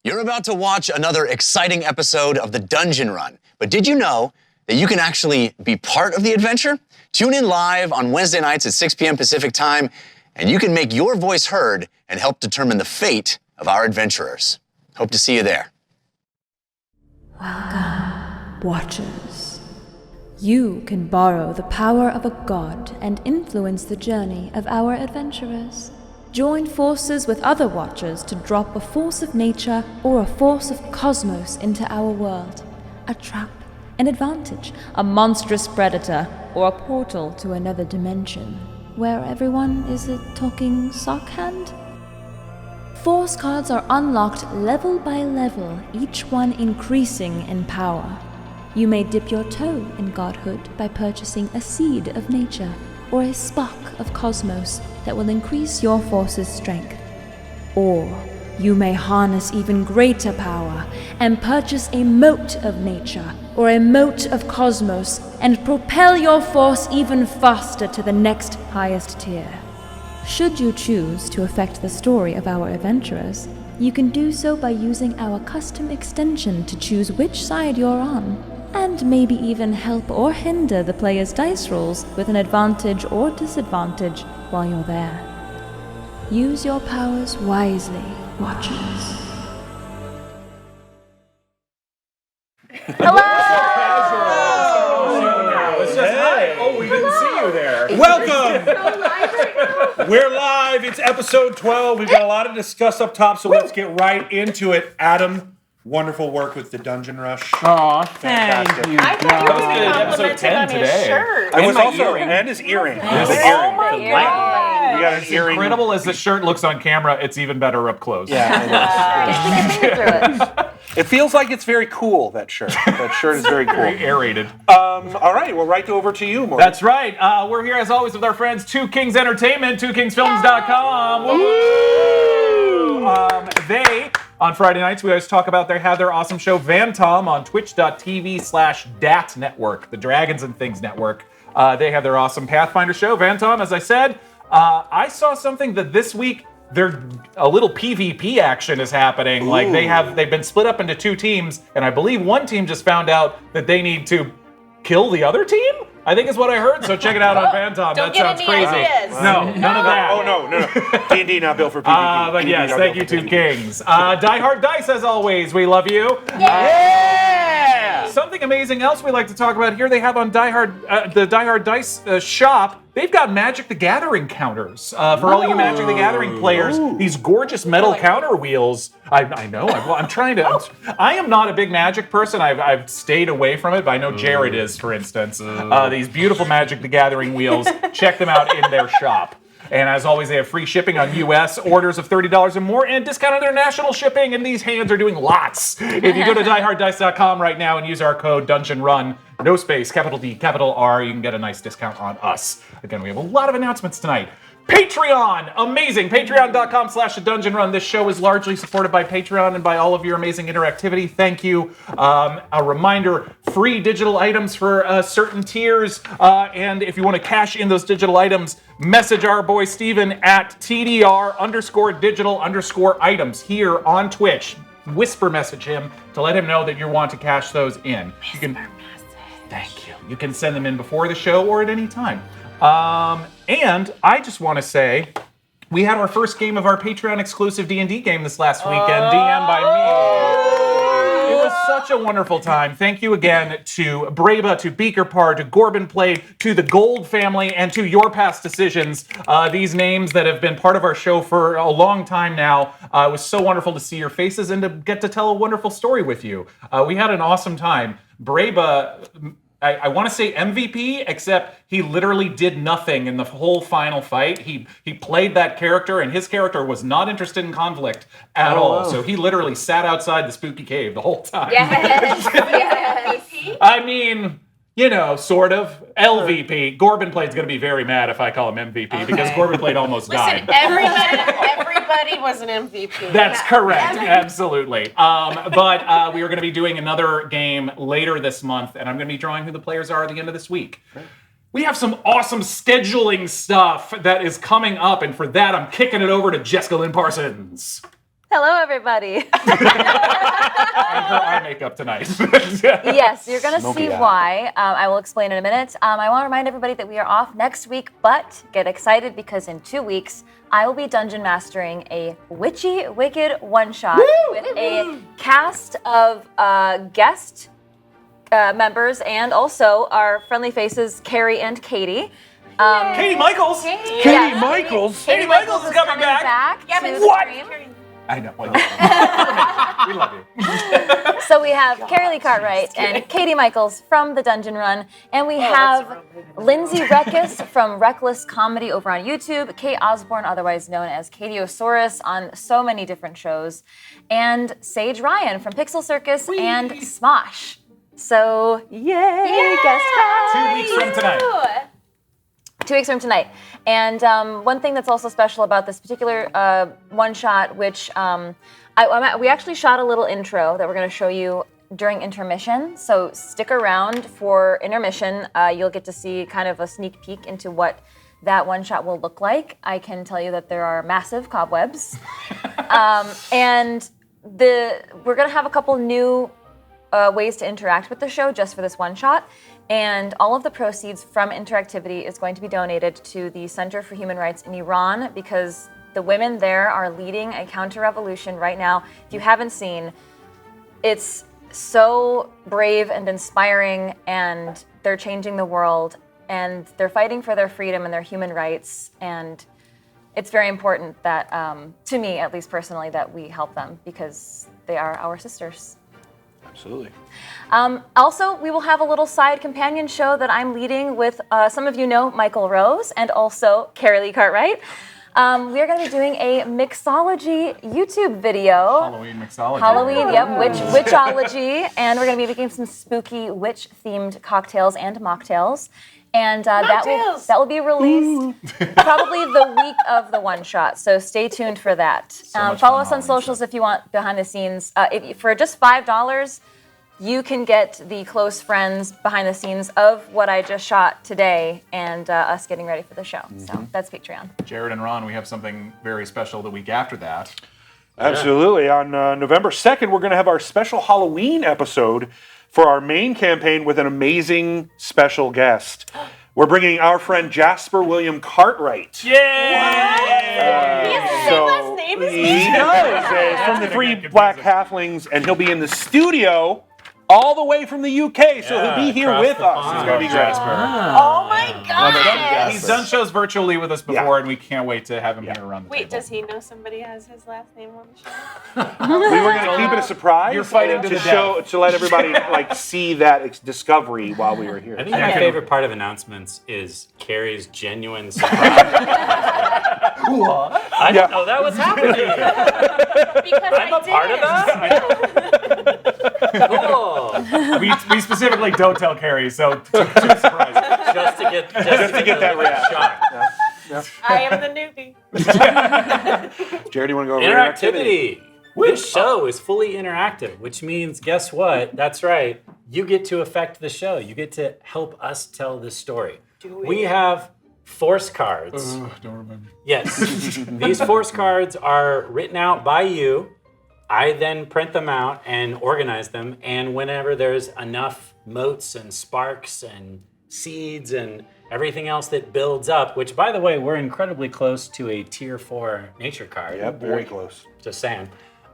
You're about to watch another exciting episode of the Dungeon Run, but did you know that you can actually be part of the adventure? Tune in live on Wednesday nights at 6 p.m. Pacific time, and you can make your voice heard and help determine the fate of our adventurers. Hope to see you there. Welcome, Watchers. You can borrow the power of a god and influence the journey of our adventurers. Join forces with other Watchers to drop a force of nature or a force of cosmos into our world. A trap, an advantage, a monstrous predator, or a portal to another dimension, where everyone is a talking sock hand. Force cards are unlocked level by level, each one increasing in power. You may dip your toe in godhood by purchasing a seed of nature or a spark of cosmos that will increase your force's strength. Or you may harness even greater power and purchase a mote of nature or a mote of cosmos and propel your force even faster to the next highest tier. Should you choose to affect the story of our adventurers, you can do so by using our custom extension to choose which side you're on, and maybe even help or hinder the player's dice rolls with an advantage or disadvantage while you're there. Use your powers wisely, Watchers. Welcome! We're live. It's episode 12. We've got a lot to discuss up top, so let's get right into it. Adam, wonderful work with the Dungeon Rush. Oh, thank you. I thought you were going to compliment him on his shirt. I was also, and his earring. Oh my God. We got his earring. Incredible as the shirt looks on camera, it's even better up close. Yeah, it feels like it's very cool, that shirt. That shirt is very cool. Very aerated. All right, well, right over to you, Morgan. That's right. We're here as always with our friends, Two Kings Entertainment, twokingsfilms.com. They, on Friday nights, we always talk about they have their awesome show, Vantom, on twitch.tv/DAT Network, the Dragons and Things Network. They have their awesome Pathfinder show, Vantom, as I said. I saw something that this week, a little PvP action is happening. Ooh. Like they've been split up into two teams, and I believe one team just found out that they need to kill the other team, I think is what I heard. So check it out on Vantom. That sounds crazy. Ideas. No, none of that. Oh, no. D&D not built for PvP. But yes, thank you, Two Kings. Die Hard Dice, as always. We love you. Yeah! Something amazing else we like to talk about here. They have on the Die Hard Dice shop, they've got Magic the Gathering counters. For all you Magic the Gathering players, these gorgeous metal counter wheels. I know. I'm trying to. I am not a big Magic person. I've stayed away from it, but I know Jared is, for instance. These beautiful Magic the Gathering wheels. Check them out in their shop. And as always, they have free shipping on U.S. orders of $30 or more and discounted international shipping, and these hands are doing lots. If you go to dieharddice.com right now and use our code DungeonRun, no space, capital D, capital R, you can get a nice discount on us. Again, we have a lot of announcements tonight. Patreon! Amazing! Patreon.com/DungeonRun. This show is largely supported by Patreon and by all of your amazing interactivity. Thank you. A reminder, free digital items for certain tiers. And if you want to cash in those digital items, message our boy Steven at TDR_digital_items here on Twitch. Whisper message him to let him know that you want to cash those in. Thank you. You can send them in before the show or at any time. And I just want to say, we had our first game of our Patreon exclusive D&D game this last weekend, DM by me. It was such a wonderful time. Thank you again to Braba, to Beakerpar, to Gorbin Played, to the Gold family, and to Your Past Decisions. These names that have been part of our show for a long time now. It was so wonderful to see your faces and to get to tell a wonderful story with you. We had an awesome time. Braba, I want to say MVP, except he literally did nothing in the whole final fight. He played that character, and his character was not interested in conflict at all. So he literally sat outside the spooky cave the whole time. Yes. I mean, you know, sort of. LVP. Gorbin Plade's going to be very mad if I call him MVP, because Gorbin Plade almost died. Everybody was an MVP. That's correct, absolutely. But we are going to be doing another game later this month, and I'm going to be drawing who the players are at the end of this week. We have some awesome scheduling stuff that is coming up, and for that, I'm kicking it over to Jessica Lynn Parsons. Hello, everybody. And her eye makeup tonight. Yes, you're going to Smoky see eye. why. I will explain in a minute. I want to remind everybody that we are off next week, but get excited because in 2 weeks, I will be dungeon mastering a witchy, wicked one-shot with a cast of guest members and also our friendly faces, Kari and Katie. Katie Michaels. Katie Michaels. Katie Michaels is coming back. Yeah, to but the what? stream. I know. We love you. So we have Kari Cartwright and Katie Michaels from the Dungeon Run, and we have Lindsay Reckus from Reckless Comedy over on YouTube, Kate Osborne, otherwise known as Katiosaurus, on so many different shows, and Sage Ryan from Pixel Circus and Smosh. So yay, guest host. 2 weeks from tonight. 2 weeks from tonight. And one thing that's also special about this particular one-shot, which we actually shot a little intro that we're going to show you during intermission. So stick around for intermission. You'll get to see kind of a sneak peek into what that one-shot will look like. I can tell you that there are massive cobwebs. And we're going to have a couple new ways to interact with the show just for this one-shot. And all of the proceeds from interactivity is going to be donated to the Center for Human Rights in Iran because the women there are leading a counter-revolution right now. If you haven't seen, it's so brave and inspiring, and they're changing the world, and they're fighting for their freedom and their human rights. And it's very important that, to me, at least personally, that we help them because they are our sisters. Absolutely. Also, we will have a little side companion show that I'm leading with, some of you know, Michael Rose and also Kari Cartwright. We are going to be doing a mixology YouTube video. Halloween mixology. Halloween, yep, witchology. And we're going to be making some spooky witch-themed cocktails and mocktails. And that will be released probably the week of the one-shot. So stay tuned for that. Follow us on socials if you want behind the scenes. For just $5, you can get the close friends behind the scenes of what I just shot today and us getting ready for the show. So that's Patreon. Jared and Ron, we have something very special the week after that. Absolutely. On November 2nd, we're going to have our special Halloween episode for our main campaign with an amazing special guest. We're bringing our friend Jasper William Cartwright. He has the same last name as me. He does. From the Three Black Halflings, and he'll be in the studio all the way from the UK, so he'll be here with us. It's going to be great. Oh my god! He's done shows virtually with us before, and we can't wait to have him here around the Wait, table. does he know somebody has his last name on the show? We were going to keep it a surprise. You're fighting to the to let everybody see that discovery while we were here. I think my favorite part of announcements is Carrie's genuine surprise. I didn't know that was happening. Because I'm a part of that? Cool. We specifically don't tell Kari, so too surprising. Just to get that reaction. shock. I am the newbie. Jared, do you want to go over Interactivity. This show is fully interactive, which means, guess what? That's right. You get to affect the show. You get to help us tell the story. We have force cards. Don't remember. Yes. These force cards are written out by you. I then print them out and organize them. And whenever there's enough motes and sparks and seeds and everything else that builds up, which, by the way, we're incredibly close to a tier 4 nature card. Yep, very close. Just saying.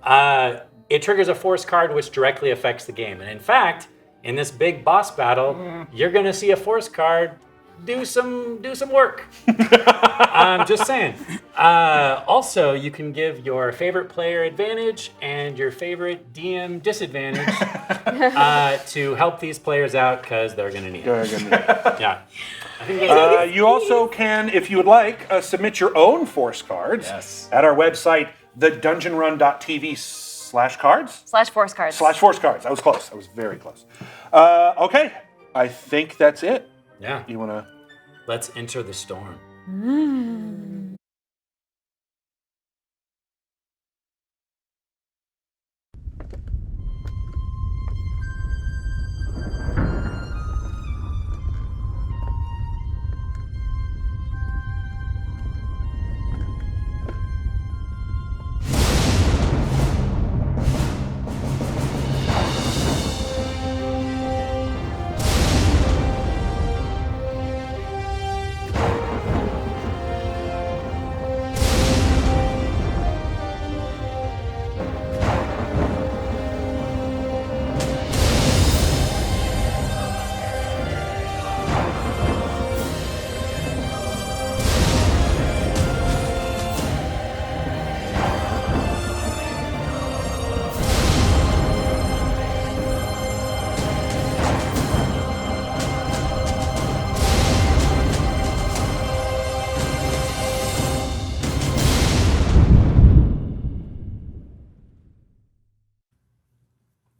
It triggers a force card which directly affects the game. And in fact, in this big boss battle, you're going to see a force card do some work. I'm just saying. Also, you can give your favorite player advantage and your favorite DM disadvantage to help these players out because they're going to need it. Yeah. I think You also can, if you would like, submit your own force cards at our website, thedungeonrun.tv/cards. /force cards. /force cards. I was close. I was very close. Okay. I think that's it. Yeah. You want to? Let's enter the storm.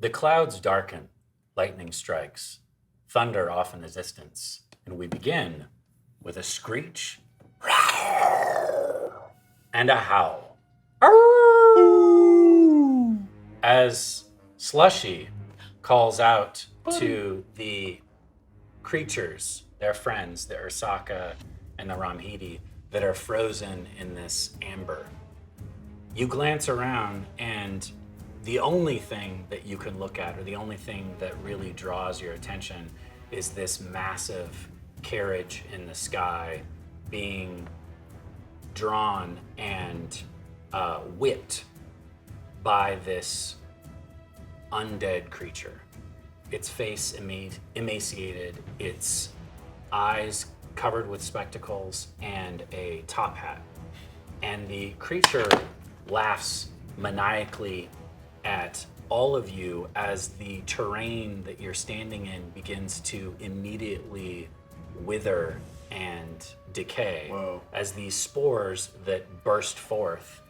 The clouds darken, lightning strikes, thunder off in the distance, and we begin with a screech and a howl. As Slushy calls out to the creatures, their friends, the Ursaka and the Ramhidi, that are frozen in this amber. You glance around, and the only thing that you can look at, or the only thing that really draws your attention, is this massive carriage in the sky being drawn and whipped by this undead creature. Its face emaciated, its eyes covered with spectacles and a top hat. And the creature laughs maniacally at all of you as the terrain that you're standing in begins to immediately wither and decay. Whoa. As these spores that burst forth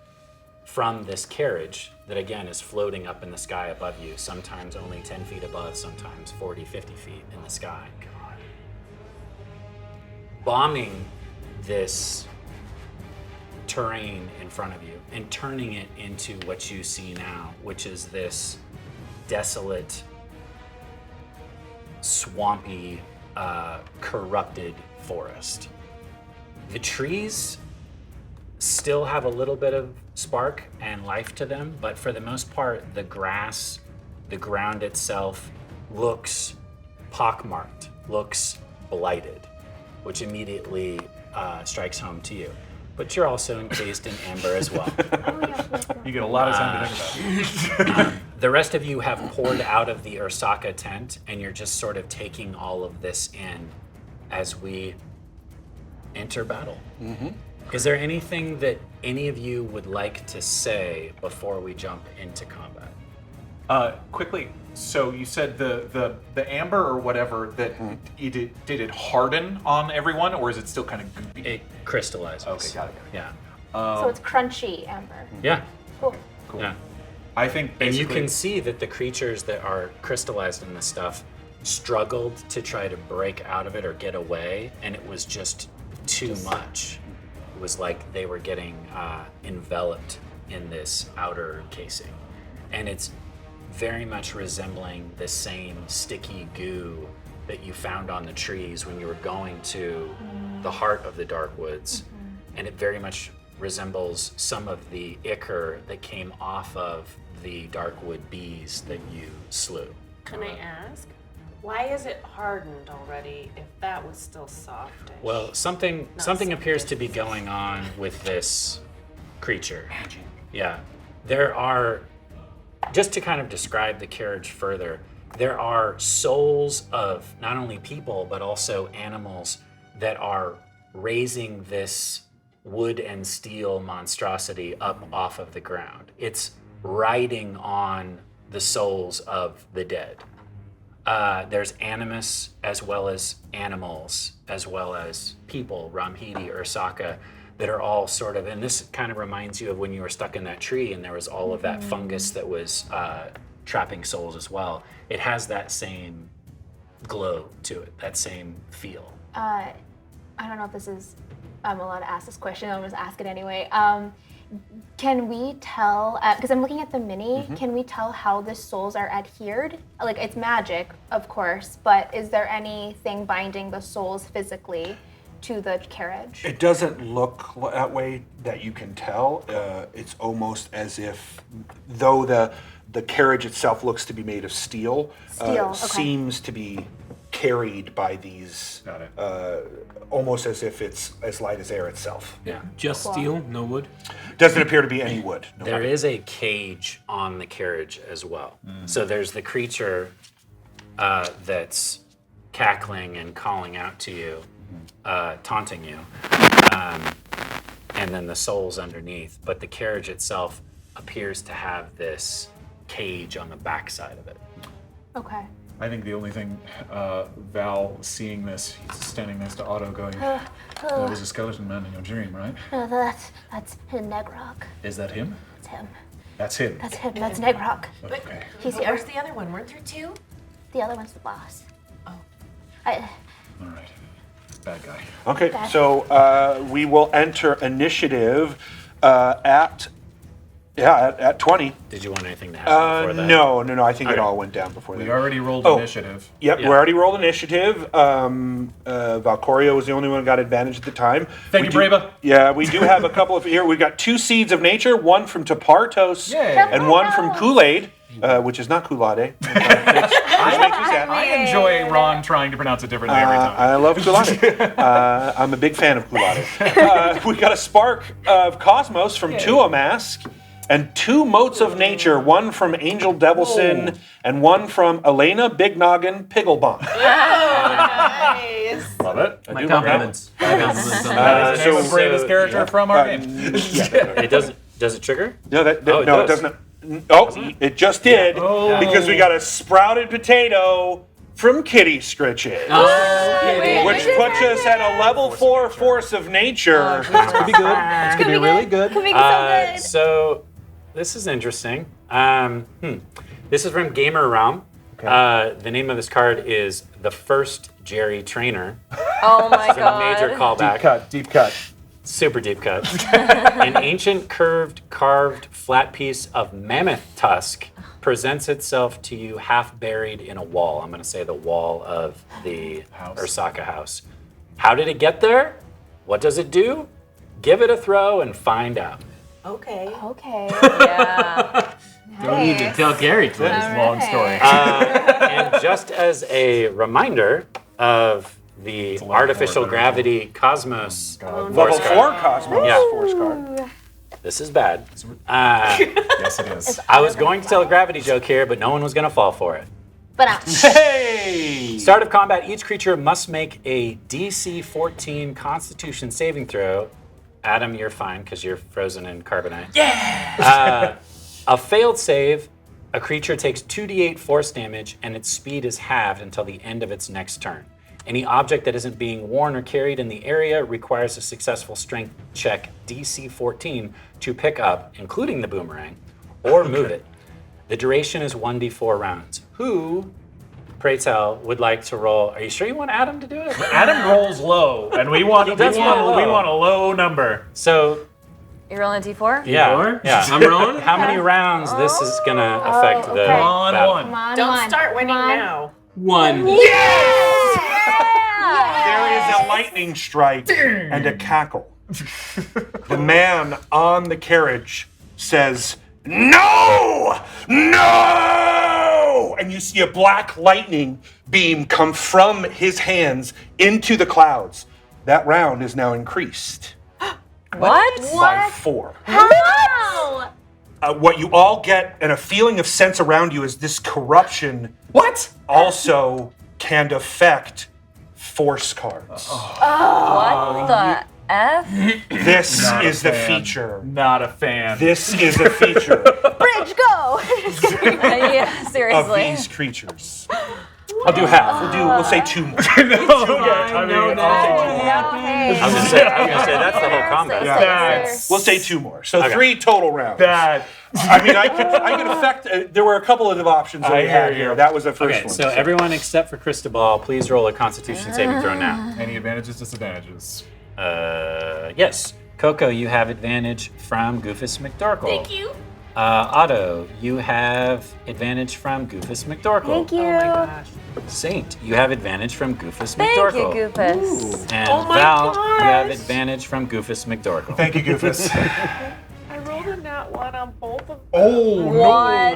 from this carriage that again is floating up in the sky above you, sometimes only 10 feet above, sometimes 40, 50 feet in the sky. Bombing this terrain in front of you and turning it into what you see now, which is this desolate, swampy, corrupted forest. The trees still have a little bit of spark and life to them, but for the most part, the grass, the ground itself looks pockmarked, looks blighted, which immediately strikes home to you. But you're also encased in amber as well. You get a lot of time to think about it. The rest of you have poured out of the Ursaka tent, and you're just sort of taking all of this in as we enter battle. Mm-hmm. Is there anything that any of you would like to say before we jump into combat? Quickly, so you said the amber or whatever that did it harden on everyone, or is it still kind of goopy? It crystallizes. Okay, got it. Yeah. So it's crunchy amber. Yeah. Cool. Yeah. I think And you basically can see that the creatures that are crystallized in this stuff struggled to try to break out of it or get away, and it was just too much. It was like they were getting enveloped in this outer casing. And it's very much resembling the same sticky goo that you found on the trees when you were going to the heart of the dark woods. And it very much resembles some of the ichor that came off of the darkwood bees that you slew. Can I ask, why is it hardened already if that was still softish? Well, something appears to be going on with this creature. Yeah. There are, just to kind of describe the carriage further, there are souls of not only people, but also animals that are raising this wood and steel monstrosity up off of the ground. It's riding on the souls of the dead. There's animus as well as animals, as well as people, Ramhidi, Ursaka, that are all sort of, and this kind of reminds you of when you were stuck in that tree and there was all of that fungus that was trapping souls as well. It has that same glow to it, that same feel. I don't know if this is, I'm allowed to ask this question, I'll just ask it anyway. Can we tell, because I'm looking at the mini, can we tell how the souls are adhered? Like, it's magic, of course, but is there anything binding the souls physically to the carriage? It doesn't look that way that you can tell. It's almost as if, though the carriage itself looks to be made of steel, Okay. seems to be carried by these, Got it. almost as if it's as light as air itself. Yeah. Just steel, no wood? Doesn't appear to be any wood. No. There is a cage on the carriage as well. So there's the creature that's cackling and calling out to you, taunting you, and then the souls underneath. But the carriage itself appears to have this cage on the backside of it. Okay. I think the only thing Val seeing this, he's standing next to Otto going, there was a skeleton man in your dream, right? That's Negrok. Is that him? That's him. That's him. That's him. That's Negrok. But Okay. He's Oh, here. where's the other one? Weren't there two? The other one's the boss. Oh. All right. Bad guy. Okay, so we will enter initiative at 20. Did you want anything to happen before that? No. I think it Okay. all went down before that. We already rolled Oh. initiative. Yep, Yeah. we already rolled initiative. Valcorio was the only one who got advantage at the time. Thank you, Brava. Yeah, we do have a couple of here. We've got 2 seeds of nature, one from Tapartos Yay. and one from Kool-Aid, which is not Kool-Aid. I enjoy Ron trying to pronounce it differently every time. I love Kool-Aid. I'm a big fan of Kool-Aid. We got a spark of Cosmos from Tuamask. And 2 motes of nature, one from Angel Devilson and one from Elena Big Noggin Pigglebomb. Nice. Love it. I My do love that. compliments. My compliments on That is the name of so- Brava's character from our game. It doesn't. Does it trigger? No, Oh, it no, it does. doesn't. Oh, it just did Oh. because we got a sprouted potato from Kitty Scritches, which puts us at a level 4 force of nature. This could be good. This could be really good. Could make it so good. So this is interesting. This is from Gamer Realm. The name of this card is the first Jerry Trainor. Oh my It's a god. major callback. Deep cut. Super deep cut. An ancient carved flat piece of mammoth tusk presents itself to you half buried in a wall. I'm going to say the wall of the House. Ursaka house. How did it get there? What does it do? Give it a throw and find out. Okay. Okay. Yeah. Don't need to tell Kari twice. Long story. And just as a reminder of the lot artificial more than gravity cosmos Level force 4 card. Cosmos Yeah. force card. This is bad. Yes, it is. I was going to tell a gravity joke here, but no one was going to fall for it. But Hey! Start of combat, each creature must make a DC 14 Constitution saving throw. Adam, you're fine because you're frozen in carbonite. Yeah! A failed save, a creature takes 2d8 force damage and its speed is halved until the end of its next turn. Any object that isn't being worn or carried in the area requires a successful strength check DC 14 to pick up, including the boomerang, or move it. The duration is 1d4 rounds. Who, pray tell, would like to roll? Are you sure you want Adam to do it? Adam rolls low, and we want He does roll low. we want a low number. So, You're rolling a D4? yeah. yeah. I'm rolling. How many rounds this is going to affect the okay. On battle? one. come on, Don't come on, start winning come on. now. One. There is a lightning strike and a cackle. The man on the carriage says, "No! No!" And you see a black lightning beam come from his hands into the clouds. That round is now increased What? by 4. How? What you all get and a feeling of sense around you is this corruption What? also can affect force cards. What the F? This Not a is the fan. feature. Not a fan. This is a feature Bridge, go! Yeah, of seriously. these creatures. I'll do half. We'll say 2 more. I mean, I was going to say, that's the whole combat. That's We'll say 2 more. So Okay. 3 total rounds. that. I mean, I could affect. There were a couple of options that I we had hear you. here. That was the first Okay, one. so everyone except for Cristobal, please roll a Constitution saving throw now. Any advantages, disadvantages? Yes. KoKo, you have advantage from Goofus McDorkle. Thank you. Otto, you have advantage from Goofus McDorkle. Thank you. Oh my gosh. Saint, you have advantage from Goofus Thank McDorkle. you, Goofus. And Oh my Val, you have gosh. advantage from Goofus McDorkle. Thank you, Goofus. I rolled a nat 1 on both of them. Oh What?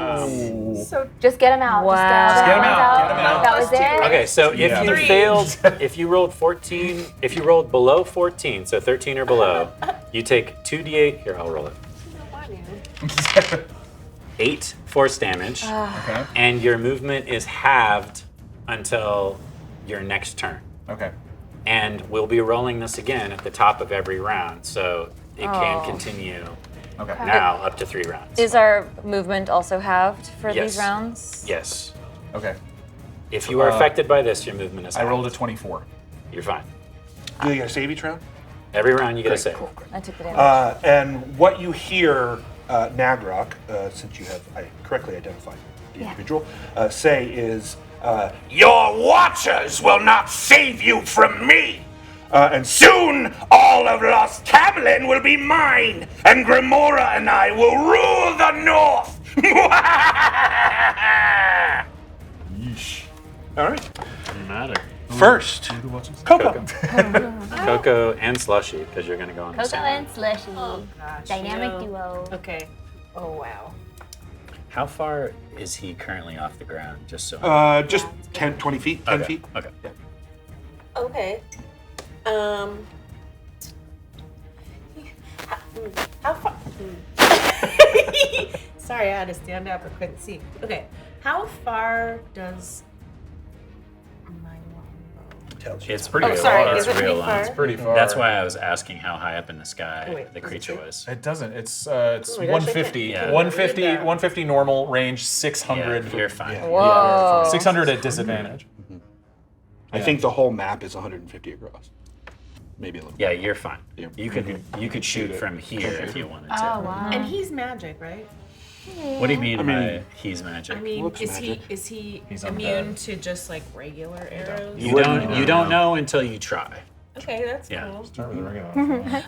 So Just get him out. Wow. Just get him ones out, get him out. That was it. Okay, so if Yeah. you 3. failed, if you rolled 14, if you rolled below 14, so 13 or below, you take 2d8. Here, I'll roll it. 8 force damage, Okay. and your movement is halved until your next turn. Okay. And we'll be rolling this again at the top of every round, so it can Oh. continue Okay. now up to 3 rounds. Is our movement also halved for Yes. these rounds? Yes. Okay. If you are Uh, affected by this, your movement is I halved. rolled a 24. You're fine. Do you get a save each round? Every round you get a save. I took the damage. And what you hear, Nagrok, since you have correctly identified the individual, say is, "Your watchers will not save you from me! And soon all of Lost Camelin will be mine, and Grimora and I will rule the North!" Yeesh. All right. Doesn't matter. First, KoKo. KoKo and Slushy, because you're going to go on the KoKo same and one. Slushy. Gosh, Dynamic you. duo. Okay. Oh wow. How far is he currently off the ground? Just so. Just 10, 20 feet, 10 feet. Okay. Yeah. Okay. How far? Sorry, I had to stand up. I couldn't see. Okay. How far does my longbow? It's pretty Oh, far. sorry, It's is it real pretty long. far? It's Pretty far. That's why I was asking how high up in the sky Wait, the does it creature say? was. It doesn't. It's Oh my gosh, 150. Yeah. 150. Read that. 150 normal range. 600. Yeah, you're fine. Whoa. 600 at disadvantage. I think the whole map is 150 across. Maybe a little. Yeah, you're fine. Yeah. You could shoot from here if you wanted to. Oh, wow. And he's magic, right? What do you mean I mean- by he's magic? I mean, Looks is magic. he He's immune undead. to just like regular arrows? you don't know until you try. Okay, that's Yeah. cool. Start with the regular.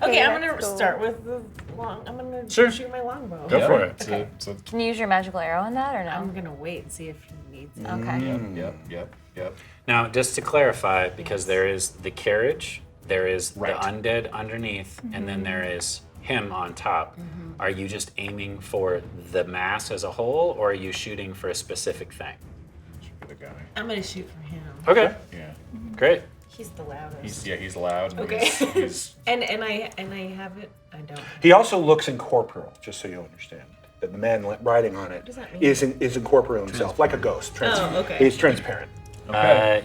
Okay, I'm gonna that's cool. start with the long. I'm gonna Sure. shoot my longbow. Go for it. So, so Can you use your magical arrow in that or no? I'm gonna wait and see if he needs it. Okay. Yep. Now, just to clarify, because there is the carriage, there is Right. the undead underneath, and then there is him on top. Are you just aiming for the mass as a whole, or are you shooting for a specific thing? the guy. I'm gonna shoot for him. Okay, Yeah. great. He's the loudest. He's loud. And Okay. He's and I have it. I don't. He also looks incorporeal, just so you understand. That the man riding on it does that mean? is incorporeal himself, like a ghost. okay. He's transparent.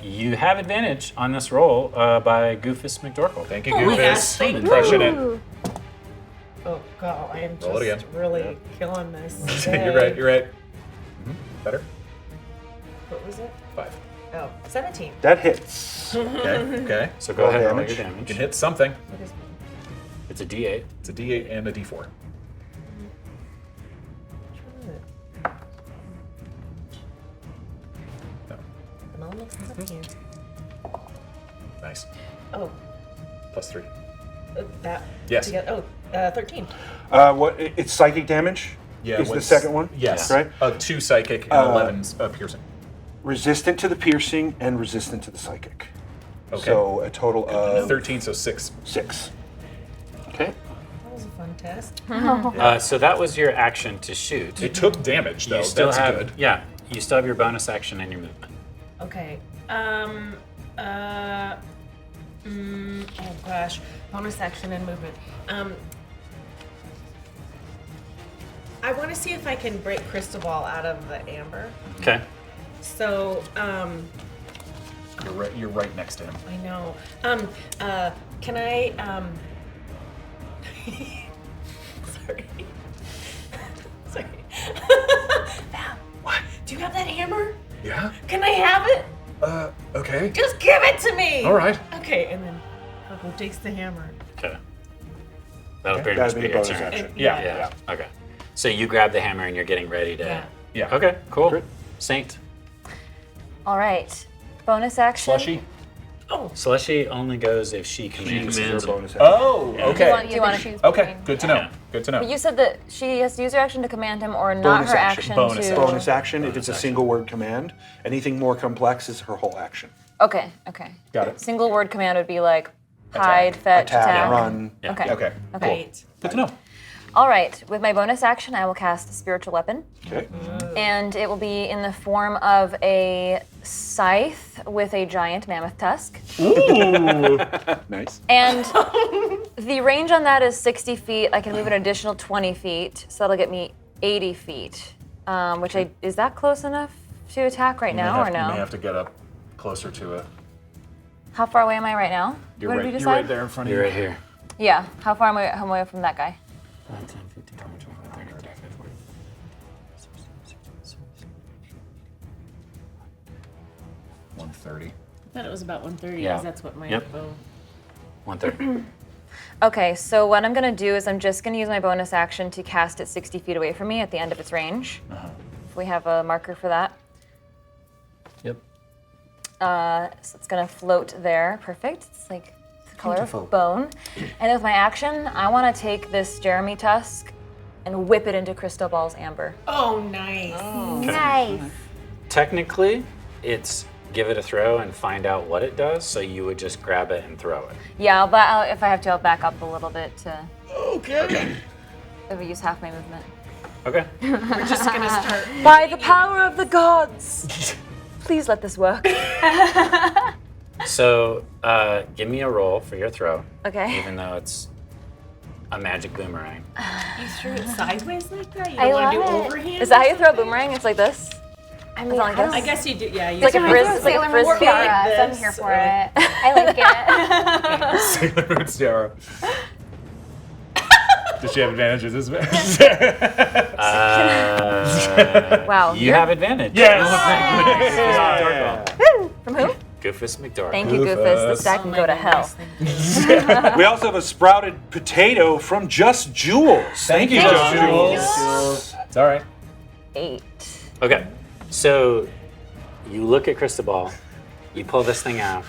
You have advantage on this roll by Goofus McDorkle. Thank you, Oh my gosh, Goofus. thank Crushing it. Oh god, I am Roll it just again. really killing this. You're right. You're right. Better. What was it? 5. Oh, 17. That hits. Okay. So go Roll ahead and roll damage. your You damage. can hit something. What is It's a D8. It's a D8 and a D4. which one is it? No. It all looks up here. Nice. Oh, +3. that. Yes. Together. Oh, 13. It's psychic damage? Yeah. Is the what's- second one? Yes. Right? 2 psychic and 11 piercing. Resistant to the piercing and resistant to the psychic. Okay. So a total of 13, so 6. 6. Okay. That was a fun test. So that was your action to shoot. It took damage though. You still That's have good. you still have your bonus action and your movement. Okay. Oh gosh. Bonus action and movement. I want to see if I can break Cristobal out of the amber. Okay. So, You're right next to him. I know. Can I, sorry. Sorry. Val, what? Do you have that hammer? Yeah. Can I have it? Okay. Just give it to me! All right. Okay, and then KoKo takes the hammer. Okay. That'll pretty That'd much be be the your bonus turn. action. Yeah. Yeah. Okay. So you grab the hammer and you're getting ready to. Yeah. Yeah. Okay. Cool. Great. Saint. All right. Bonus action. Slushy. Slushy only goes if she commands. Your it. bonus action. Oh. Do Okay. you want to? choose Okay. between- Good to know. Yeah. Good to know. But you said that she has to use her action to command him, or not Bonus her action. action Bonus to. action. Bonus action, if it's a action. single word command. Anything more complex is her whole action. Okay. Okay. Got it. Single word command would be like hide, fetch, Attack, run. Yeah. Okay. Okay. Okay. Great. Good to know. All right. With my bonus action, I will cast a spiritual weapon, Okay. and it will be in the form of a scythe with a giant mammoth tusk. Nice. And the range on that is 60 feet. I can move an additional 20 feet, so that'll get me 80 feet. Is that close enough to attack right now, or You may no? have to get up closer to it. How far away am I right now? What did we decide? there in front of You're you. right here. Yeah. How far am I away from that guy? 10, 15, 20, 25, 30, 35, 40. 130. I thought it was about 130, Yeah. 'cause that's what my Yep. bow. 130. Okay, so what I'm gonna do is I'm just gonna use my bonus action to cast it 60 feet away from me at the end of its range. if we have a marker for that. Yep. So it's gonna float there. Perfect. It's like the color Beautiful. of bone. And then with my action, I want to take this Jeremy Tusk and whip it into Cristobal's amber. Oh, nice. Nice. Technically, it's give it a throw and find out what it does. So you would just grab it and throw it. Yeah, but if I have to, I'll back up a little bit to. Okay. If I use half my movement. Okay. We're just gonna start. By the power of the gods, please let this work. So give me a roll for your throw. Okay. Even though it's a magic boomerang. You threw it sideways like that? You I don't want to do love it. overhand? Is that how you throw a boomerang? It's like this. I mean, like I don't this? I guess you do. Yeah, you It's like a do. frisbee. It's like a Sailor Moon's frisbee. tiara, so I'm This, here for or- it. I like it. Sailor Moon's tiara. Does she have advantages? Wow. You have advantage. Yes. From who? Goofus McDormand. Thank you, Goofus. This guy can go to hell. We also have a sprouted potato from Just Jules. Thank you, Just Jules. It's all right. 8. Okay, so you look at Cristobal, you pull this thing out,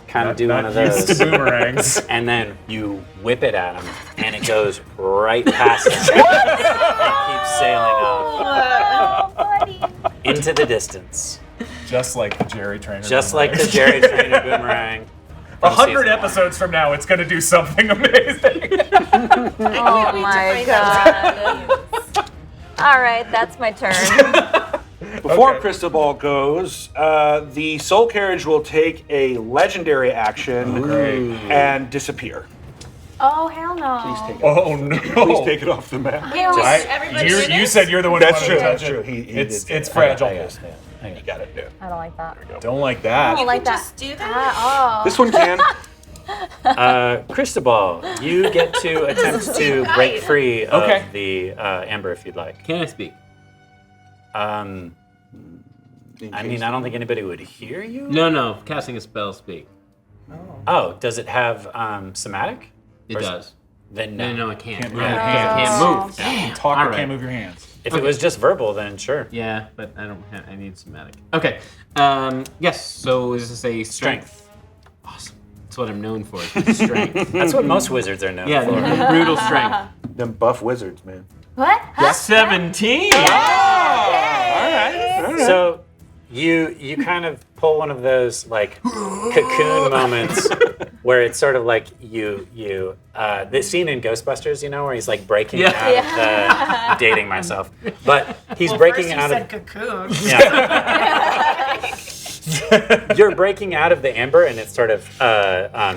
kind of do one of those, boomerangs. and then you whip it at him, and it goes right past him. It keeps sailing off Buddy. into the distance, Just like the Jerry Trainor. just like the Jerry Trainor boomerang. from 100 season one. episodes from now, it's going to do something amazing. Oh my god. All right, that's my turn. Before Okay. Cristobal goes, the Soul Carriage will take a legendary action and disappear. Oh, hell no. Oh no! Please take it off the map. Ew. Everybody do You this? said you're the one. That's who true. wanted That's to touch true. it. It's fragile. I understand. You got it. Yeah. I don't like that. Don't like I that. don't like that. Just do that. Oh. This one can. Cristobal, you get to attempt to break free of Okay. the amber if you'd like. Can I speak? I mean, I don't think anybody would hear you. No. Casting a spell, speak. Oh, does it have somatic? It Or- does. Then no. No, I can't. Can't move Yeah, your I hands. can't move. You talk All or right. can't move your hands. If it was just verbal, then sure. Yeah, but I don't have. I need somatic. Okay. Yes. So is this a strength? Awesome. That's what I'm known for. is strength. That's what most wizards are known Yeah, for. the brutal strength. Them buff wizards, man. What? Huh? 17. All right. So you kind of pull one of those like cocoon moments where it's sort of like the scene in Ghostbusters, you know, where he's like breaking Yeah. out of the dating myself, but he's Well, breaking first you out said of cocoon. you're breaking out of the amber and it's sort of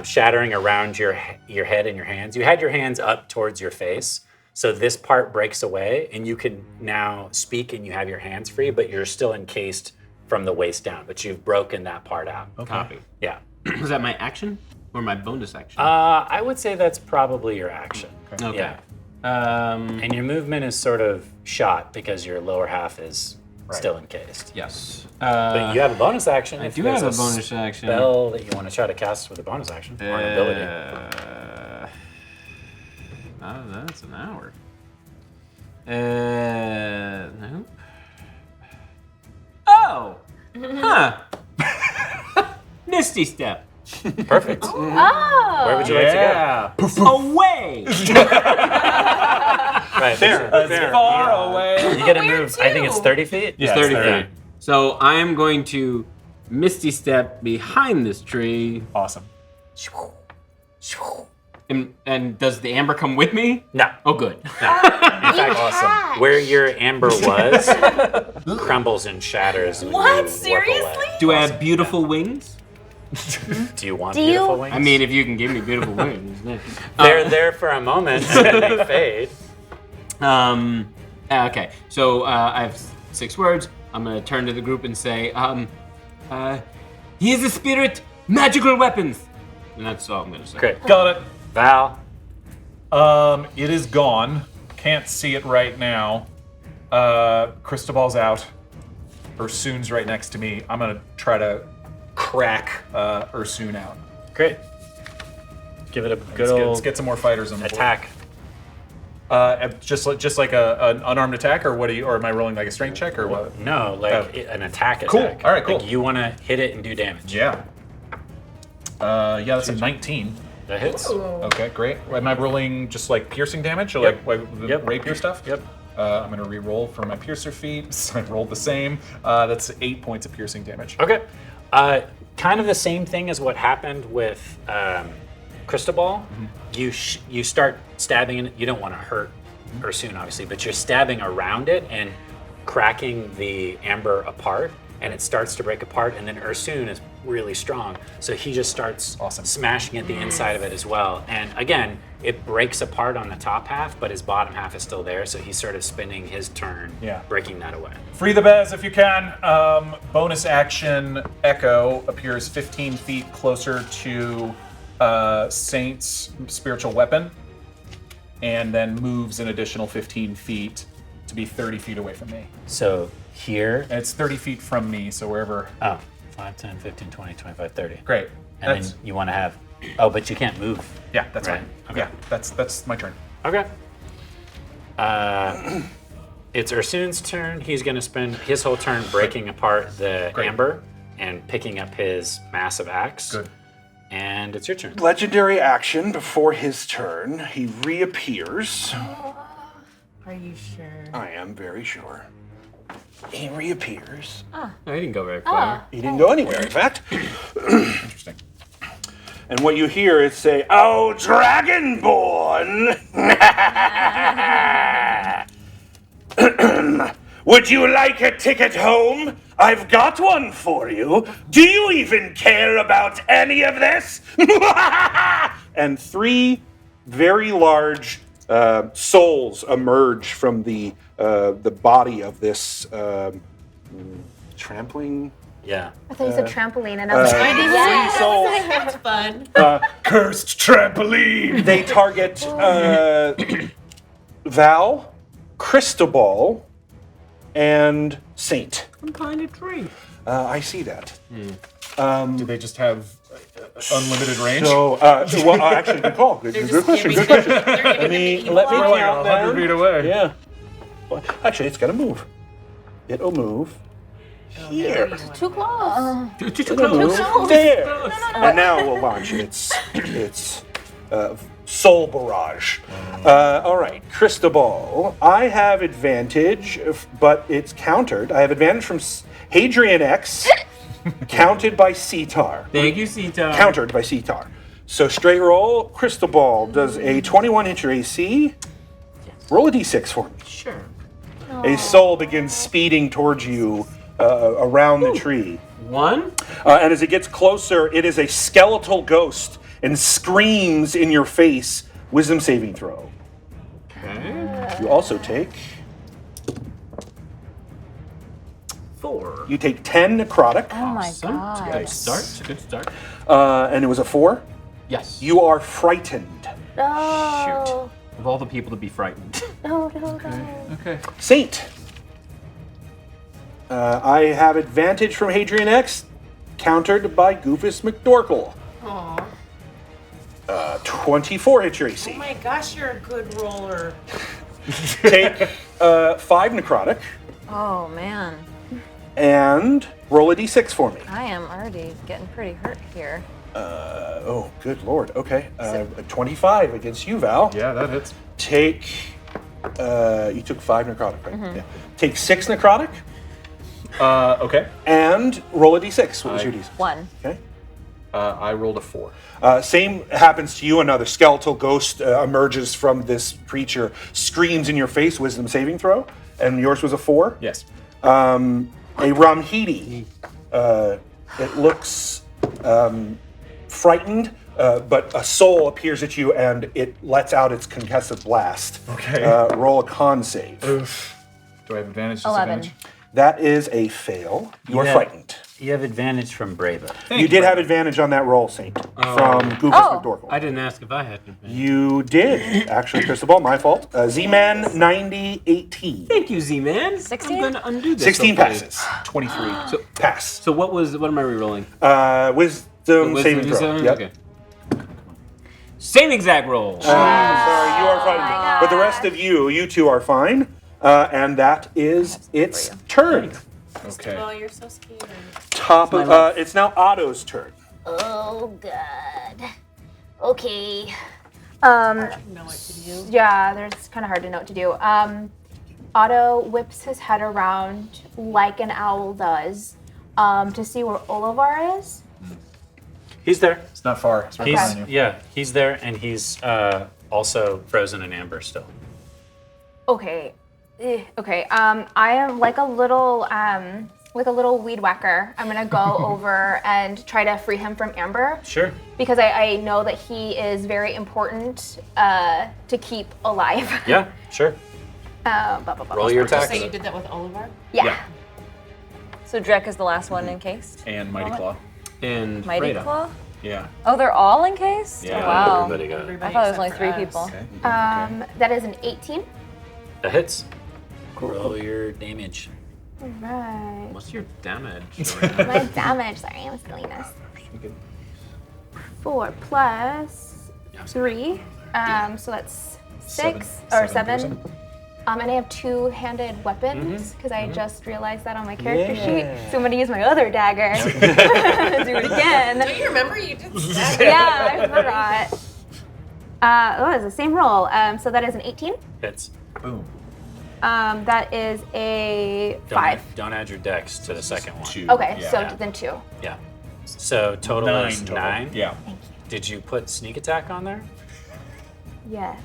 shattering around your head and your hands. You had your hands up towards your face. So this part breaks away and you can now speak and you have your hands free, but you're still encased from the waist down, but you've broken that part out. Copy. Yeah. Was that my action or my bonus action? I would say that's probably your action. Okay. Yeah. And And your movement is sort of shot because your lower half is still encased. yes. But you have a bonus action. I if do there's have a bonus action. spell that you want to try to cast with a bonus action or an ability. That's an hour. Nope. Oh! Huh. Misty Step. Perfect. Oh. Where would you like to Yeah. Away! go? Right. There. Far away. You get to Where move. I think it's to? 30 feet. It's Yeah, 30 it's 30. feet. So I am going to Misty Step behind this tree. Awesome. And does the amber come with me? No. Oh, good. In fact, Catch. where your amber was crumbles and shatters. When you What? warp Seriously? away. Do I have beautiful wings? Do you want Do beautiful you- wings? I mean, if you can give me beautiful wings. Yeah. they're there for a moment and then they fade. Okay, so I have 6 words. I'm gonna turn to the group and say, he is a spirit, magical weapons. And that's all I'm gonna say. Great. Got it. Val. It is gone. Can't see it right now. Cristobal's out. Ursoon's right next to me. I'm gonna try to crack Ursoon out. Great. Give it a good Let's old get some more fighters on the board. attack. Just like an unarmed attack, or what? Or am I rolling like a strength check, or what? No, like an attack. Cool. Attack. All right, cool. Like you want to hit it and do damage. Yeah. Yeah, that's a 19. That hits. Okay, great. Am I rolling just like piercing damage, or like the rapier stuff? Yep. I'm gonna re-roll for my piercer feat. So I rolled the same. That's 8 points of piercing damage. Okay. Kind of the same thing as what happened with Cristobal. You start stabbing in it. You don't want to hurt Ursoon, obviously, but you're stabbing around it and cracking the amber apart, and it starts to break apart. And then Ursoon is really strong, so he just starts smashing at the inside of it as well. And again, it breaks apart on the top half, but his bottom half is still there, so he's sort of spending his turn breaking that away. Free the Bez if you can. Bonus action, Echo appears 15 feet closer to Saint's spiritual weapon, and then moves an additional 15 feet to be 30 feet away from me. So here? And it's 30 feet from me, so wherever. Oh, 5, 10, 15, 20, 25, 30. Great. And then you want to have... Oh, but you can't move. Yeah, that's right. fine. Okay. Yeah, that's my turn. Okay. It's Ursoon's turn. He's going to spend his whole turn breaking apart the amber and picking up his massive axe. Good. And it's your turn. Legendary action before his turn. He reappears. Are you sure? I am very sure. He reappears. No, he didn't go very far. He didn't go anywhere, in fact. Interesting. And what you hear is say, "Oh, Dragonborn! Would you like a ticket home? I've got one for you. Do you even care about any of this?" And 3 very large souls emerge from the body of this trampling. Yeah. I thought you said trampoline, and I was like, Yes, souls. that's fun. Cursed trampoline. They target Val, Cristobal, and Saint. I'm kind of tree. I see that. Do they just have unlimited range? So, well, actually, good call. Good question. Good question. Let me count down. 100 feet away. Yeah. Well, actually, it's got to move. It'll move here. too close. It'll move there. And now we'll launch. It's Soul Barrage. All right, Cristobal. I have advantage, but it's countered. I have advantage from Hadrian X, counted by Cetar. Thank you, Cetar. Countered by Cetar. So straight roll. Cristobal does a 21 hit your AC. Roll a d6 for me. Sure. A soul begins speeding towards you around the tree. 1. And as it gets closer, it is a skeletal ghost and screams in your face. Wisdom saving throw. Okay. You also take... 4. You take 10 necrotic. Oh my Awesome. It's a god. good start. It's a good start. And it was a 4. Yes. You are frightened. No. Of all the people to be frightened. No. Okay. Saint. I have advantage from Hadrian X, countered by Goofus McDorkle. Aw. 24 hit your AC. Oh my gosh, you're a good roller. Take 5 necrotic Oh man, and roll a d6 for me. I am already getting pretty hurt here. Oh, good lord. Okay. 25 against you, Val. Yeah, that hits. Take. You took 5 necrotic, right? Yeah. Take 6 necrotic Okay. and roll a d6. What was your d6? 1. Okay. I rolled a 4. Same happens to you. Another skeletal ghost emerges from this creature, screams in your face. Wisdom saving throw, and yours was a 4. Yes. A Ramhidi. It looks frightened, but a soul appears at you and it lets out its concussive blast. Okay. Roll a con save. Oof. Do I have advantage? 11. Disadvantage? That is a fail. You are Yeah. frightened. You have advantage from Brava. You did have advantage on that roll, Saint, from Goofus McDorkle. I didn't ask if I had advantage. You did. Actually, Cristobal, my fault. Z-Man 9018. Thank you, Z-Man. 16? I'm going to undo this. 16 hopefully. passes. 23. Pass. So what am I re-rolling? Wisdom saving throw. seven? Yep. Okay. same exact roll. Sorry, you are fine. But the rest of you two are fine. And that is its turn. Okay. Oh, you're so scared. Top of it's now Otto's turn. Oh god. Okay. Know what to do. Yeah, there's kind of hard to know what to do. Otto whips his head around like an owl does to see where Oluver is. He's there. It's not far. It's right behind you. Yeah, he's there, and he's also frozen in amber still. Okay. Okay. I am like a little weed whacker. I'm gonna go over and try to free him from amber. Sure. Because I know that he is very important to keep alive. Yeah, sure. Roll your attack. So you did that with Oluver? Yeah. So Drek is the last one encased. And Mighty Claw. And Mighty Freda. Claw? Yeah. Oh, they're all encased? Yeah. Wow. Everybody got it. I thought it was only 3 people. Okay. That is an 18. That hits. Roll your damage. Right. What's your damage? My damage. Sorry, I'm stealing this. 4 plus 3. So that's 6 or 7. And I have 2-handed weapons because I just realized that on my character sheet. So I'm gonna use my other dagger. Do it again. Don't you remember you did that? Yeah, I forgot. It's the same roll. So that is an 18. Hits. Boom. That is a 5. Don't add your dex to the second one. 2. Okay, Yeah. so then 2. Yeah. So total 9 is total. 9. Yeah. Did you put sneak attack on there? Yes.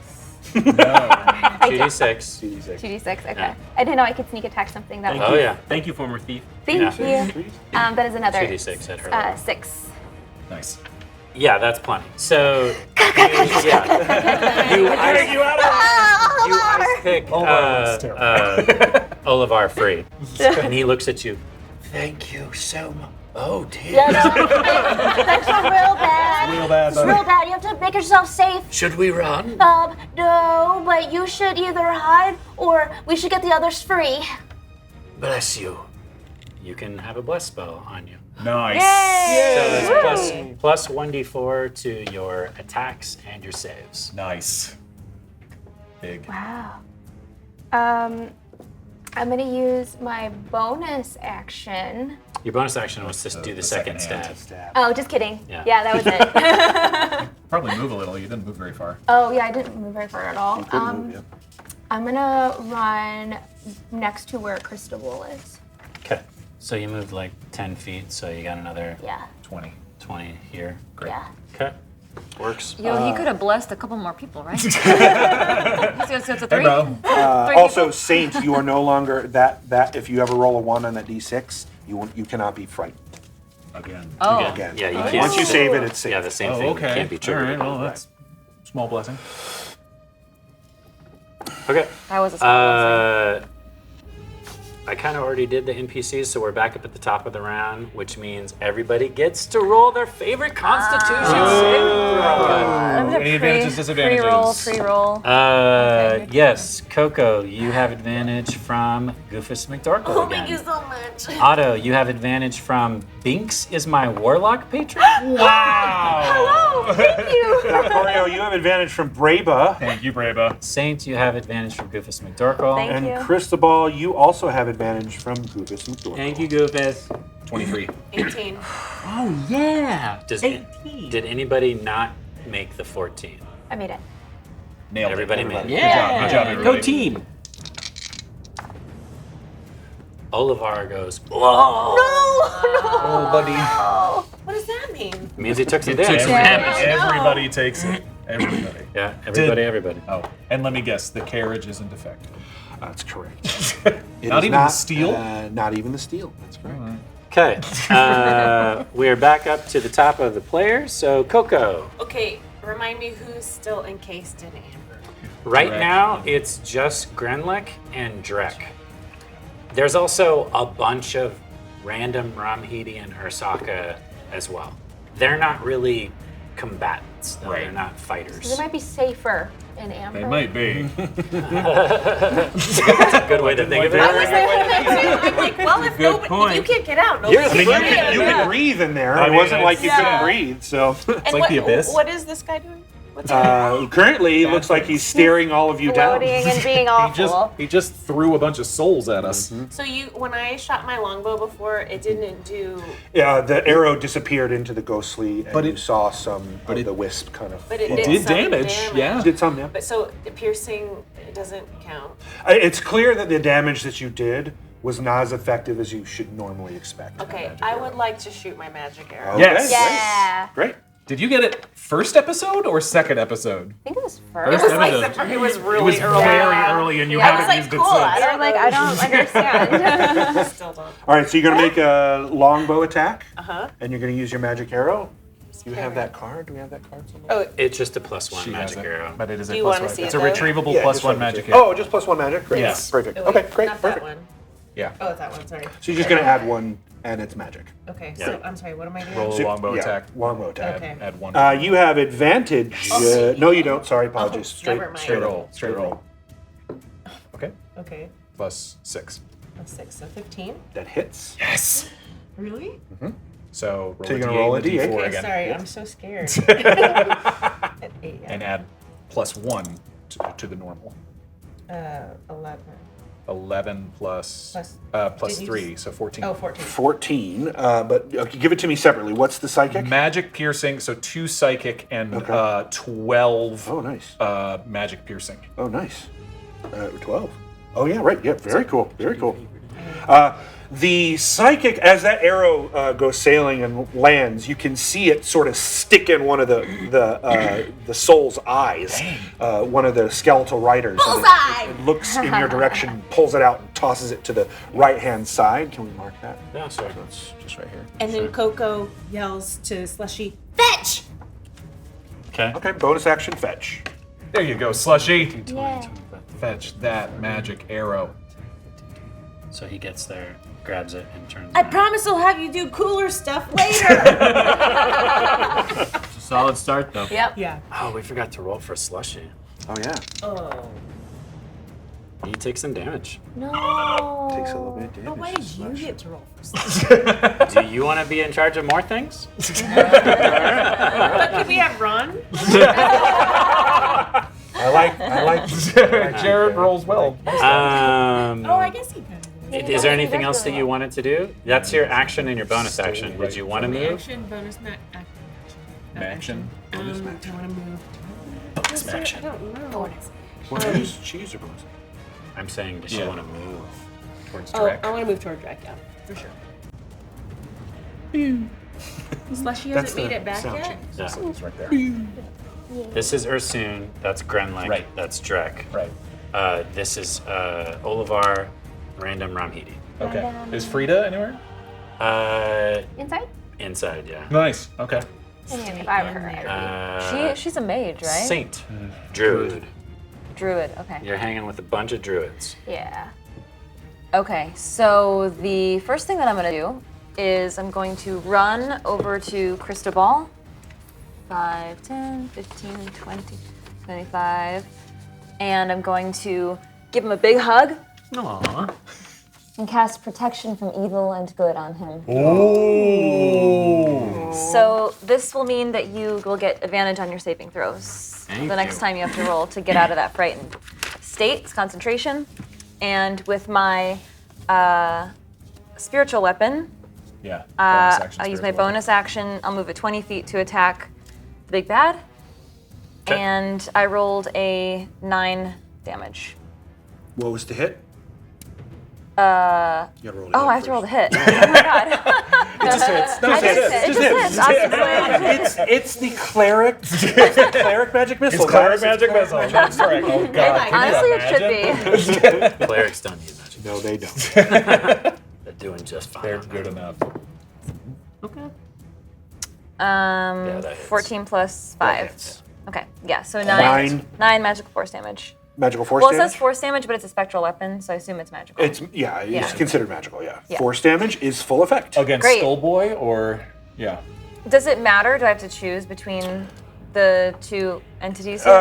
No. 2d6. 2d6. Okay. Yeah. I didn't know I could sneak attack something that. Oh yeah. Thank you, former thief. Thank Yeah. you. That is another 2d6 at her level. 6. Nice. Yeah, that's plenty. So you ice pick Oluver free, and he looks at you. Thank you so much. Oh dear. Yeah, no, that's not real bad. Real bad, It's buddy. real bad. You have to make yourself safe. Should we run? No, but you should either hide or we should get the others free. Bless you. You can have a bless spell on you. Nice. So it's plus 1d4 to your attacks and your saves. Nice. Big. Wow. I'm gonna use my bonus action. Your bonus action was to do the second second stab. Oh, just kidding. Yeah. that was it. Probably move a little. You didn't move very far. Oh yeah, I didn't move very far at all. Couldn't move, yeah. I'm gonna run next to where Cristobal is. Okay. So you moved like 10 feet, so you got another Yeah. 20. 20 here. Great. Yeah. Okay. Works. Yo, he could have blessed a couple more people, right? so it's a 3? Hey, bro. Also, Saint, you are no longer that. If you ever roll a 1 on that d6, you cannot be frightened Again. Oh. again. Yeah, you can't. Once you save it, it's safe. Yeah, the same Oh, thing. okay. Can't be All triggered. right. Well, that's small blessing. Okay. That was a small blessing. I kind of already did the NPCs, so we're back up at the top of the round, which means everybody gets to roll their favorite Constitution saving throw. Any advantages, disadvantages? Pre-roll. Yes, KoKo, you have advantage from Goofus McDorkle Oh, again. thank you so much. Otto, you have advantage from Binks is my warlock patron. Wow! Thank you. Valcorio, you have advantage from Braba. Thank you, Braba. Saint, you have advantage from Goofus McDorkle. Thank And you. Cristobal, you also have advantage from Goofus McDorkle. Thank you, Goofus. 23. 18. Oh, yeah. Did anybody not make the 14? I made it. Nailed Everybody it. made it. Yeah. Good job, everybody. Go team. Oluver goes, Oh, buddy. What does that mean? means he took some Took damage. some damage. Everybody takes it. Everybody. Yeah, everybody. Oh, and let me guess, the carriage isn't defective. That's correct. It Not is even the steel? Not even the steel. That's correct. Okay, we are back up to the top of the players. So KoKo. Okay, remind me who's still encased in amber. Right Drek. now, it's just Grenlick and Drek. There's also a bunch of random Ramhidi and Ursaka as well. They're not really combatants, though. Right. They're not fighters. They might be safer in amber. They might be. That's a good way to think of it. I was thinking that too. I'm like, well, if you can't get out, You're nobody the I mean, can. you could breathe in there. I It mean, wasn't like you it's- couldn't Yeah. breathe, so. And like the abyss. What is this guy doing? Currently, it looks like he's staring all of you down. Floating and being awful. He just threw a bunch of souls at us. So when I shot my longbow before, it didn't do. Yeah, the arrow disappeared into the ghostly, and you saw some of the wisp kind of. But it fall. did some damage, yeah. It did some damage. But so the piercing, it doesn't count. It's clear that the damage that you did was not as effective as you should normally expect. Okay, I would like to shoot my magic arrow. Okay, Yes. Yeah. Great. Did you get it first episode or second episode? I think it was It first. was like it was really It was early. very early, and you I was haven't like, used cool. it I since. don't Like, I don't understand. Still don't. All right, so you're going to make a longbow attack, Uh-huh. and you're going to use your magic arrow. Do you have that card? Do we have that card somewhere? Oh, It's just a +1 She has magic it, arrow. but it is Do a you plus wanna one. see It's it, a though? retrievable Yeah, plus just one like magic it. arrow. Oh, just +1 magic? Great. Yes. Perfect. wait, Okay, great. Not Perfect. that one. Yeah. Oh, it's that one. Sorry. So you're just going to add one, and it's magic. Okay. Yeah. So I'm sorry. What am I doing? Roll a longbow Yeah, attack. longbow attack. Okay. Add one. You have advantage. No, you don't. Sorry, apologies. Never mind. Straight roll. Straight roll. Okay. Okay. Plus 6. That's 6. So 15. That hits. Yes. Really? So roll So a you're d8 gonna roll a and a d8. d4 Okay. again. Sorry, I'm so scared. At 8. And add plus 1 to the normal. 11. 11 plus Plus- did you 3, so 14. Oh, 14. 14. But okay, give it to me separately. What's the psychic? Magic piercing, so 2 psychic and Okay. 12 Oh, nice. magic piercing. Oh, nice. 12. Oh, yeah, right. Yeah, very cool. Very cool. The psychic, as that arrow goes sailing and lands, you can see it sort of stick in one of the soul's eyes. One of the skeletal riders. Bullseye! It looks in your direction, pulls it out, and tosses it to the right-hand side. Can we mark that? Yeah, sure. That's just right here. And then KoKo yells to Slushy, "Fetch!" Okay. Okay, bonus action fetch. There you go, Slushy. Yeah. Fetch that magic arrow. So he gets there, grabs it, and turns I around. promise I'll have you do cooler stuff later. It's a solid start, though. Yep. Yeah. Oh, we forgot to roll for Slushy. Oh, yeah. Oh. He takes some damage. No. Takes a little bit of damage. But why did you get to roll for stuff? Do you want to be in charge of more things? But could we have Ron? I like Jared rolls well. Oh, I guess he can. Is there anything else that you wanted to do? That's your action and your bonus action. Did you want to move? Action, bonus, Action. Do I want to move? Bonus action. I don't know. Well, choose your bonus. I'm saying, does she Yeah. want to move? Towards Oh, Drek. I want to move toward Drek, yeah, for sure. Slushy That's hasn't made the it back sound yet? change. Yeah. It's right there. This is Ursoon. That's Grenlick. Right. That's Drek. Right. This is Oluver, random Ramhidi. Okay. Is Frida anywhere? Inside? Inside, yeah. Nice. Okay. I mean, if I were her, I would She's a mage, right? Saint. Druid. Druid. Okay. You're hanging with a bunch of druids. be. Yeah. Okay, so the first thing that I'm going to do is I'm going to run over to Cristobal. 5, 10, 15, 20, 25. And I'm going to give him a big hug Aww. and cast protection from evil and good on him. Oh. So this will mean that you will get advantage on your saving throws Thank the next you. time you have to roll to get out of that frightened state. It's concentration. And with my spiritual weapon, Yeah. bonus action I'll use my spiritual weapon. bonus action. I'll move it 20 feet to attack the big bad. Okay. And I rolled a 9 damage. What was the hit? Uh, You gotta roll oh, I have to roll the hit. Oh my god. It just hits. No, I it just hits. It just hits. Obviously. It's the clerik. Cleric magic missile. It's cleric guys. magic missile. That's right. Oh god. Can you Honestly, it should be. imagine? Clerics don't need magic. No, they don't. They're doing just fine. They're good enough. Yeah, that hits. 14 plus 5. hits. Okay, yeah, so 9. 9 magical force damage. Magical force Well, it damage? says force damage, but it's a spectral weapon, so I assume it's magical. It's Yeah. considered magical, yeah. Yeah. Force damage is full effect. Against Great. Skullboy or yeah. Does it matter? Do I have to choose between the two entities here?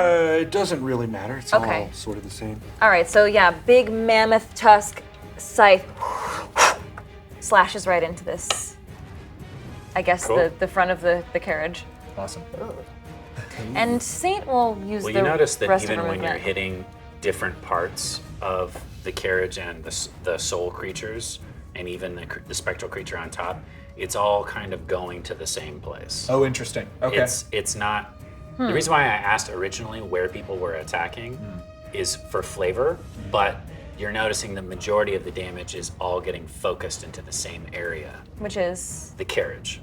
It doesn't really matter. It's Okay. all sort of the same. All right, so yeah, big mammoth tusk scythe slashes right into this. I guess Cool. the front of the carriage. Awesome. And Saint will use Well, the you notice that rest even of her when you're movement. hitting different parts of the carriage and the soul creatures, and even the spectral creature on top, it's all kind of going to the same place. Oh, interesting. Okay. It's not. The reason why I asked originally where people were attacking is for flavor, but you're noticing the majority of the damage is all getting focused into the same area, Which is the carriage.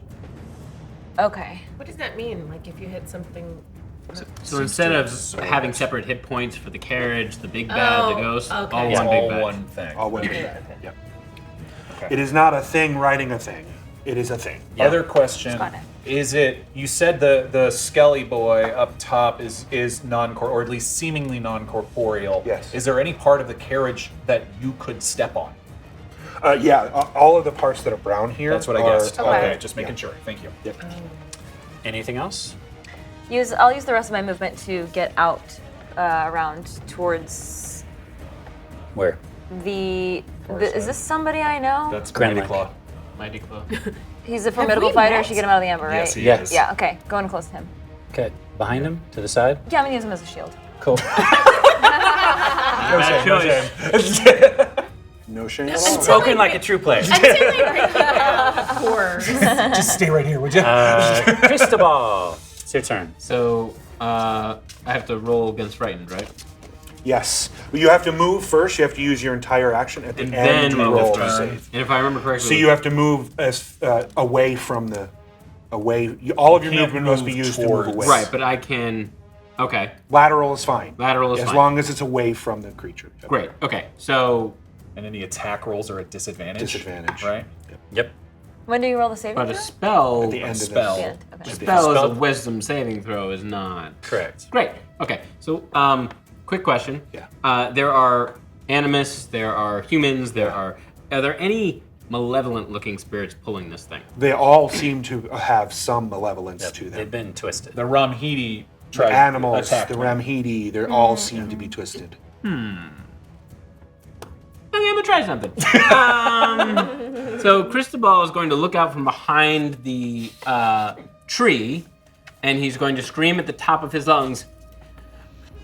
okay. What does that mean? Like if you hit something. So instead of having separate hit points for the carriage, the big bad, the ghost, okay. all It's one all big bad. one thing. All one big bad. Yep. It is not a thing writing a thing. It is a thing. Other question: Got it. Is it? You said the Skelly boy up top is non-corporeal, or at least seemingly non-corporeal. Yes. Is there any part of the carriage that you could step on? All of the parts that are brown here. That's what I are- guessed. Okay. Okay, just making sure. Thank you. Yep. Anything else? I'll use the rest of my movement to get out around towards Where? the. Is this somebody I know? That's Grand Mighty Lake. Claw. Mighty Claw. He's a formidable we fighter. met? Should get him out of the amber, right? Yes, he Yes. is. Yeah. Okay. Going close to him. Okay, behind him, to the side. Yeah, I'm gonna use him as a shield. Cool. Bad choice. No shame at all. Spoken like a true player. Or Just stay right here, would you? Cristobal, it's your turn. So I have to roll against frightened, right? Yes. Well, you have to move first. You have to use your entire action at the And end then to make roll a to turn. save. And if I remember correctly, So you have to move as away from the all of your Can't movement must be move used to move towards- away. right, but I can. Okay, Lateral is fine. lateral is as fine. long as it's away from the creature. Great. Okay, so And any attack rolls are at disadvantage. Disadvantage. Right? Yep. When do you roll the saving but a throw? spell. At the end spell. of The it. end. Okay. Spell is a Spell- wisdom saving throw, is not. Correct. Great. Okay. So, quick question. Yeah. There are animus. There are humans. Are there any malevolent-looking spirits pulling this thing? They all seem to have some malevolence to They've them. been twisted. The Ramhidi The tried animals, attack the me. Ramhidi, they all seem to be twisted. Okay, I'm gonna try something. So Cristobal is going to look out from behind the tree, and he's going to scream at the top of his lungs,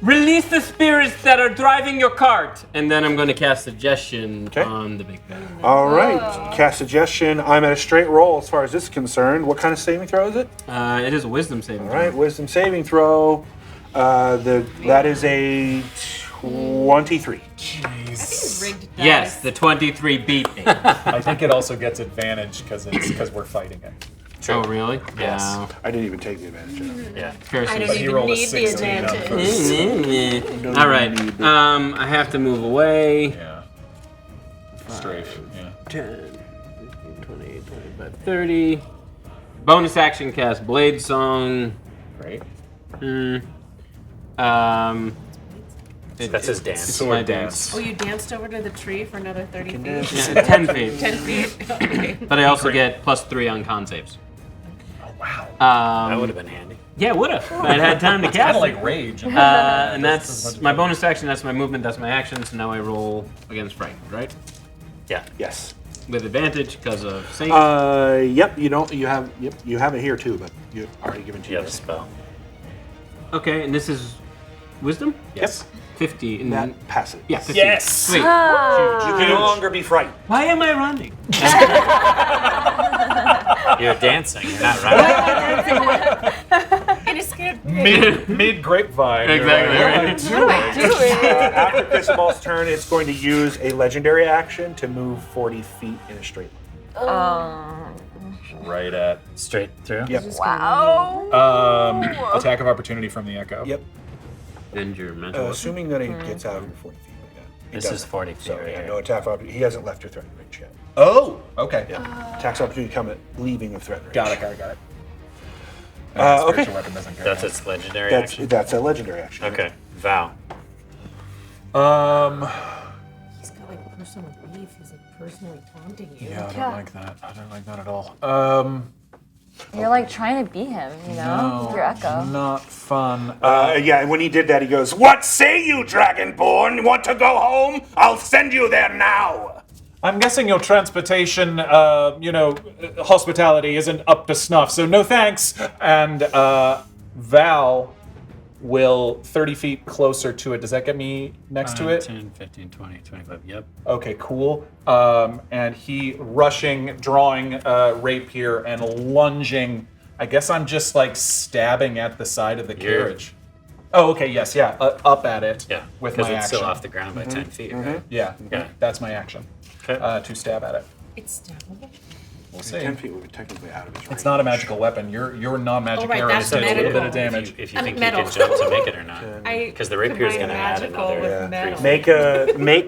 "Release the spirits that are driving your cart!" And then I'm going to cast Suggestion on the big bad. All right. Cast suggestion. I'm at a straight roll as far as this is concerned. What kind of saving throw is it? It is a wisdom saving All right. Wisdom saving throw. That is a 23. rigged dice. Yes, the 23 beat me. I think it also gets advantage because we're fighting it. Oh, really? Yes. Yeah. I didn't even take the advantage of it. Yeah. I don't But he even rolled a need the 16 on advantage. All right. I have to move away. Yeah. Strafe. Yeah. 10, 15, 20, 25, 30. Bonus action cast Blade Song. Great. That's his dance. It's Sword my dance. Oh, you danced over to the tree for another 30 feet? Yeah, 10 feet. 10 feet? Okay. But I also get +3 on con saves. Oh wow. That would have been handy. Yeah, would have. I had time to Kind cast of it. like rage. And that's my bonus action. That's my movement. That's my action. So now I roll against frightened, right? Yeah. Yes. With advantage because of Saint. Yep. You don't. You have. Yep. You have it here too, but you already given to You you. have a spell. Okay, and this is wisdom. Yes. 50. And That passes. yeah. 50. Yes. Sweet. You can no longer be frightened. Why am I running? You're dancing. You're not running. I just scared. Mid grapevine. Exactly. Right. After Cristobal's turn, it's going to use a legendary action to move 40 feet in a straight line. Right at. Straight through. Yep. Attack of opportunity from the echo. Yep. And your mental. Assuming that he gets out of your 40 feet. But yeah, he This is doesn't. 40 feet So right yeah, here. no attack of opportunity. He hasn't left your threat range yet. Oh. Okay. Attacks of opportunity come at leaving of threat range. Got it. Okay. Spiritual weapon doesn't carry That's that. its legendary That's action. that's a legendary action. Okay. Val. He's got like personal beef. He's like personally taunting you. Yeah, I don't like that. I don't like that at all. You're like trying to beat him, you know? With your echo. Not fun. Yeah, and when he did that, he goes, "What say you, Dragonborn? Want to go home? I'll send you there now." I'm guessing your transportation, hospitality isn't up to snuff, so no thanks. And Val will 30 feet closer to it. Does that get me next to it? 10, 15, 20, 25. Yep. Okay, cool. And he rushing, drawing rapier and lunging. I guess I'm just like stabbing at the side of the carriage. Oh, okay, yes, yeah. Up at it. Yeah. With Because my it's action. still off the ground by 10 feet, right? Yeah, Yeah. that's my action. Okay. To stab at it. It's stabbable. We'll see. 10 feet would be technically out of his range. It's not a magical weapon. Your non-magic Oh, right, arrow that's did a little medical. bit of damage. If you I'm think you metal. can jump to make it or not. I Because the rapier's combine going to add magical another with 3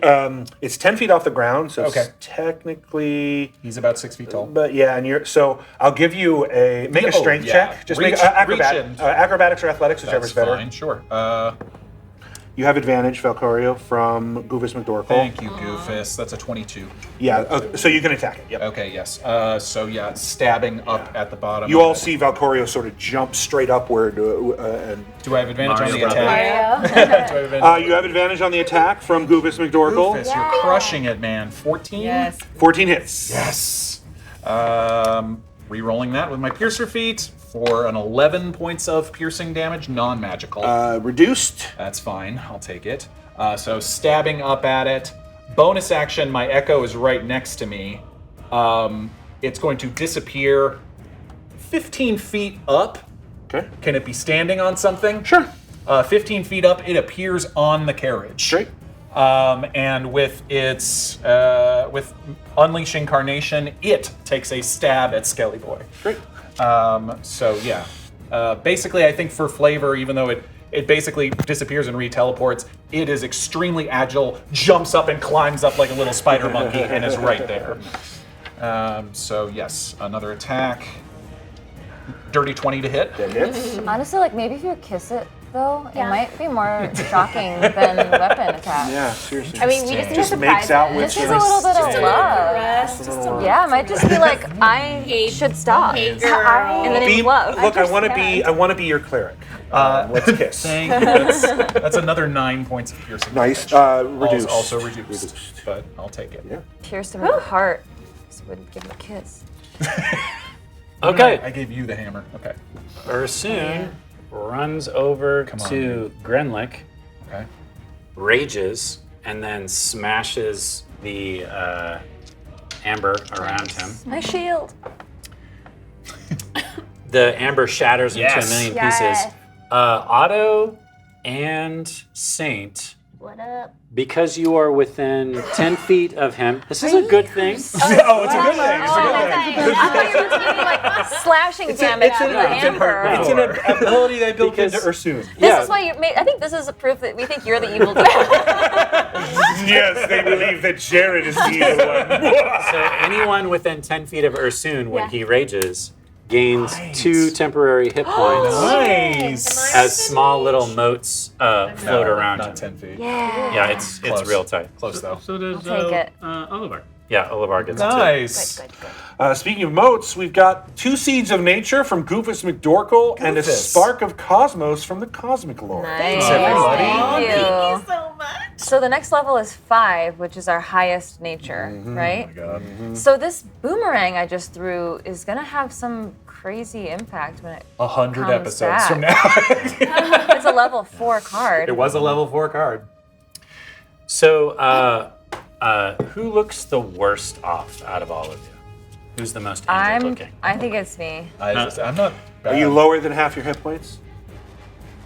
metal. feet. It's 10 feet off the ground, so Okay. it's technically. He's about 6 feet tall. But yeah, and so I'll give you make a Oh, strength yeah. check. Just make Reach acrobatics or athletics, whichever's That's better. fine, sure. You have advantage, Valcorio, from Goofus McDorkle. Thank you, Goofus. That's a 22. Yeah, so you can attack it. Yep. Okay, yes. So yeah, stabbing up at the bottom. You of all it. see Valcorio sort of jump straight upward, and Do I have advantage on the Mario attack? Mario. Do I have advantage? you have advantage on the attack from Goofus McDorkle. Goofus, you're crushing it, man. 14? Yes. 14 hits. Yes. Re-rolling that with my piercer feat for an 11 points of piercing damage, non-magical. Reduced. That's fine. I'll take it. So stabbing up at it. Bonus action, my echo is right next to me. It's going to disappear 15 feet up. Okay. Can it be standing on something? Sure. 15 feet up, it appears on the carriage. Great. And with its with Unleash Incarnation, it takes a stab at Skelly Boy. Great. So yeah, basically, I think for flavor, even though it basically disappears and re-teleports, it is extremely agile, jumps up and climbs up like a little spider monkey, and is right there. So yes, another attack. Dirty 20 to hit. That hits. Honestly, like maybe if you kiss it though, it might be more shocking than weapon attack. Yeah, seriously. I mean, we just need to Just surprise makes out it. with This is a little bit of love. Rest, just a Yeah, it might just be like I should stop. Hey, In girl. the name of love. Look, I want to be your cleric. Let's kiss. Thank you. That's another 9 points of piercing. Nice. damage. Reduced. Also reduced, but I'll take it. Yeah. Pierced him in the heart. So wouldn't give him a kiss. Okay. I gave you the hammer. Okay. Ursoon runs over Come on, to Grenlick, Okay. rages, and then smashes the amber around him. My shield. The amber shatters into Yes. a million Yes. pieces. Otto and Saint, What up? because you are within 10 feet of him, this is a good thing. Oh, it's a good thing. It's a good thing. I thought you were taking like slashing damage to the amber. It's an ability they built Because- into Ursoon. This is why you made. I think this is a proof that we think you're the evil devil. Yes, they believe that Jared is the evil one. So anyone within 10 feet of Ursoon, when Yeah. he rages, gains 2 temporary hit points Nice. as small little motes float around him. Not 10 feet. Yeah, it's Close. real tight. Close though. So does I'll take it. Oluver. Yeah, Oluver gets it Nice. Speaking of motes, we've got 2 seeds of nature from Goofus McDorkle and a Goofus. spark of cosmos from the Cosmic Lord. Nice. everybody. Thank you. Thank you so much. So the next level is 5, which is our highest nature, right? God. So this boomerang I just threw is gonna have some crazy impact when it 100 comes episodes back. from now. It's a level 4 card. It was a level 4 card. So, who looks the worst off out of all of you? Who's the most injured looking? I think it's me. I'm not bad. Are you lower than half your hit points?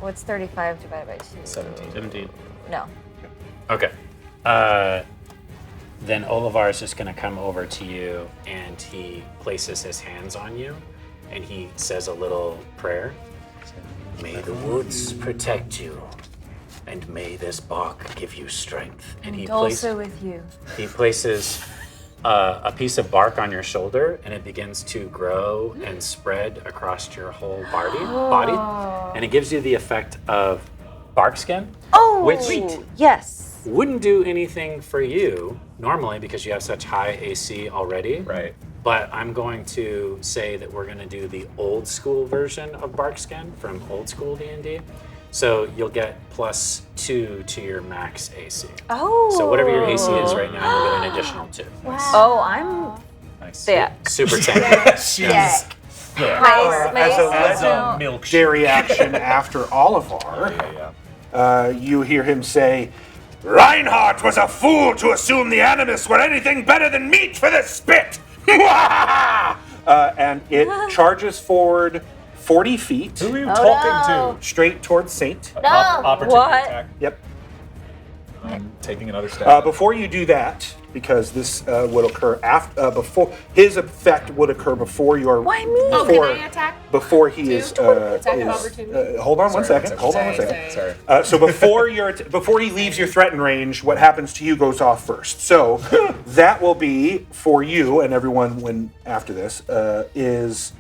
What's 35 divided by 2? 17. No. Okay. Then Oluvar is just going to come over to you and he places his hands on you and he says a little prayer. May the woods protect you and may this bark give you strength. And he Also with you. places a piece of bark on your shoulder and it begins to grow and spread across your whole body. And it gives you the effect of bark skin. Oh, Which yes. wouldn't do anything for you normally because you have such high AC already. Right. But I'm going to say that we're going to do the old school version of bark skin from old school D&D. So you'll get +2 to your max AC. Oh. So whatever your AC is right now, you'll get an additional 2. Oh, I'm Nice. yeah. Super tanky. Jeez. As a milkshake. action after Oluver, Yeah. you hear him say, Reinhardt was a fool to assume the Animus were anything better than meat for the spit! And it charges forward 40 feet. Who are you talking to? Straight towards Saint. Opportunity What? attack. Yep. I'm taking another step. Before you do that, because this would occur after, before his effect would occur before your. Why me? Oh, can I attack? Before he is. Attack of opportunity? Hold on one second. Sorry. So before before he leaves your threatened range, what happens to you goes off first. So that will be for you and everyone when after this is.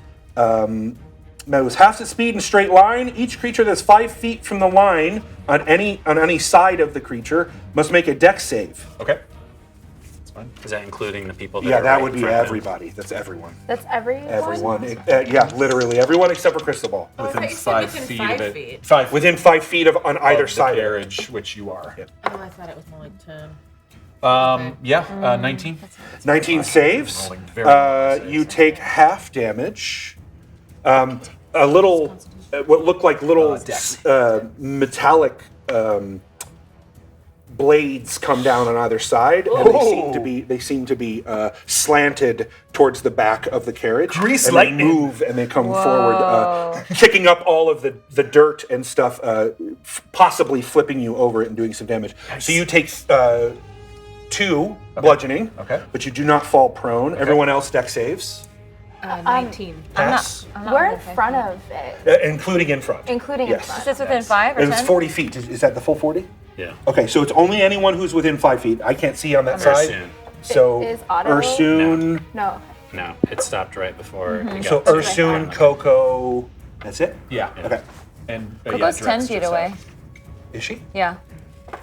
Moves half the speed in straight line. Each creature that's 5 feet from the line on any side of the creature must make a dex save. Okay. That's fine. Is that including the people that Yeah, are that right would in be front of him? everybody. That's everyone. That's everyone? Everyone. Yeah, literally everyone except for Cristobal. Oh, I thought Within you said 5 within feet 5 of it. feet. 5 Within 5 feet of on either of side. the carriage, which you are. Yep. Oh, I thought it was more like 10. 19. 19 saves. Rolling very well. You take half damage. A little, what look like little dex. metallic blades come down on either side, and they seem to be slanted towards the back of the carriage. Grease and lightning. They move and they come forward, kicking up all of the dirt and stuff, possibly flipping you over it and doing some damage. So you take 2 bludgeoning, but you do not fall prone. Everyone else dex saves. 19. Pass. We're in front of it. Including in front. Including Yes. in front. Is this within 5 or It's 10? 40 feet. Is that the full 40? Yeah. Okay, so it's only anyone who's within 5 feet. I can't see on that side. Ursoon. So Is Otto- Ursoon. No. No, it stopped right before it got So to Ursoon, KoKo. That's it? Yeah. Okay. And Coco's 10 feet away. Is she? Yeah.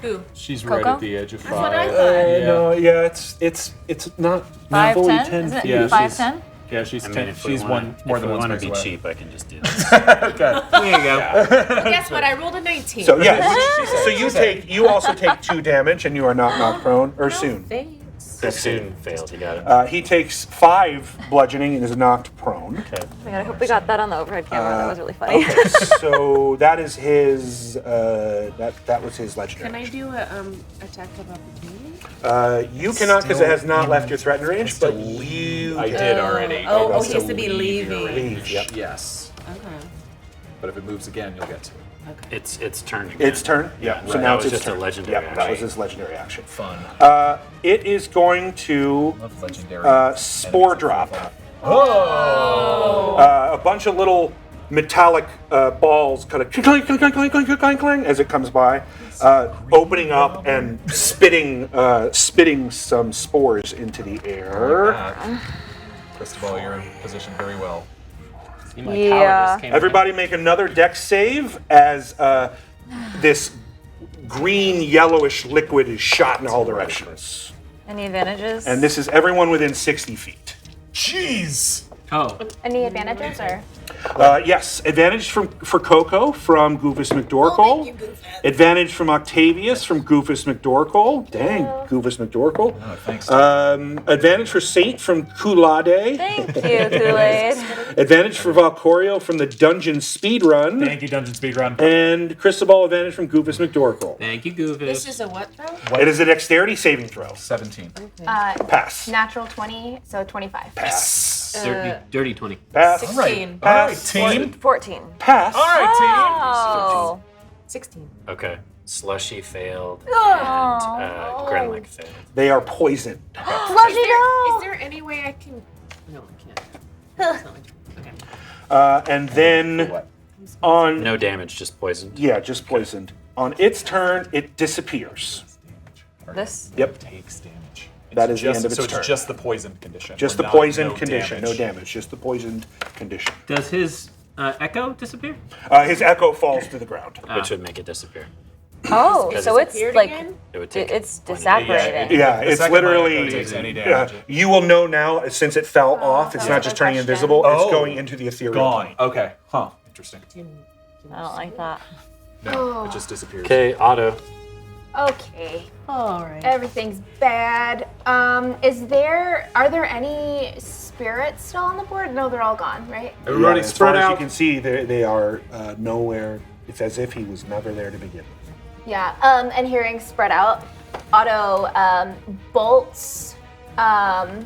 Who? She's right Coco? at the edge of 5. That's what I thought. No, yeah, it's not 5, fully 10? 10 Isn't it feet. Yeah, 5, she's- 10? Yeah, she's I 10. mean, if we She's wanna- one more if than we one want to space be away. cheap, I can just do this. Okay. There you go. Well, guess what? I rolled a 19. So yeah, so you also take 2 damage and you are not knocked prone. Ursoon. Thanks. Ursoon failed. You got it. He takes 5 bludgeoning and is knocked prone. Okay. Oh my God, I hope we got that on the overhead camera. That was really funny. Okay, so that is his. That was his legendary. Can I do a attack of opportunity? You cannot because it has not left your threatened range, but you I did already. Oh, That's he has to be leave your leaving. range. Yep. Yes. Okay. But if it moves again, you'll get to it. It's turn again. Its turn. Yeah. So Right. now That it's was its just a turn. legendary Yeah, that was action. his legendary action. Fun. It is going to Love legendary. spore enemies. drop. Oh! A bunch of little metallic balls kind of clang, clang, clang, clang, clang, clang, clang as it comes by, opening up and spitting some spores into the air. Cristobal, you're in position very well. See, my Yeah. cowardice came Everybody make another dex save as this green yellowish liquid is shot in all directions. Any advantages? And this is everyone within 60 feet. Jeez! Oh, Any advantages or? Yes, advantage for KoKo from Goofus McDorkle. Advantage from Octavius from Goofus McDorkle. Dang, Goofus McDorkle. Oh, thanks. Advantage for Saint from Kulade. Thank you, Kool-Aid. Advantage for Valcorio from the Dungeon Speedrun. Thank you, Dungeon Speedrun. And Cristobal advantage from Goofus McDorkle. thank you, Goofus. This is a what though? It is a dexterity saving throw. 17. Pass. Natural 20, so 25. Pass. Dirty 20. Pass. 16. All right, Pass. team. 14. Pass. All right, Oh. 16. Okay. Slushy failed. Oh. And Grenlick failed. They are poisoned. Is there any way I can? No, I can't. It's not my turn. Okay. And then on No damage, just poisoned. yeah, just poisoned. On its turn, it disappears. This? Yep. Takes damage. That is the end of its So turn. it's just the poisoned condition. Just or the not- poisoned no condition, damage. no damage. Just the poisoned condition. Does his echo disappear? His echo falls to the ground. Which would make it disappear. Oh, Because so it's it's Appeared like again? It would take it's one- disapparated. Yeah, The it's second line literally. echo takes any damage. You will know now since it fell off. It's that not was just my turning question. invisible. Oh. It's going into the ethereal Gone. plane. Okay. Huh. Interesting. I don't like that. No, it just disappears. Okay, Otto. Okay. All right. Everything's bad. Are there any spirits still on the board? No, they're all gone, right? Everybody as spread far out. as you can see, they are nowhere. It's as if he was never there to begin with. Yeah. And hearing spread out, auto bolts. I'm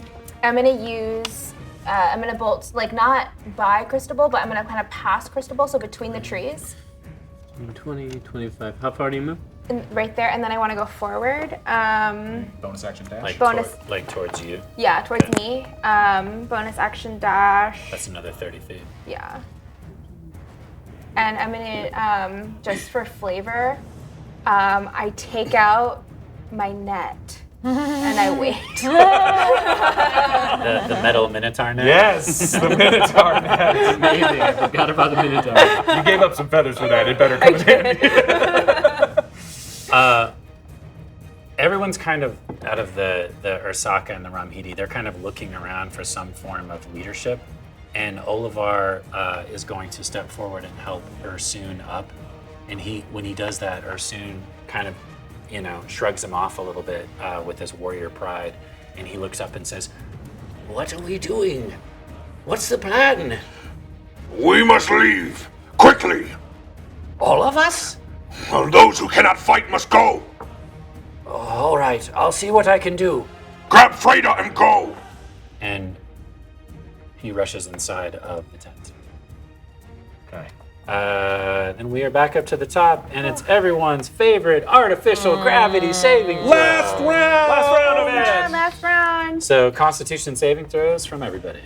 gonna bolt like not by Cristobal, but I'm gonna kind of pass Cristobal, so between the trees. 20, 25. How far do you move? And right there, and then I want to go forward. Bonus action dash. Like, Bonus. like towards you. Yeah, towards me. Bonus action dash. That's another 30 feet. Yeah. And I'm gonna, just for flavor, I take out my net and I wait. The metal minotaur net. Yes, the Minotaur net. Amazing. I forgot about the Minotaur. You gave up some feathers for that. It better come in handy. Everyone's kind of out of the Ursaka and the Ramhidi. They're kind of looking around for some form of leadership, and Oluver is going to step forward and help Ursoon up. And when he does that, Ursoon kind of, shrugs him off a little bit with his warrior pride, and he looks up and says, "What are we doing? What's the plan? We must leave, quickly. All of us? Well, those who cannot fight must go. All right, I'll see what I can do." Grab Freda and go. And he rushes inside of the tent. Okay. Then we are back up to the top, and it's everyone's favorite artificial gravity saving throw. Last round. Last round of it. Last round. So Constitution saving throws from everybody.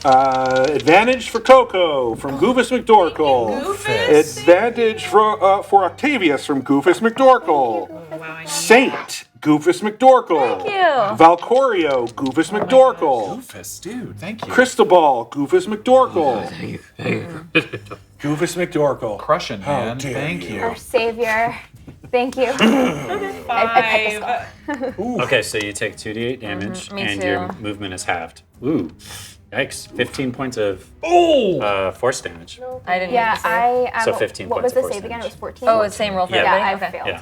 Advantage for KoKo from Goofus McDorkle. Goofus? Advantage for Octavius from Goofus McDorkle. Saint, Goofus McDorkle. Thank you. Valcorio, Goofus McDorkle. Goofus, dude, thank you. Cristobal, Goofus McDorkle. Goofus McDorkle. Crushing, man. dare Thank you. you. Our savior. Thank you. I 5. Okay, so you take 2d8 damage, me and too. your movement is halved. Ooh, yikes! 15 points of force damage. I didn't. Yeah, even save. I. So 15 What points was the of force save again? It damage. was 14. Oh, it's same roll for Yeah. Yeah, everybody. I Okay. failed. Yeah.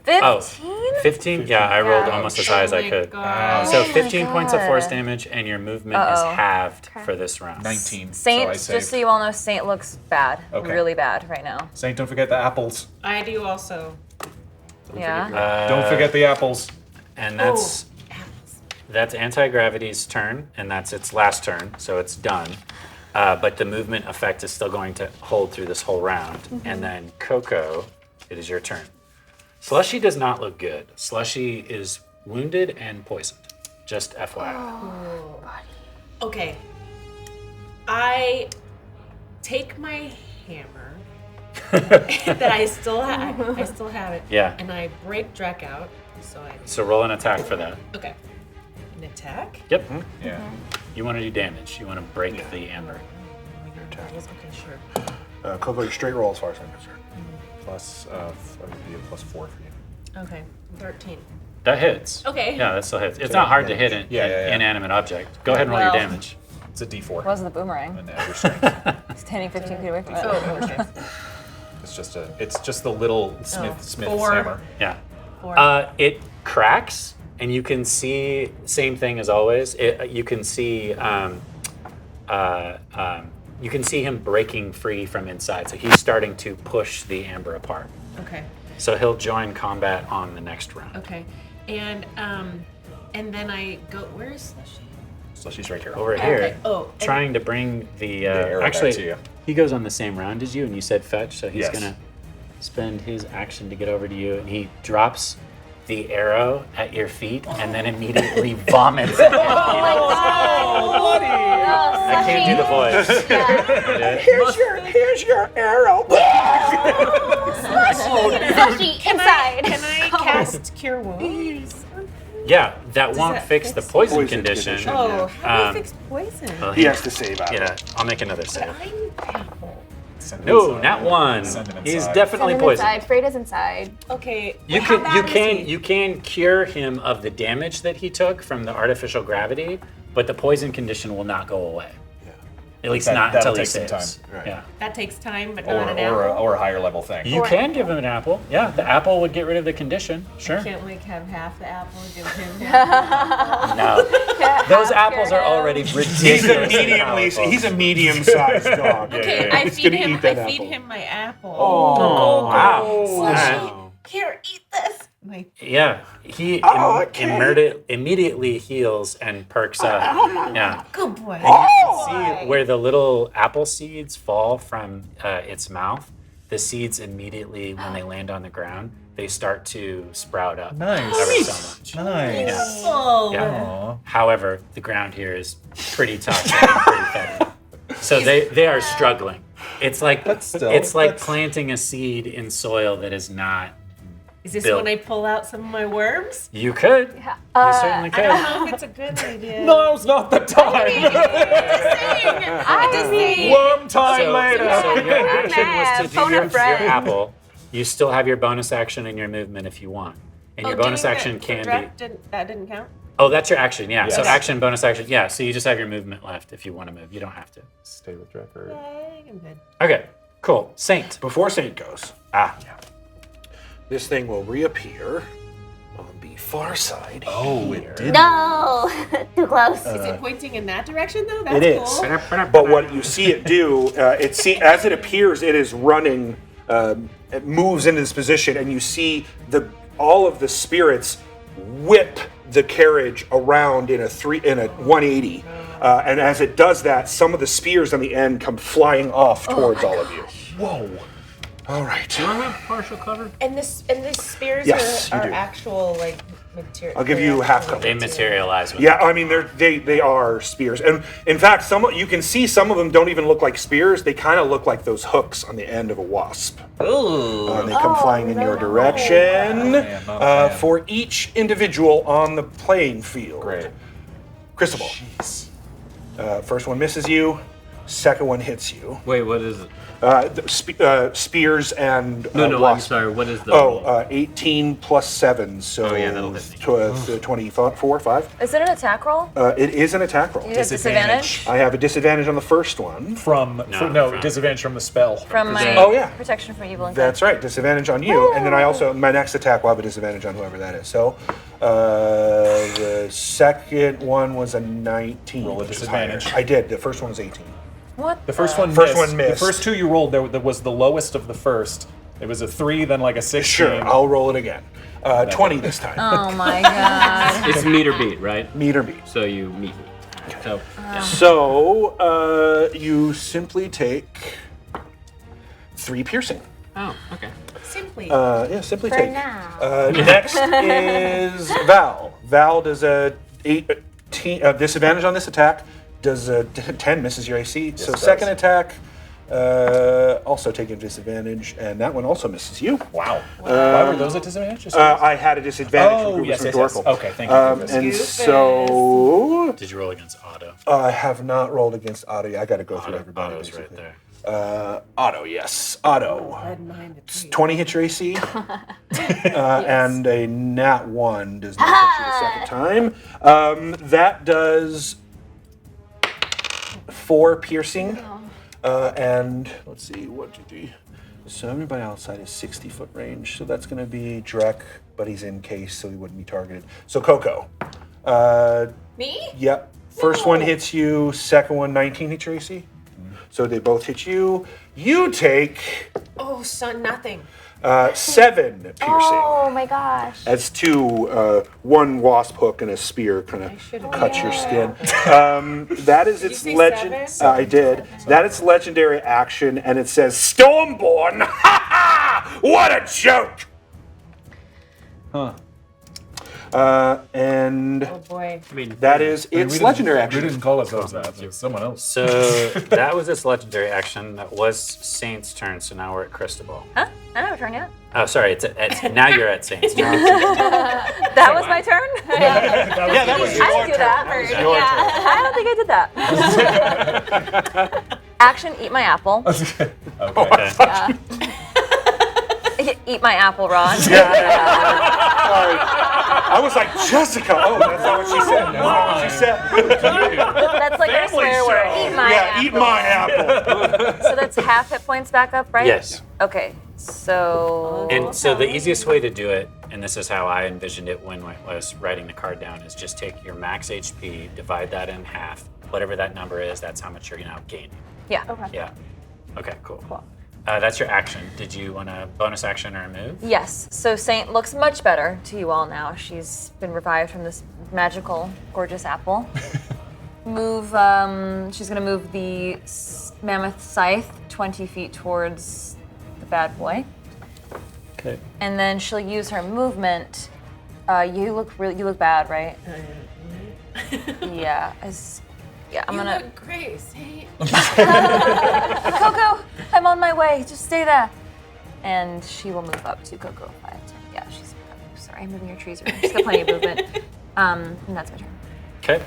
15. 15? Yeah, I rolled Yeah. almost as high as I could. gosh. So Oh my 15 points of force God. damage, and your movement is halved for this round. 19. Saint, so I just saved. so you all know, Saint looks bad. Okay. Really bad right now. Saint, don't forget the apples. I do also. Yeah. Don't forget the apples. And that's anti-gravity's turn, and that's its last turn, so it's done. But the movement effect is still going to hold through this whole round. And then KoKo, it is your turn. Slushy does not look good. Slushy is wounded and poisoned. Just FYI. Okay. I take my hammer that I still have. I still have it. Yeah. And I break Drek out. So roll an attack for that. Okay. An attack? Yep. Yeah. You want to do damage. You want to break the amber. Okay, sure. KoKo, your straight roll as far as I'm concerned. Plus, would be a plus 4 for you. Okay. 13. That hits. Okay. Yeah, that still hits. It's not hard to hit an Yeah. inanimate object. Go ahead and roll your Well- damage. It's a D4. Wasn't the boomerang? And add your strength. Standing 15 feet away from it. Oh, okay. It's just the little Smith's 4. hammer. Yeah. 4. It cracks, and you can see, same thing as always. You can see him breaking free from inside. So he's starting to push the amber apart. Okay. So he'll join combat on the next round. Okay. And then I go. Where is Slushy? So she's right here. Over here, Okay. Oh, and- trying to bring the arrow back actually, to you. he goes on the same round as you, and you said fetch, so he's Yes. gonna spend his action to get over to you, and he drops the arrow at your feet, and then immediately vomits at your feet. I can't do the voice. Here's your arrow. Slushy, inside. Can I cast Cure Wounds? Yeah, that won't that fix the fix poison Poison condition. condition. Oh, how do Um, you fix poison? Well, He has to save out. Yeah, I'll make another save. Send him No, inside. not one. Send him He's inside. definitely Send him poisoned. inside. Freda's inside. Okay. You how can bad is he? you can cure him of the damage that he took from the artificial gravity, but the poison condition will not go away. At least That- not that'll until he take some saves. time. Right. Yeah. That takes time, but Or, not an apple. or a higher level thing. You can give him an apple. Yeah, the apple would get rid of the condition. Sure. Can't we have half the apple and give him half? No. Those apples are already He's a ridiculous. he's a medium-sized dog. Okay, Yeah. I He's feed gonna him. eat that I feed apple. him my apple. Oh, wow. Wow. Here, eat this. Like, Yeah, he immediately heals and perks up. Yeah. good boy. See where the little apple seeds fall from its mouth? The seeds immediately, when they land on the ground, they start to sprout up. Nice. Ever so much. Nice. Oh, Yeah. However, the ground here is pretty toxic and pretty fetid. So they are struggling. It's like planting a seed in soil that is not. is this Bill. when I pull out some of my worms? You could. You certainly I could. don't know if it's a good idea. Now's not the time. Worm time later. So your action was to do Phone a your friend. apple. You still have your bonus action and your movement if you want. And your bonus action can be. That didn't count? Oh, that's your action, yeah. So Yes. action, bonus action, yeah. So you just have your movement left if you want to move. You don't have to. Stay with Drecker. Yay, I'm good. Okay, cool. Saint. Before Saint goes, this thing will reappear on the far side. Oh, it did. No, too close. Is it pointing in that direction though? That's It is. cool. But what you see it do, as it appears, it is running. It moves into this position, and you see all of the spirits whip the carriage around in a 180. And as it does that, some of the spears on the end come flying off towards all of you. Whoa. All right. Do I have partial cover? And these spears Yes, you are do. actual like material. I'll give you half cover. They materialize with Yeah, I mean they are spears, and in fact, you can see some of them don't even look like spears. They kind of look like those hooks on the end of a wasp. Ooh. They come flying in your direction. Not a fan. For each individual on the playing field. Great. Cristobal. First one misses you. Second one hits you. Wait, what is it? Spears and No, I'm wasps. sorry. What is the roll? 18 plus 7, so Oh, yeah, that'll hit me. 24, 5. Is it an attack roll? It is an attack roll. You have disadvantage? I have a disadvantage on the first one. From disadvantage from the spell. From my Oh, yeah. protection from evil and That's right, disadvantage on you. And then I also, my next attack will have a disadvantage on whoever that is. So the second one was a 19. Roll a which is disadvantage. higher. I did. The first one was 18. What? The first one First missed. one missed. The first two you rolled, there was the lowest of the first. It was a 3, then like a 16. Sure, I'll roll it again. 20 this time. Oh my god. It's meter beat, right? Meter beat. So you meet me. So So you simply take 3 piercing. oh, okay. Simply. Simply For take. now. Next is Val. Val does a disadvantage on this attack. Does a 10, misses your AC. So it second does. attack, also taking disadvantage, and that one also misses you. Wow. Why were those at disadvantage? I had a disadvantage Oh, from yes, Goofus yes, yes. Dorkle. Okay, thank you, Goofus. And so Did you roll against Otto? I have not rolled against Otto. I got to go through everybody. Otto's right basically. there. Otto, yes. Otto. I had 9 to 3. 20 hits your AC. And a nat 1 does not hit you the second time. That does 4 piercing. And let's see, so everybody outside is 60-foot range. So that's going to be Drek, but he's in case, so he wouldn't be targeted. So KoKo. Me? Yep. First one hits you, second one 19 hits your AC. So they both hit you. You take Oh, son, nothing. 7 piercing. Oh my gosh. That's 2, 1 wasp hook and a spear kind of cuts your skin. That is its you say legend. 7? I did. That is legendary action, and it says Stormborn. Ha ha! What a joke! Huh. And Oh boy. I mean, that is its legendary We action. didn't call ourselves that. It was someone else. So that was its legendary action. That was Saint's turn, so now we're at Cristobal. Huh? I don't have a turn yet. Oh, sorry, now you're at Saint's turn. That was my turn? Yeah, that was I your didn't do turn. that. That was your I don't think I did that. Action, eat my apple. Okay. Eat my apple, Ron. Sorry. I was like, Jessica. Oh, that's not what she said. That's not what she said. That's like a swear word. Eat Eat my apple. So that's half hit points back up, right? Yes. Okay, so. And so the easiest way to do it, and this is how I envisioned it when I was writing the card down, is just take your max HP, divide that in half. Whatever that number is, that's how much you're now gaining. Yeah. Okay. Yeah. Okay, cool. That's your action. Did you want a bonus action or a move? Yes, so Saint looks much better to you all now. She's been revived from this magical, gorgeous apple. She's gonna move the mammoth scythe 20 feet towards the bad boy. Okay. And then she'll use her movement. You look bad, right? Yeah. I'm You gonna. look great. Say KoKo, I'm on my way. Just stay there. And she will move up to KoKo 5, 10. Yeah, she's. Sorry, I'm moving your trees around. She's got plenty of movement. And that's my turn. Okay.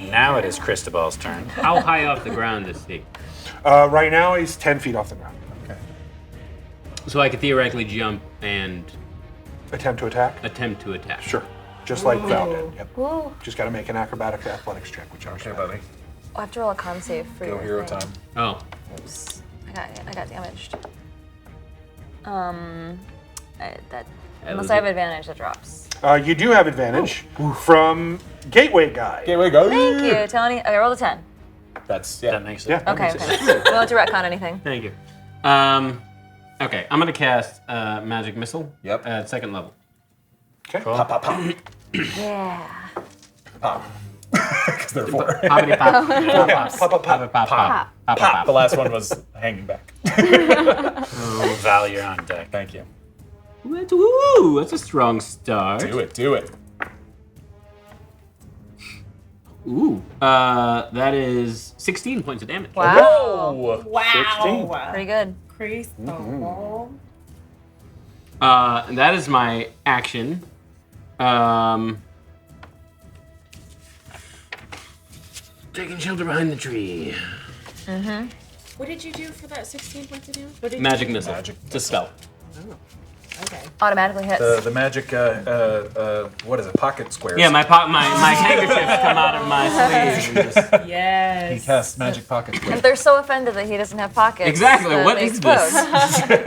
Now it is Cristobal's turn. How high off the ground is he? Right now, he's 10 feet off the ground. Okay. So I could theoretically jump and Attempt to attack? attempt to attack. Sure. Just like Val did. Yep. Ooh. Just got to make an acrobatic athletics check, which I Okay, buddy. I have to roll a con save for Go your hero thing. time. Oh, Oops. I got damaged. Unless I have advantage, that drops. You do have advantage from Gateway Guy. Gateway, go. Thank you, Tony. Okay, roll a 10. That's That makes it. Yeah. that Okay, makes it. okay. We don't have to retcon anything. thank you. Okay, I'm gonna cast Magic Missile. Yep. At second level. Okay. Pop, pop, pop. Yeah. Pop. Because they're four. Poppity pop. Pop, pop, pop. Pop, pop, pop, pop. The last one was hanging back. Oh, Val, you're on deck. Thank you. Ooh, that's a strong start. Do it, do it. Ooh, that is 16 points of damage. Wow. Whoa! wow. Pretty good. Cristobal. That is my action. Taking shelter behind the tree. What did you do for that 16 points of damage? What did Magic you do? missile. It's a spell. Okay. Automatically hits. The magic, what is it? Pocket squares. Yeah, my handkerchiefs come out of my sleeve. And just... Yes. He casts magic pocket squares. And they're so offended that he doesn't have pockets. Exactly. that What they is this?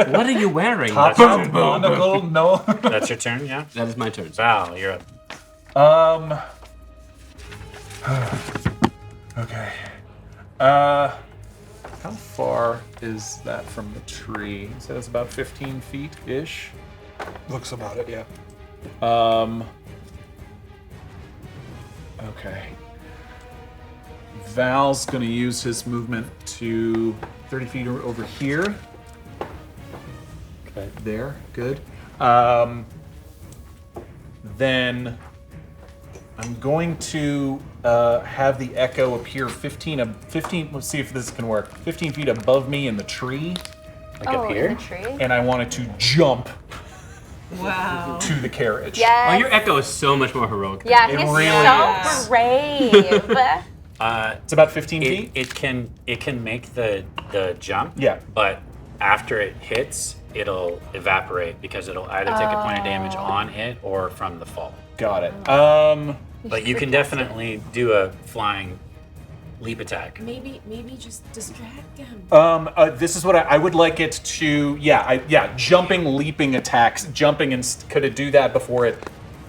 What are you wearing? Monocle, no. That's your turn, yeah? That is my turn. Val, you're up. Okay. How far is that from the tree? He said it's about 15 feet-ish. Looks about it, yeah. Okay. Val's gonna use his movement to 30 feet over here. Okay. There, good. Then I'm going to have the echo appear 15. Let's see if this can work. 15 feet above me in the tree, Like up here? In the tree? and I want it to jump Wow. to the carriage. Yes. Oh, your echo is so much more heroic. Yeah, It he's really so brave. It's about 15 feet. It can make the jump. Yeah. But after it hits, it'll evaporate because it'll either take a point of damage on it or from the fall. Got it. But you can definitely do a flying leap attack. Maybe just distract him. This is what I would like it to. Jumping, leaping attacks. Jumping and could it do that before it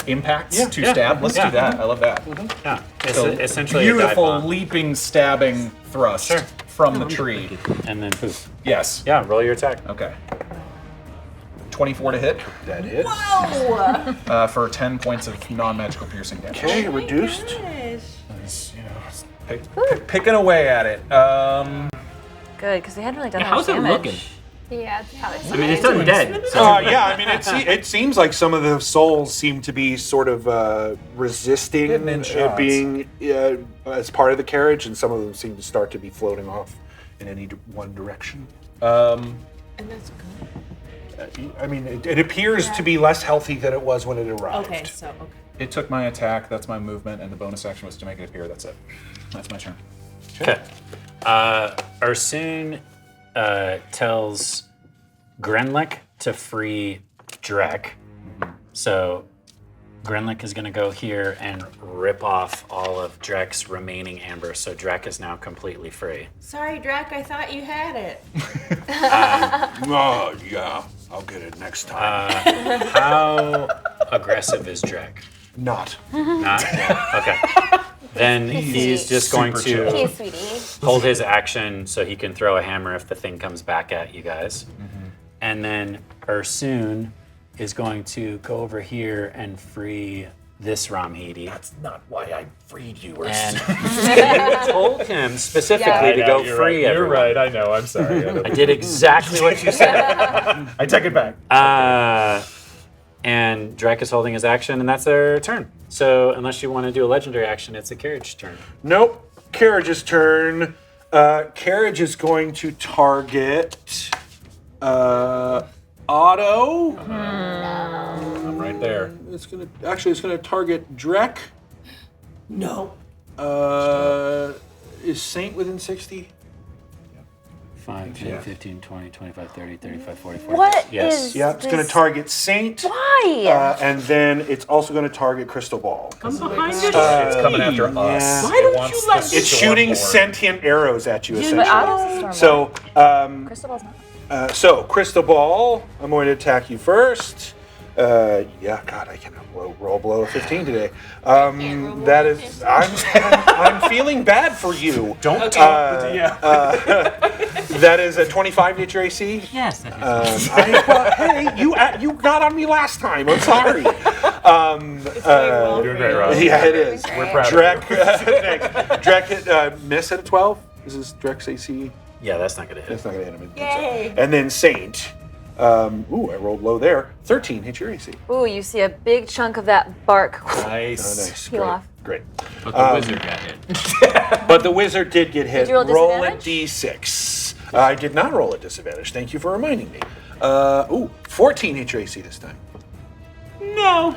impacts to stab? Let's Yeah. do that. I love that. Yeah, it's So essentially a dive beautiful bomb. leaping, stabbing thrust Sure. from the tree. And then poof. Yes. Yeah, roll your attack. Okay. 24 to hit That hits. for 10 points of non-magical piercing damage. Okay, reduced. It's, picking away at it. Good, because they hadn't really done Yeah, much how's it damage. looking? Yeah, it's probably I mean, it's undead. So Yeah, I mean, it seems like some of the souls seem to be sort of resisting Getting in it shots. being as part of the carriage, and some of them seem to start to be floating off in any one direction. And that's good. I mean, it appears to be less healthy than it was when it arrived. Okay, so okay. It took my attack, that's my movement, and the bonus action was to make it appear. That's it. That's my turn. Okay. Ursoon tells Grenlick to free Drek. So Grenlick is going to go here and rip off all of Drek's remaining amber, so Drek is now completely free. Sorry, Drac, I thought you had it. Oh, yeah. I'll get it next time. How aggressive is Drek? Not. Not? Okay. Then he's just going to He's sweetie. hold his action so he can throw a hammer if the thing comes back at you guys. And then Ursoon is going to go over here and free this Ramhedi. That's not why I freed you. And you told him specifically to go free You're everyone. right. I know. I'm sorry. I did exactly what you said. I take it back. And Drek is holding his action, and that's their turn. So unless you want to do a legendary action, it's a Carriage turn. Nope. Carriage's turn. Carriage is going to target Otto. I'm right there. It's gonna target Drek. No. Is Saint within 60? 5, 10, 15, 20, 25, 30, 35, 40, 40. What Yes. is Yeah, it's gonna target Saint. Why? And then it's also gonna target Cristobal. Come behind us. It's coming after us. yeah. Why don't you let me? It's shooting sentient arrows at you, But essentially. Otto's a Stormborn. So, Cristobal's not. so Cristobal, I'm going to attack you first. Yeah, God, I cannot roll below a 15 today. That is, I'm feeling bad for you. Don't talk. That is a 25 to hit your AC. Yes. That is Hey, you got on me last time. I'm sorry. You're doing great, Rob. Yeah, it is. We're proud Drek, of you. thanks. Drek hit miss at a 12. This is Drek's AC. Yeah, that's not going to hit. That's not gonna hit him. Yay. And then Saint. I rolled low there. 13 hit your AC. Ooh, you see a big chunk of that bark Nice. Nice. peel off. Great. But the wizard got hit. But the wizard did get hit. you roll a disadvantage? D6. I did not roll a disadvantage. Thank you for reminding me. 14 hit your AC this time. No.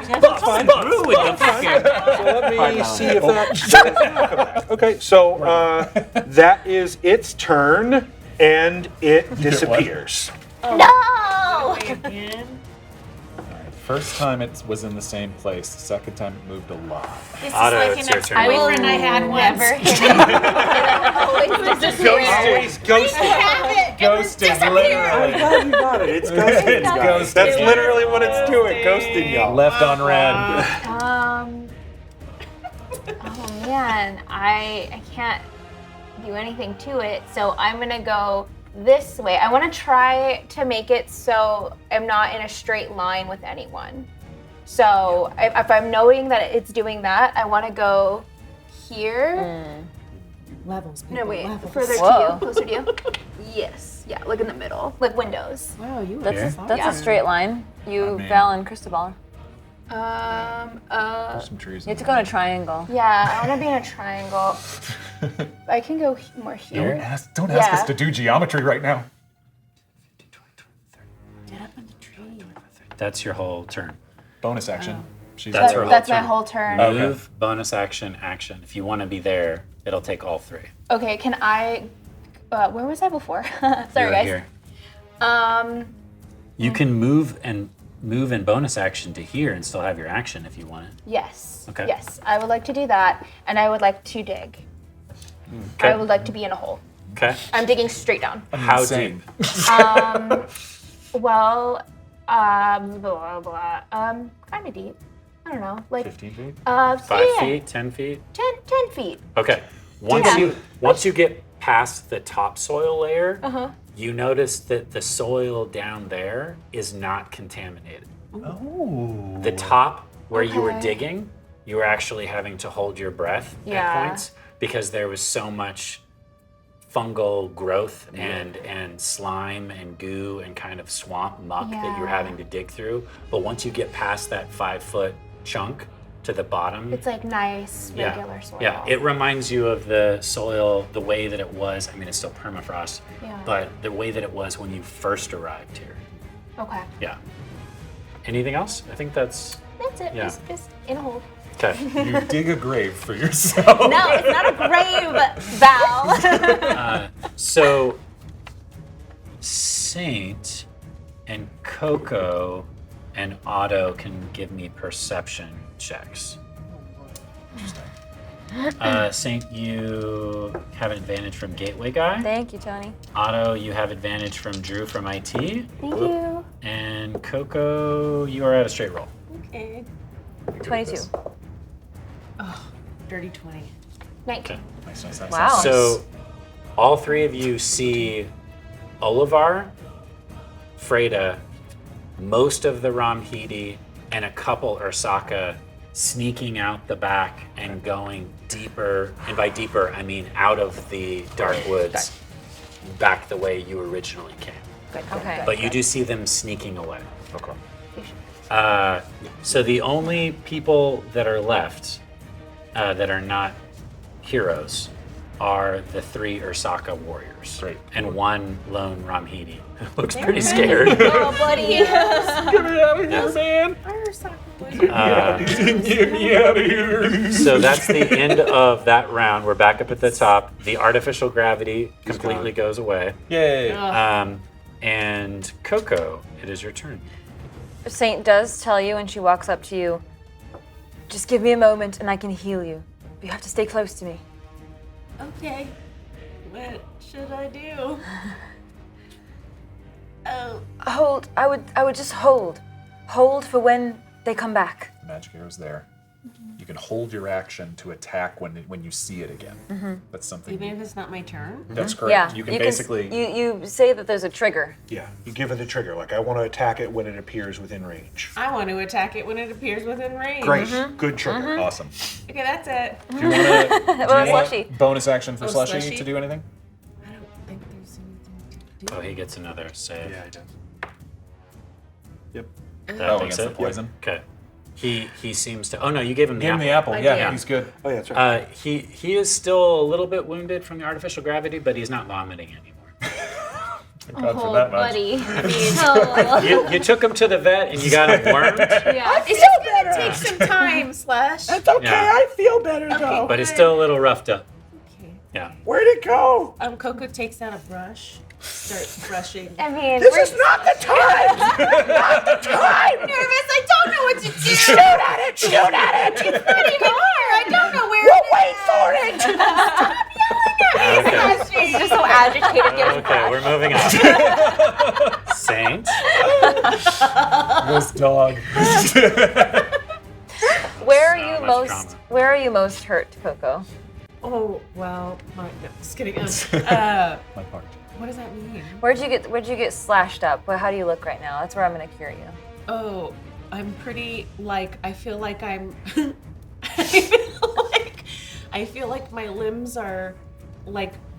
That's fine. Through with the fucking. So let me see if that. Okay, so that is its turn, and it disappears. No! Again. First time it was in the same place. The second time it moved a lot. This Otto, is like it's an your turn. ex-boyfriend I had once. Never hit it. Always disappear. Always ghosted. Ghosted, I'm glad you got it. It's ghosting. It's guys. ghosting. That's literally what it's doing. Ghosting y'all. Left on red. Oh man, I can't do anything to it, so I'm gonna go this way. I want to try to make it so I'm not in a straight line with anyone. So if I'm knowing that it's doing that, I want to go here. Levels. No, wait, levels. further to Whoa. you, closer to you. Yes, yeah, like in the middle, like windows. Wow, you That's Yeah. a straight line. You, mean- Val, and Cristobal. Some trees. You have to go in a triangle. Yeah, I want to be in a triangle. I can go more here. Don't ask us Yeah. to do geometry right now. Get up in the tree. That's your whole turn. Bonus action. She's That's her whole That's my turn. whole turn. Move, bonus action, action. If you want to be there, it'll take all three. Okay, can I? Where was I before? Sorry, You're guys. here. Um, You can move and bonus action to here and still have your action if you want it. yes. Okay. Yes, I would like to do that, and I would like to dig. Okay. I would like to be in a hole. Okay. I'm digging straight down. How insane. deep? Well, blah blah. Kind of deep. I don't know, like 15 feet? 5 yeah, feet, 10 feet? 10 feet. Okay. Once Yeah. you get past the topsoil layer, you notice that the soil down there is not contaminated. Oh. The top where you were Okay. digging, you were actually having to hold your breath Yeah. at points because there was so much fungal growth and slime and goo and kind of swamp muck that you were Yeah. having to dig through. But once you get past that 5-foot chunk to the bottom, It's like nice regular soil. yeah, it reminds you of the soil, the way that it was. I mean, it's still permafrost, Yeah. but the way that it was when you first arrived here. Okay. Yeah. Anything else? I think that's That's it. Yeah. Just in a hole. okay. You dig a grave for yourself. No, it's not a grave, Val. So, Saint and KoKo and Otto can give me perception checks. Saint, you have an advantage from Gateway Guy. Thank you, Tony. Otto, you have advantage from Drew from IT. Thank you. And KoKo, you are at a straight roll. Okay. 22. Oh, dirty 20. 19. Nice. Wow. So, all three of you see Oluver, Freda, most of the Ramhidi, and a couple Ursaka sneaking out the back and going deeper, and by deeper, I mean out of the dark woods, back the way you originally came. Okay. But you do see them sneaking away. Okay. So the only people that are left that are not heroes are the 3 Ursaka warriors. Right. And 1 lone Ramhidi. Looks pretty scared. Oh, buddy. Get me out of here, man! Get me out of here! So that's the end of that round. We're back up at the top. The artificial gravity completely goes away. Yay! And KoKo, it is your turn. Saint does tell you, and she walks up to you, just give me a moment and I can heal you. But you have to stay close to me. Okay. What should I do? Oh. Hold. I would just hold. Hold for when they come back. Magic arrow's there. You can hold your action to attack when you see it again. That's something. Even if it's not my turn? That's correct. Yeah. You can basically. You say that there's a trigger. Yeah, you give her the trigger. Like, I want to attack it when it appears within range. I want to attack it when it appears within range. Great. Good trigger. Awesome. Okay, that's it. Do you want Slushy. bonus action for Slushy Slushy? to do anything? I don't think there's anything to do. Oh, he gets another save. Yeah, I did. Yep. That makes against it. the poison. Okay. He seems to. Oh no, you gave him the Give him apple. the apple. I Yeah, did. he's good. Oh, yeah, that's right. He is still a little bit wounded from the artificial gravity, but he's not vomiting anymore. Thank God for Oh, that much. buddy. Oh. You took him to the vet and you got him wormed, Yeah. It's still gonna take some time, Slash. That's okay. Yeah. I feel better, though. but it's still a little roughed up. Okay. Yeah. Where'd it go? KoKo takes out a brush, starts brushing. I mean, This is not the time! Not the time! Nervous, I don't know what to do. Shoot at it! Shoot at it! It's not even hard. I don't know where We'll it wait for it! Okay. He's just so agitated. Gives Okay, we're moving on. Saint. This dog. Where are So you much most? drama. Where are you most hurt, KoKo? Oh, well, no, just kidding. My part. What does that mean? Where'd you get slashed up? How do you look right now? That's where I'm gonna cure you. Oh, I'm pretty, I feel like I'm, I feel like my limbs are,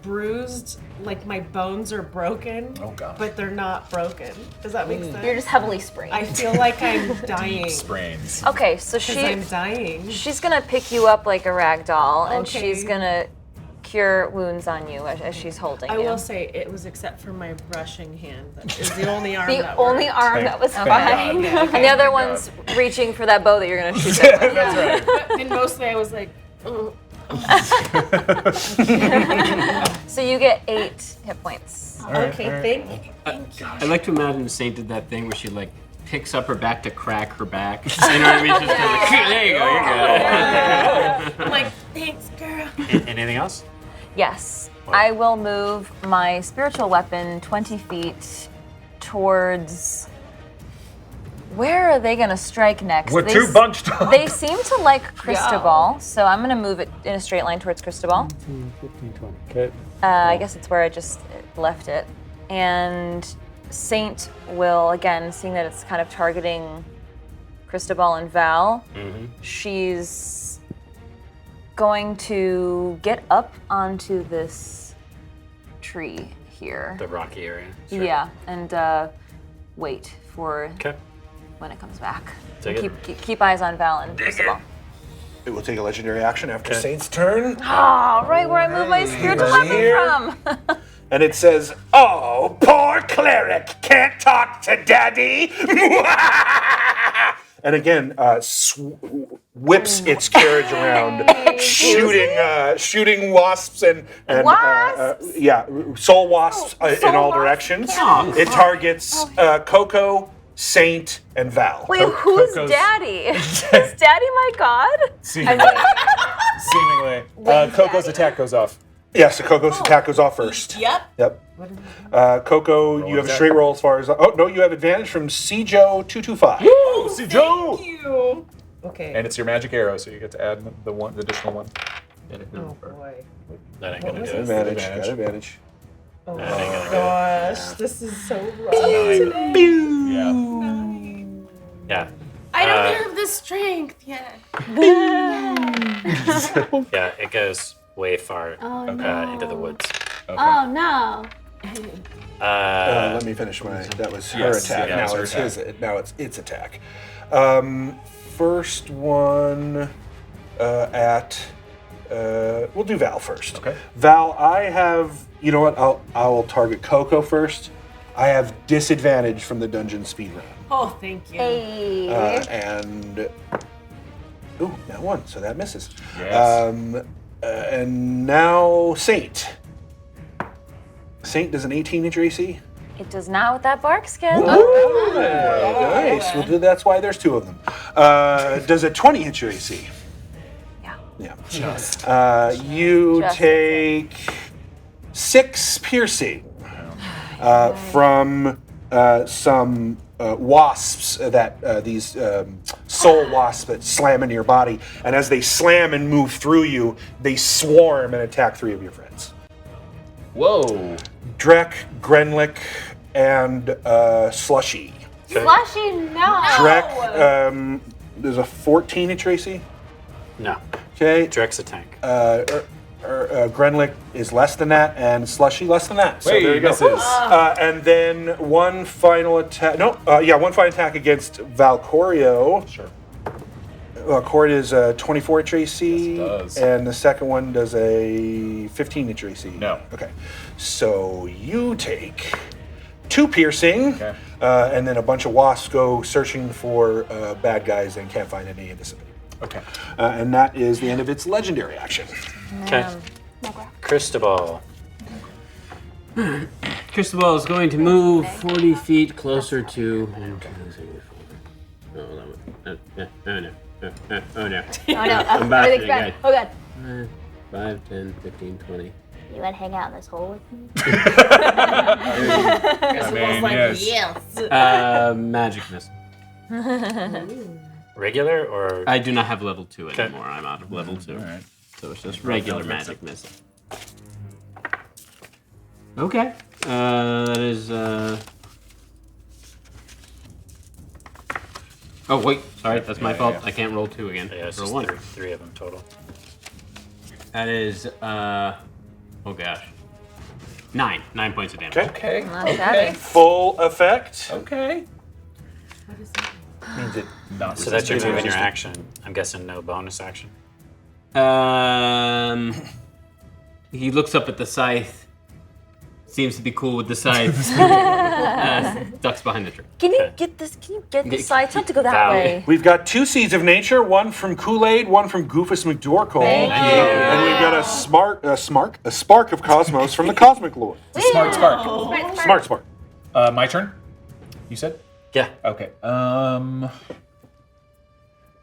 bruised, my bones are broken. Oh, gosh. But they're not broken. Does that make sense? You're just heavily sprained. I feel like I'm dying. Sprains. Okay, so Because I'm dying. she's gonna pick you up like a rag doll, and Okay. she's gonna cure wounds on you as she's holding I you. will say it was except for my brushing hand. That is the only arm The that only worked. arm that was Thank fine, God. and the other one's reaching for that bow that you're gonna shoot at. That's right. And mostly I was like, oh. So you get 8 hit points. Okay, thank you. I like to imagine Saint did that thing where she picks up her back to crack her back. You know what I mean? Just there you go, you're good. I'm like, thanks, girl. Anything else? Yes, I will move my spiritual weapon 20 feet towards. Where are they gonna strike next? We're They too s- bunched up. They seem to like Cristobal, so I'm gonna move it in a straight line towards Cristobal. 15, 20. Okay. I guess it's where I just left it. And Saint will, again, seeing that it's kind of targeting Cristobal and Val, she's going to get up onto this tree here. The rocky area. Yeah, and wait for Okay. when it comes back. Take it. Keep eyes on Val and Cristobal. It will take a legendary action after Saint's turn. Oh, right where I moved my spiritual Here. weapon from. And it says, "Oh, poor cleric can't talk to daddy." And again, whips its carriage around, shooting wasps and Wasps? soul wasps in soul all wasps. directions. It targets KoKo, Saint, and Val. Wait, who's Coco's- Daddy? Is Daddy my god? Seemingly. Coco's attack goes off. Yeah, so KoKo's attack goes off first. Yep. Yep. KoKo, you have a straight roll as far as. Oh, no, you have advantage from Joe225. Oh, see Joe! Thank you. Okay. And it's your magic arrow, so you get to add the additional one. Oh boy. That ain't gonna do Got it. advantage. Got advantage. Oh That ain't gonna gosh, this is so rough. Yeah. Yeah. I don't have the strength yet. Yeah, it goes way far into the woods. Oh no. Let me finish my. That was her Yes, attack. yeah, now it's her it's attack. his. Now it's its attack. First one at. We'll do Val first. Okay. Val, I have. You know what? I'll target KoKo first. I have disadvantage from the dungeon speed round. Oh, thank you. Hey. And. Ooh, that one. So that misses. Yes. And now Saint. Saint does an 18-inch AC. It does not with that bark skin. Nice. Well, that's why there's two of them. Does a 20-inch AC. Yeah. You Just. take 6 piercing from some wasps that these soul wasps that slam into your body, and as they slam and move through you, they swarm and attack 3 of your friends. Whoa. Drek, Grenlick, and Slushy. Slushy, no. Drek, there's a 14-inch AC. No. Okay. Drek's a tank. Grenlick is less than that, and Slushy less than that. So Wait, there you go. misses. And then one final attack. No, one final attack against Valcorio. Sure. Valcorio is a 24-inch AC, Yes, it does. and the second one does a 15-inch AC. No. Okay. So you take 2 piercing, Okay. and then a bunch of wasps go searching for bad guys and can't find any and dissipate. Okay. And that is the end of its legendary action. Okay. Cristobal. Cristobal is going to move 40 feet closer to. Oh no. Oh no. I'm back Everything's again. back. Oh god. 5, 10, 15, 20. You wanna hang out in this hole with me? Yes. Magic miss. Regular or I do not have level 2 Okay. anymore. I'm out of level 2. Alright. So it's just regular magic miss. Okay. That is. Oh wait, sorry, that's my fault. yeah. I can't roll 2 again. yeah, it's roll just 1. three of them total. That is. Oh gosh. 9 points of damage. Okay. Not shabby. Full effect. Okay. Means it. Not So that's your move and your resistant. action. I'm guessing no bonus action. He looks up at the scythe. Seems to be cool with the scythe. Ducks behind the tree. Can you get this? Can you get this side? It's not to go that Val. way. We've got 2 seeds of nature, one from Kool-Aid, one from Goofus McDorkle. Thank you. And we've got a spark of cosmos from the Cosmic Lord. Smart spark. Smart spark. My turn. You said? Yeah. Okay.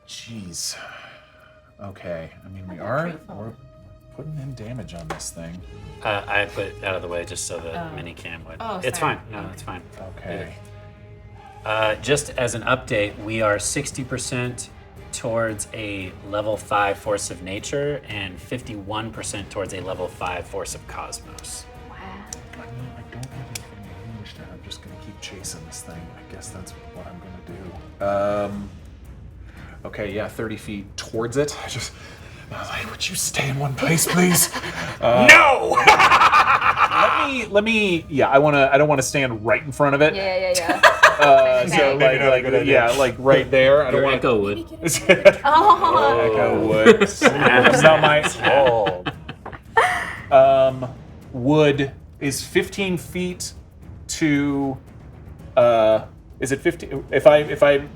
Jeez. Okay. I mean, we're putting in damage on this thing. I put it out of the way just so the mini cam would. Oh, it's sorry. fine. No, it's fine. Okay. Just as an update, we are 60% towards a level 5 force of nature and 51% towards a level 5 force of cosmos. I mean, I don't have anything ranged, and I'm just gonna keep chasing this thing. I guess that's what I'm gonna do. Okay, yeah, 30 feet towards it. I was like, would you stay in one place, please? No! Let me. Yeah, I don't want to stand right in front of it. Yeah. So Maybe not a good idea. like right there. I don't Your want echo would. Echo wood. That's not my fault. Wood is 15 feet to. Is it 15? If I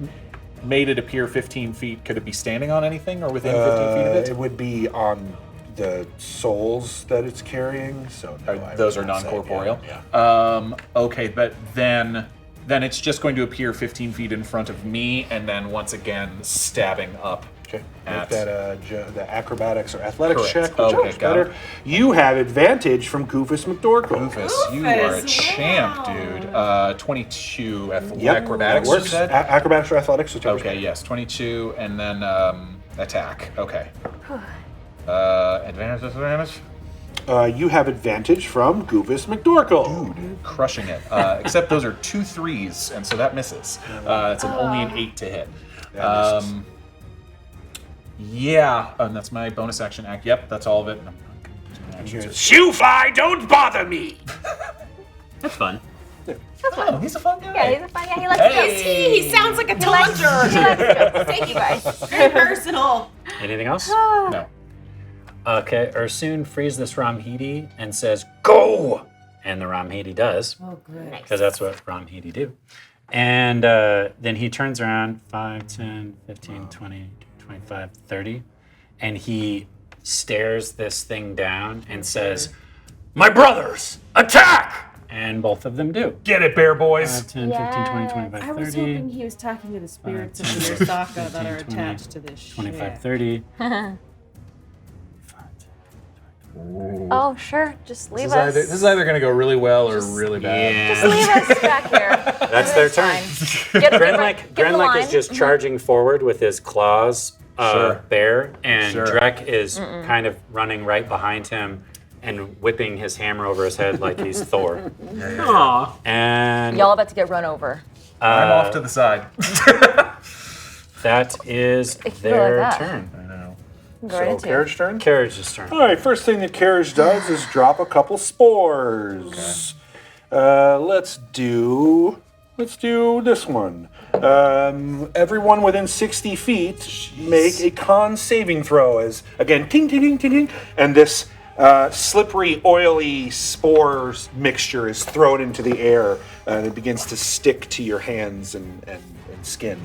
made it appear 15 feet, could it be standing on anything or within 15 feet of it? It would be on the souls that it's carrying, so no, I Those would are not say, non-corporeal. Yeah. Okay, but then then it's just going to appear 15 feet in front of me, and then once again stabbing up. Okay. At- Make that the acrobatics or athletics Correct. check. Which Okay, is got better. it. You have advantage from Goofus McDorkle. Goofus, you are a Goofus, champ, wow. dude. 22 Yep, acrobatics. that works. you said? Acrobatics or athletics, whichever. Okay, yes, 22, and then attack. Okay. Advantage, disadvantage? You have advantage from Goofus McDorkle. Dude, crushing it. Except those are 2 3s, and so that misses. It's only an 8 to hit. That misses. Yeah, and that's my bonus action act. Yep, that's all of it. Shoo-fly, don't bother me! That's fun. Oh, he's a fun guy. Yeah, he's a fun guy. He likes He sounds like a taunter. Thank you guys. Very personal. Anything else? No. Okay, Ursoon frees this Ramhidi and says, "Go!" And the Ramhidi does, Oh, good. because that's what Ramhidi do. And then he turns around 5, 10, 15, 20, 25, 30, and he stares this thing down and says, "My brothers, attack!" And both of them do. Get it, bear boys. 5, 10, 15, 20, 25, 30. I was hoping he was talking to the spirits of 10, the 15, Osaka that are 20, attached to this 25, shit. 30. Oh, sure. Just leave This us. is either going to go really well or really bad. Just leave us back here. That's their turn. Get Grenlick the line. is just charging forward with his claws, Sure. bare, and Sure. Drek is kind of running right behind him and whipping his hammer over his head like he's Thor. Aw. And Y'all about to get run over. I'm off to the side. that is It could go their like that. turn. I know. Go right So, into Carriage turn? Carriage's turn. All right, first thing that Carriage does is drop a couple spores. Let's do this one. Everyone within 60 feet make a con saving throw as, again, ting, ting, ting, ting, ting, and this slippery, oily spores mixture is thrown into the air, and it begins to stick to your hands and skin.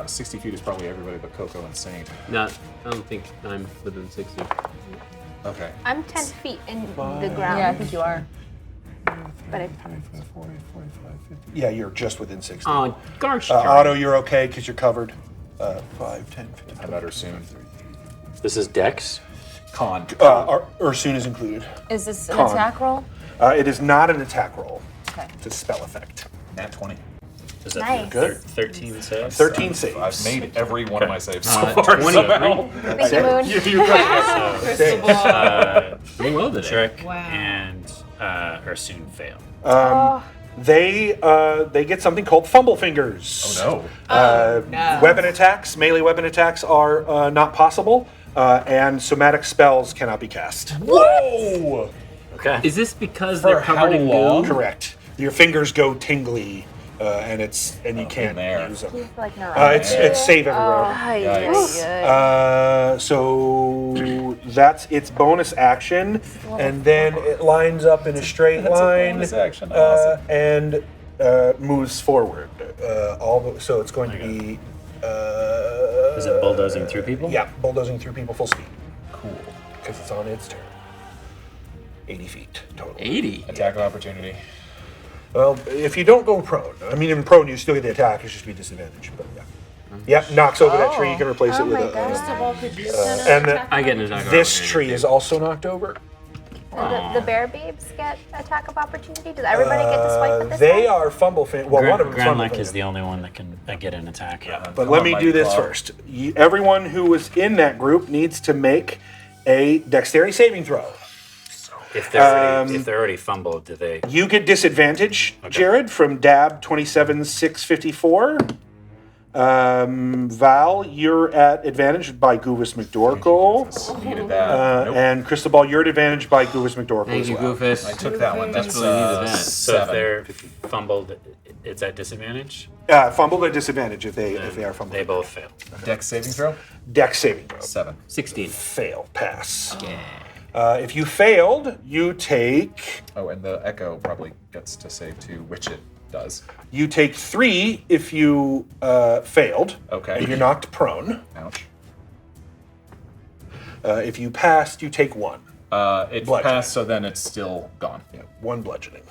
60 feet is probably everybody but KoKo and Saint. I don't think I'm within 60. Okay. I'm 10 feet in the ground. Yeah, I think you are. But I, Yeah, you're just within 60. Oh, gosh. Otto, you're okay because you're covered. 5, 10, 15. How about Ursoon? This is Dex. Con. Ursoon is included. Is this an Con. attack roll? It is not an attack roll. Okay. It's a spell effect. Nat 20. Is that Nice. Good. 13 saves? 13 saves. I've made every one of my saves so far. 20. somehow. Thank you, Moon. Cristobal. Doing well today. Trick Wow. and Ursoon fail. They get something called fumble fingers. Oh No. Weapon attacks, melee weapon attacks are not possible, and somatic spells cannot be cast. no! Whoa! Okay. Is this because For they're how covered in long? goo? Correct. Your fingers go tingly, and you can't there. use them. He's like neurotic. It's save everywhere. Yikes. So that's its bonus action, and then it lines up in a straight line bonus action, awesome. and moves forward. So it's going to be. Is it bulldozing through people? Yeah, bulldozing through people full speed Cool. because it's on its turn. 80 feet total. 80. Attack of opportunity. Well, if you don't go prone, I mean, in prone you still get the attack. It's just be disadvantage. But yeah, yep, knocks over that tree. You can replace it with my a. God. Cristobal, could you and the- attack I get an attack. of This opportunity, tree too. is also knocked over. The bear babes get attack of opportunity? Does everybody get to swipe at this They one? are fumble fin. Well, one of them is fumble Granlek is fin. the only one that can get an attack. Yeah. But Come let on, me Mighty do this Claw. first. Everyone who was in that group needs to make a dexterity saving throw. If they're already fumbled, do they? You get disadvantage, Jared, from Dab 27654. Val, you're at advantage by Goofus McDorkle. Needed that. Nope. And Cristobal, you're at advantage by Goofus McDorkle Thank as you, well. Goofus. I took that one. That's really needed that. So if 7. they're fumbled, it's at disadvantage. Fumbled at disadvantage if they are fumbled. They both fail. Dex saving throw? Dex saving throw. 7. 16. Fail. Pass. Yeah. If you failed, you take Oh, and the Echo probably gets to save too, which it does. 3 if you failed. Okay. And you're knocked prone. Ouch. If you passed, you take 1. It Bludgeoning. passed, so then it's still gone. Yeah, 1 bludgeoning.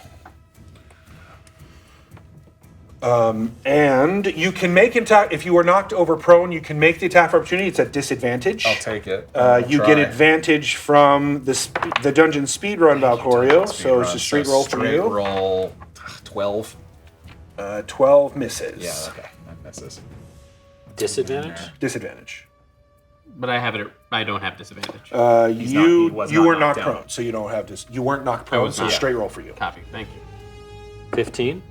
And you can make attack if you are knocked over prone. You can make the attack of opportunity. It's at disadvantage. I'll take it. You get advantage from the dungeon speedrun Valcorio, so it's a straight roll for you. Straight roll 12. 12 misses. Yeah, okay. That misses. Disadvantage? Disadvantage. But I don't have disadvantage. You was were not knocked knocked prone, so you don't have this. You weren't knocked prone, so not. straight roll for you. Copy. Thank you. 15?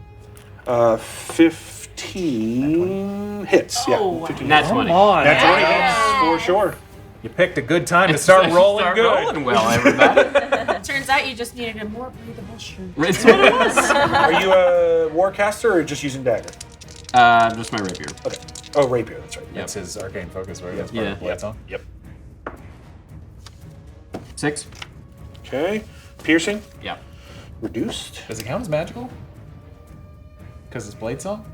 15 hits. Oh, Yeah, 15 Nat hits. 20. That's 20 hits for sure. You picked a good time to start rolling Start good. rolling well, everybody. Turns out you just needed a more breathable shirt. It's what it was. Are you a warcaster or just using dagger? Just my rapier. Okay. Oh, rapier. That's right. That's his arcane focus, right? That's Yeah. That's on. Yep. 6. Okay. Piercing. Yeah. Reduced. Does it count as magical? Because it's blade song?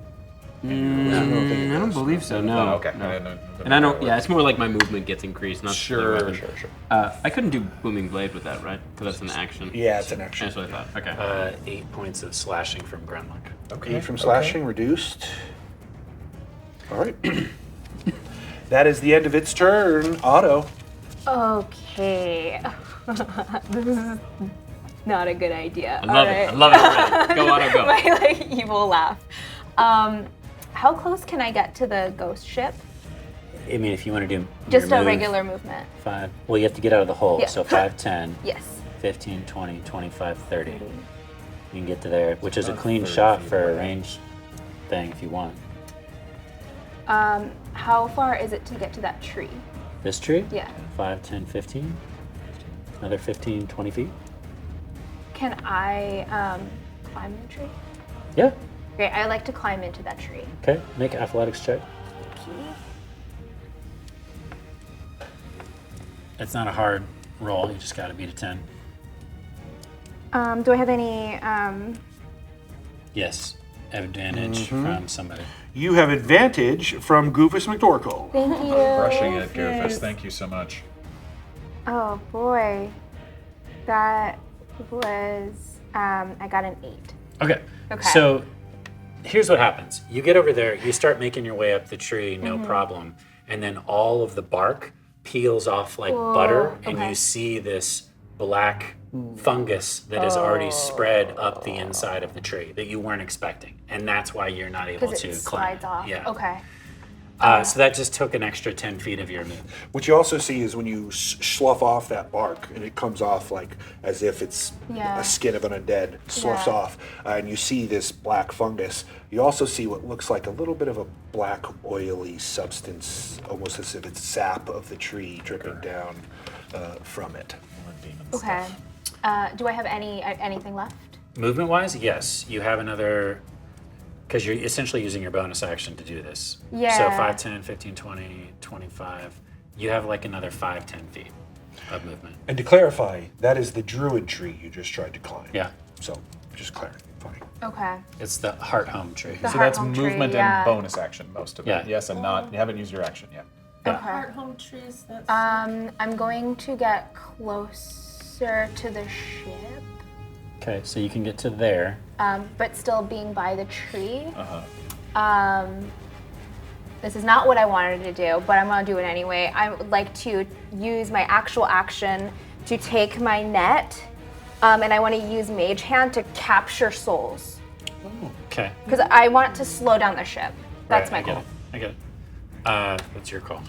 I don't believe so. No. Oh, okay. No. I didn't know. And I don't. Yeah, it's more like my movement gets increased, not the Sure. weapon. I couldn't do booming blade with that, right? Because that's an action. Yeah, it's an action. That's what I thought. Okay. 8 points of slashing from Gremlin. Okay. 8 from slashing, reduced. All right. That is the end of its turn. Otto. Okay. This is not a good idea. I love it. I love it already. Go, Otto, go. My evil laugh. How close can I get to the ghost ship? I mean, if you want to do Just your a move, regular movement. 5. Well, you have to get out of the hole. Yeah. So 5, 10, Yes. 15, 20, 25, 30. You can get to there, which is a clean shot for a range thing if you want. How far is it to get to that tree? This tree? Yeah. 5, 10, 15. Another 15, 20 feet. Can I climb the tree? Yeah. Great. I like to climb into that tree. Okay. Make an athletics check. It's not a hard roll. You just got to beat a 10. Do I have any? Yes. Advantage from somebody. You have advantage from Goofus McDorkle. Thank you. Crushing it, Goofus. Thank you so much. Oh boy, that was. I got an 8. Okay. Okay. So here's what happens. You get over there, you start making your way up the tree, no problem. And then all of the bark peels off like butter, and okay. you see this black fungus that has already spread up the inside of the tree that you weren't expecting. And that's why you're not able Because to it climb. slides off. Yeah. Okay. So that just took an extra 10 feet of your move. What you also see is when you slough off that bark, and it comes off like as if it's Yeah. a skin of an undead, sloughs Yeah. off, and you see this black fungus. You also see what looks like a little bit of a black, oily substance, almost as if it's sap of the tree dripping down from it. Okay. Do I have anything left? Movement wise, yes. You have another, because you're essentially using your bonus action to do this. Yeah. So 5, 10, 15, 20, 25. You have like another 5, 10 feet of movement. And to clarify, that is the druid tree you just tried to climb. Yeah. So just clarifying. Okay. It's the heart home tree. The So heart that's home tree, movement yeah. and bonus action, most of it. Yeah. Yes, and not. You haven't used your action yet. Yeah. Heart home trees. That's I'm going to get closer to the ship, Okay, so you can get to there. but still being by the tree. This is not what I wanted to do, but I'm gonna do it anyway. I would like to use my actual action to take my net, and I want to use Mage Hand to capture souls. Okay. Because I want to slow down the ship. That's Right, my I goal. get it. What's your call?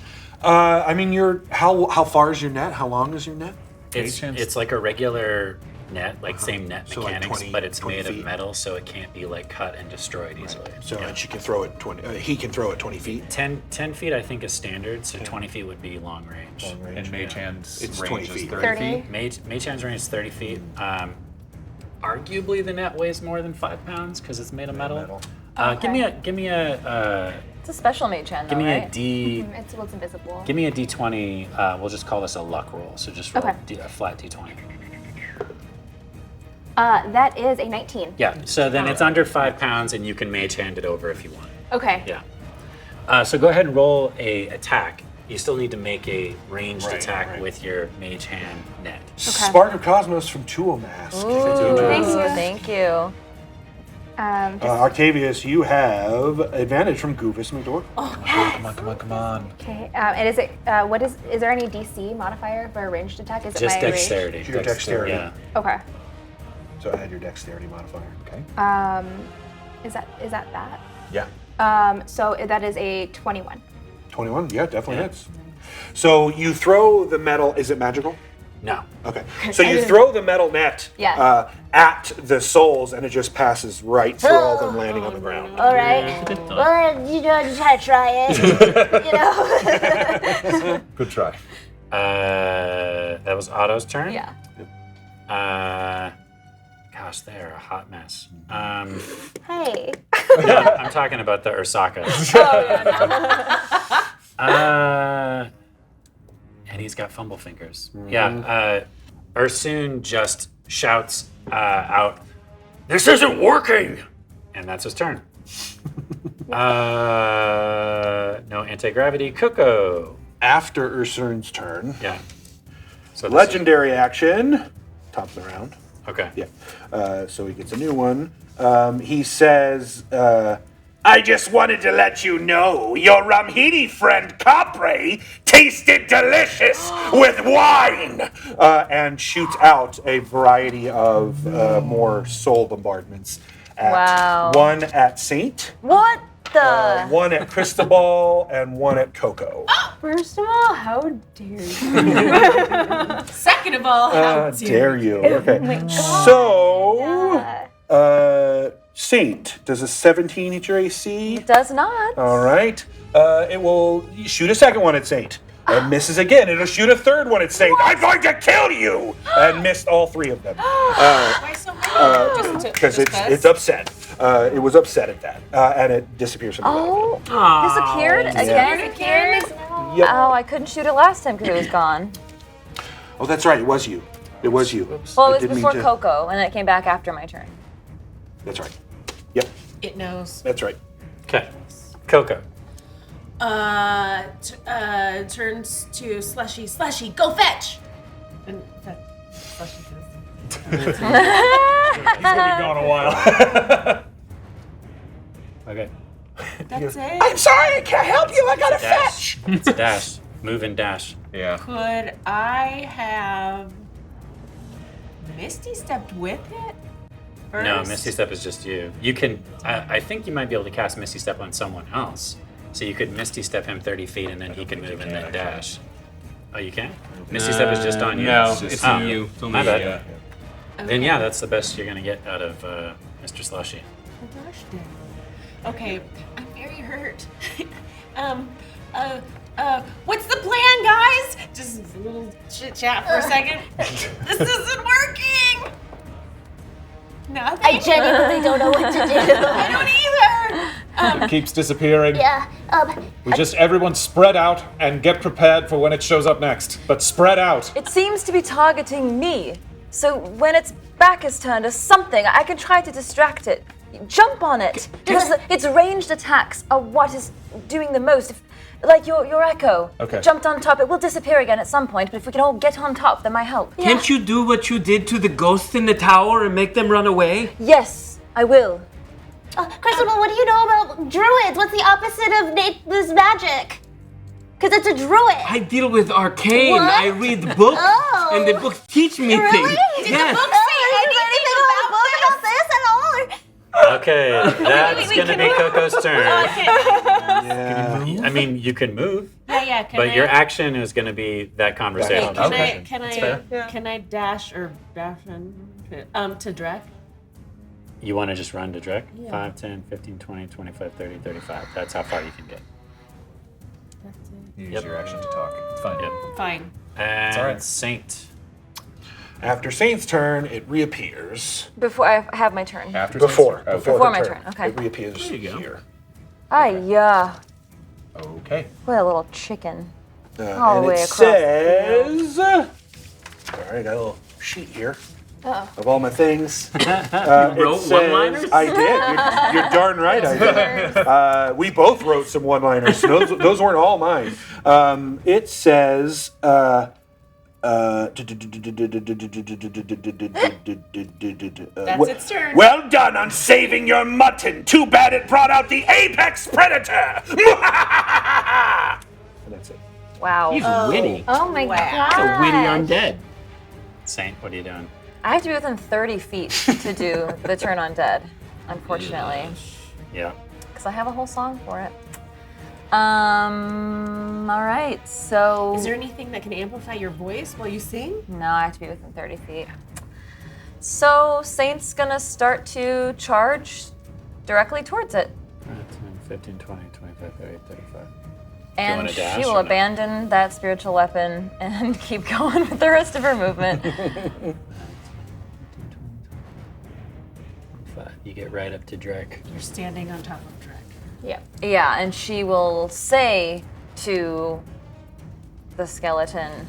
I mean, how far is your net? How long is your net? It's like a regular net, like same net So like mechanics, 20 but it's 20 made feet. of metal, so it can't be like cut and destroyed easily. So Yeah. and she can throw it 20. He can throw it 20 feet. 10 feet, I think, is standard, so 20 feet would be long range. And Mage Hand's It's range 20 is feet. 30 30? feet. Mage Hand's range is 30 feet. Arguably, the net weighs more than 5 pounds because it's made of metal. Give me a It's a special mage hand, give though, me right? a D. It's invisible. Give me a D20. We'll just call this a luck roll. So just roll Okay. a flat D20. That is a 19. Yeah. So then it's under 5 pounds, and you can mage hand it over if you want. Okay. Yeah. So go ahead and roll a attack. You still need to make a ranged attack with your mage hand net. Spark of Cosmos from Tuo Mask. Thank you. Thank you. Octavius, you have advantage from Goofus McDorf. Come on. Okay. And is there any DC modifier for a ranged attack? Is it Just my dexterity. Your dexterity. Yeah. range? Okay. So add your dexterity modifier. Okay. Is that that? Yeah. So that is a 21. 21. Yeah, definitely hits. So you throw the metal. Is it magical? No. Okay. So you throw the metal net at the souls, and it just passes right through all of them, landing on the ground. All right. Well, you try to try it. Good try. That was Otto's turn? Yeah. Gosh, they're a hot mess. Hey. No, I'm talking about the Ursakas. And he's got fumble fingers. Yeah, Ursoon just shouts out, "This isn't working!" And that's his turn. No anti-gravity. KoKo. After Ursoon's turn, Yeah. So legendary action, top of the round. Okay. Yeah. So he gets a new one. He says, I just wanted to let you know your Ramhidi friend Capre tasted delicious with wine. and shoots out a variety of more soul bombardments. Wow. One at Saint, What the? one at Cristobal, and one at KoKo. First of all, how dare you? Second of all, how Dare you? Okay. So, Saint, does a 17 hit your AC? It does not. All right. It will shoot a second one at Saint. And misses again. It'll shoot a third one at Saint. I'm going to kill you! And missed all three of them. Why so many? Because it's upset. It was upset at that. And it disappears from the Oh, disappeared again? Yep. Oh, I couldn't shoot it last time because it was gone. Oh, that's right. It was you. It was you. Well, I it was didn't mean before to- KoKo, and then it came back after my turn. That's right. Yep. It knows. That's right. Okay. KoKo. Turns to Slushy. Slushy, go fetch! And Slushy goes. He's gonna be gone a while. Okay. That's it. I'm sorry, I can't help you. I gotta Dash. fetch. It's a dash. Move and dash. Yeah. Could I have Misty stepped with it? No, First? Misty Step is just you. You can, I think you might be able to cast Misty Step on someone else. So you could Misty Step him 30 feet and then he can move and then dash. Oh, you can? Misty Step is just on you? No, it's Oh, you. It's only my bad. you. Then yeah, that's the best you're gonna get out of Mr. Slushy. Okay, I'm very hurt. What's the plan, guys? Just a little chit chat for a second. This isn't working. Nothing. I genuinely don't know what to do. I don't either. It keeps disappearing. Yeah. We just everyone spread out and get prepared for when it shows up next. But spread out. It seems to be targeting me. So when its back is turned to something, I can try to distract it. Jump on it. Because its ranged attacks are what is doing the most. Like your echo. Okay. Jumped on top. It will disappear again at some point, but if we can all get on top, that might help. Can't you do what you did to the ghosts in the tower and make them run away? Yes, I will. Cristobal, what do you know about druids? What's the opposite of this magic? Because it's a druid. I deal with arcane. What? I read the books, Oh. and the books teach me Really? things. Did Yes. the book say anything about this at all? Okay, that's gonna be KoKo's turn. Yeah. I mean, you can move, Yeah. but your action is gonna be that conversation. Can I dash or dash in to Drek? You want to just run to Drek? 5, 10, 15, 20, 25, 30, 35. That's how far you can get. Use your action to talk. It's fine. Yep. Fine. And all right. Saint. After Saint's turn, it reappears. Before I have my turn. After Before Before the my turn, okay. It reappears here. Yeah. Okay. What a little chicken. All And the way it across. says, all right, I got a little sheet here of all my things. You wrote It says- one-liners? I did. You're darn right I did. We both wrote some one-liners. Those weren't all mine. It says, That's its turn. Well done on saving your mutton. Too bad it brought out the apex predator. And that's it. Wow. He's witty. Oh my Wow. god. He's a witty undead. Saint, what are you doing? I have to be within 30 feet to do the turn undead, unfortunately, Yeah. because I have a whole song for it. All right, so. Is there anything that can amplify your voice while you sing? No, I have to be within 30 feet. So Saint's gonna start to charge directly towards it. 10, 15, 20, 25, 30, 35. And wanna dash she will or no? abandon that spiritual weapon and keep going with the rest of her movement. You get right up to Drek. You're standing on top of Drek. Yeah. Yeah, and she will say to the skeleton,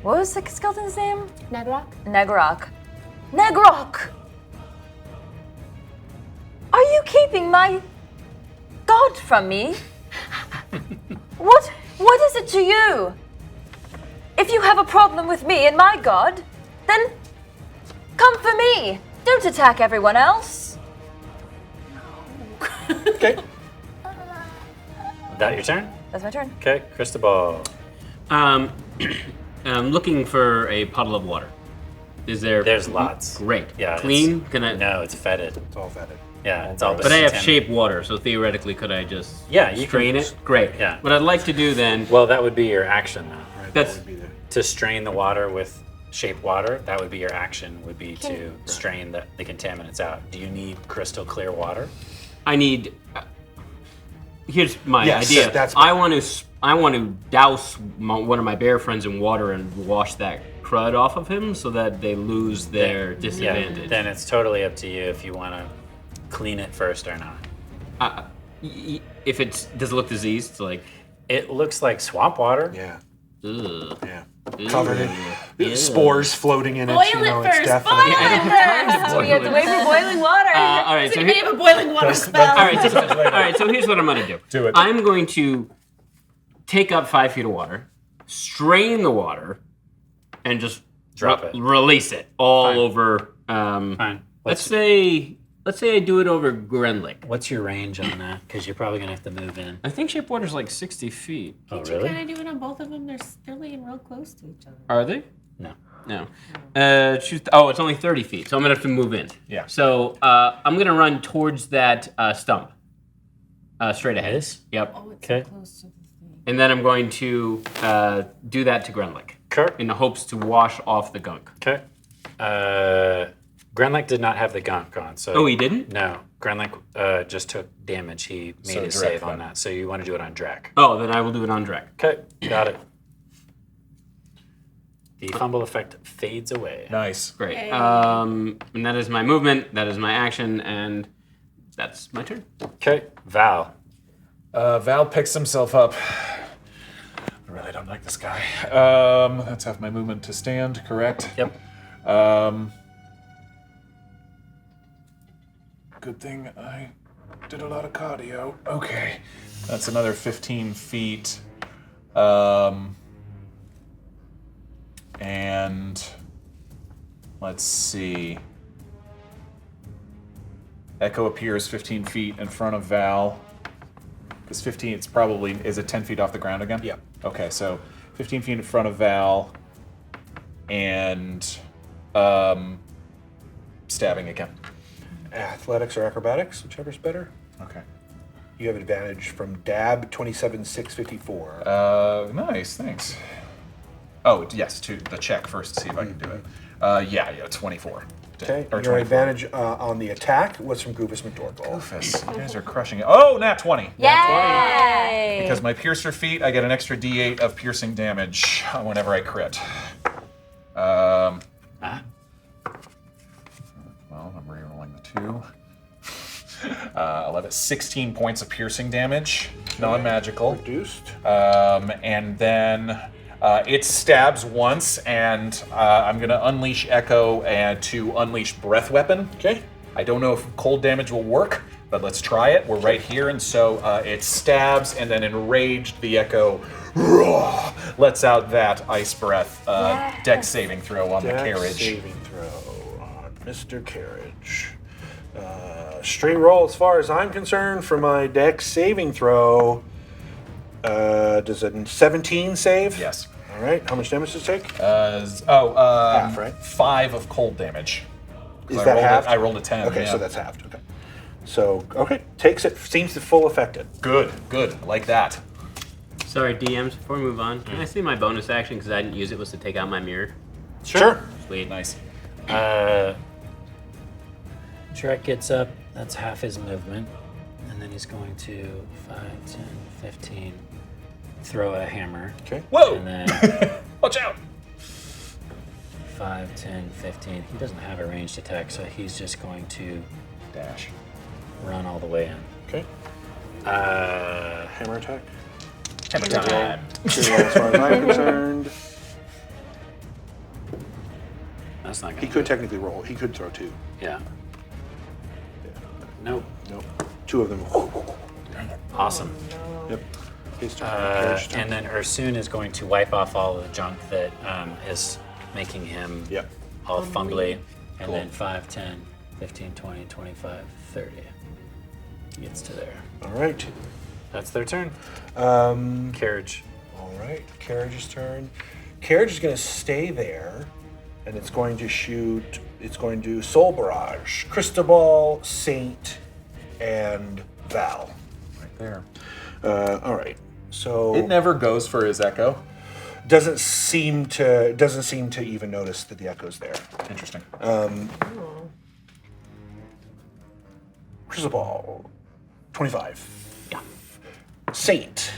what was the skeleton's name? Negrok? Negrok. Negrok! Are you keeping my god from me? What is it to you? If you have a problem with me and my god, then come for me. Don't attack everyone else. Okay. That your turn? That's my turn. Okay, Cristobal. I'm looking for a puddle of water. Is there? There's lots. Great. Yeah. Clean? Can I? No, it's fetid. It's all vetted. Yeah, it's all. But I have contaminated. shape water, so theoretically, could I just Yeah, you strain can- it? Great. Yeah. What I'd like to do then. Well, that would be your action, though. Right, That's- that would be the To strain the water with shape water, that would be your action. Would be to strain the contaminants out. Do you need crystal clear water? I need. Here's my Yes, idea. that's I want to douse one of my bear friends in water and wash that crud off of him so that they lose their disadvantage. Then it's totally up to you if you want to clean it first or not. If it's does it look diseased? Like It looks like swamp water. yeah. ugh. Yeah. Covered in spores floating in it. Boil you know, it it's first. definitely. Boil it first. We have to wait for boiling water. All right. So So you here, have a boiling water spell. all right. So here's what I'm gonna do. Do it. I'm going to take up 5 feet of water, strain the water, and just Drop it. release it all Fine. over. Fine. Let's say I do it over Grenlick. What's your range on that? Because you're probably gonna have to move in. I think shape water's like 60 feet. Oh, Can't you really? kind of do it on both of them? They're laying real close to each other. Are they? No. No. It's only 30 feet, so I'm gonna have to move in. Yeah. So I'm gonna run towards that stump. Straight ahead. This? Yep. Oh, it's Okay. so close to the thing. And then I'm going to do that to Grenlick Kurt. in the hopes to wash off the gunk. Okay. Grenlick did not have the gunk on, so. Oh, he didn't? No. Grenlick just took damage. He made So a Drek save then. on that. So you want to do it on Drek. Oh, then I will do it on Drek. Okay. Got it. The fumble effect fades away. Nice. Great. And that is my movement. That is my action, and that's my turn. Okay. Val. Val picks himself up. I really don't like this guy. That's half my movement to stand, correct? Yep. Good thing I did a lot of cardio. Okay. That's another 15 feet. And let's see. Echo appears 15 feet in front of Val. Because 15, it's probably, is it 10 feet off the ground again? Yeah. Okay, so 15 feet in front of Val. And stabbing again. Athletics or acrobatics, whichever's better. Okay. You have advantage from DAB 27,654. Nice, thanks. Oh, yes, to the check first to see if I can do it. Yeah, 24. Okay, Or your 24. advantage on the attack was from Goofus McDorkle. Goofus, you guys are crushing it. Oh, nat 20. Yay! Because my piercer feat, I get an extra d8 of piercing damage whenever I crit. Well, I'm rerolling the 2. 11, 16 points of piercing damage, non-magical. Reduced. And then it stabs once, and I'm going to unleash Echo to unleash Breath Weapon. Okay. I don't know if cold damage will work, but let's try it. We're right here, and so it stabs, and then enraged, the echo lets out that ice breath. Dex saving throw on the Carriage. Saving throw on Mr. Carriage. Straight roll as far as I'm concerned for my Dex saving throw. Does a 17 save? Yes. All right. How much damage does it take? Half, right? 5 of cold damage. Is I that rolled halved? I rolled a 10. Okay, yeah. so that's halved. Okay. So, okay. Takes it, seems to full affected. Good. Like that. Sorry, DMs, before we move on, can I see my bonus action, because I didn't use it, was to take out my mirror? Sure. Sweet. Nice. Shrek gets up, that's half his movement, and then he's going to 5, 10, 15, throw a hammer. Okay. Whoa! And then Watch out! 5, 10, 15. He doesn't have a ranged attack, so he's just going to Dash. run all the way in. Okay. Hammer attack. Hammer time. Straight roll as far as I'm concerned. That's not He gonna could technically roll. He could throw 2. Yeah. Nope. Nope. 2 of them. Awesome. Yep. His turn. Carriage turn. And then Ursoon is going to wipe off all of the junk that is making him Yep. all fumbly. And Cool. then 5, 10, 15, 20, 25, 30. He gets to there. All right. That's their turn. Carriage. All right. Carriage's turn. Carriage is going to stay there, and it's going to shoot. It's going to do Soul Barrage, Cristobal, Saint, and Val. Right there. All right. So It never goes for his echo. doesn't seem to even notice that the echo's there. Interesting. Cristobal, 25. Yeah. Saint,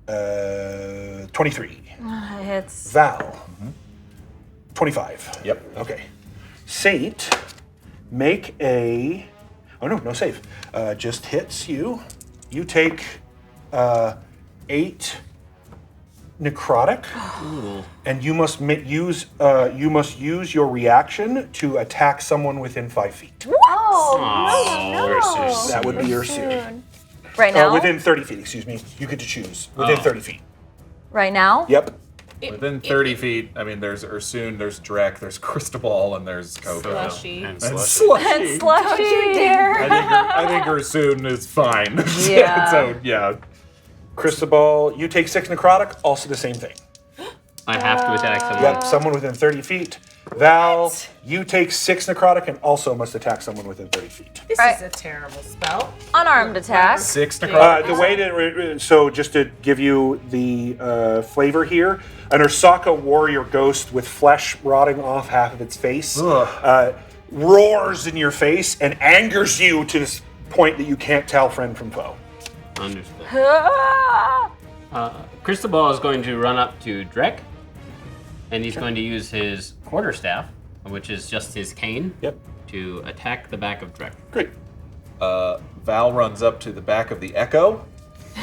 23. Hits. Val, 25. Yep. Okay. Saint, make a. Oh no save. Just hits you. You take 8 necrotic, and you must use your reaction to attack someone within 5 feet. Oh, That would be Ursoon. Right now? Within 30 feet. Excuse me. You get to choose within 30 feet. Right now? Yep. Within 30 feet, I mean, there's Ursoon, there's Drek, there's Cristobal, and there's KoKo. Slushy. And And Slushy. slushy. Dare. I think Ursoon is fine. Yeah. So, yeah. Cristobal, you take 6 necrotic, also the same thing. I have to attack someone. Yep, someone within 30 feet. Val, you take 6 necrotic and also must attack someone within 30 feet. This Right. is a terrible spell. Unarmed attack. 6 necrotic. The way that, so just to give you the flavor here, an Ursaka warrior ghost with flesh rotting off half of its face roars in your face and angers you to this point that you can't tell friend from foe. Understood. Ah! Cristobal is going to run up to Drek, and he's going to use his quarterstaff, which is just his cane, Yep. to attack the back of Drek. Great. Val runs up to the back of the echo,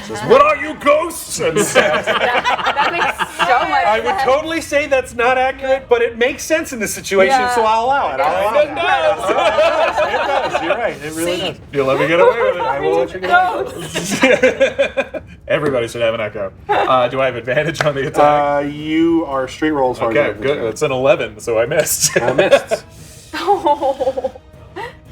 says, "What are you, ghosts?" And says, That makes so much I would totally say that's not accurate, but it makes sense in this situation, Yeah. so I'll allow it. I'll allow it. "It does." You're right. It really does. You let me get away with it. I will let you get away with it. Everybody should have an echo. Do I have advantage on the attack? You are straight roll as far as Okay, I'm good. concerned. That's an 11, so I missed. I missed.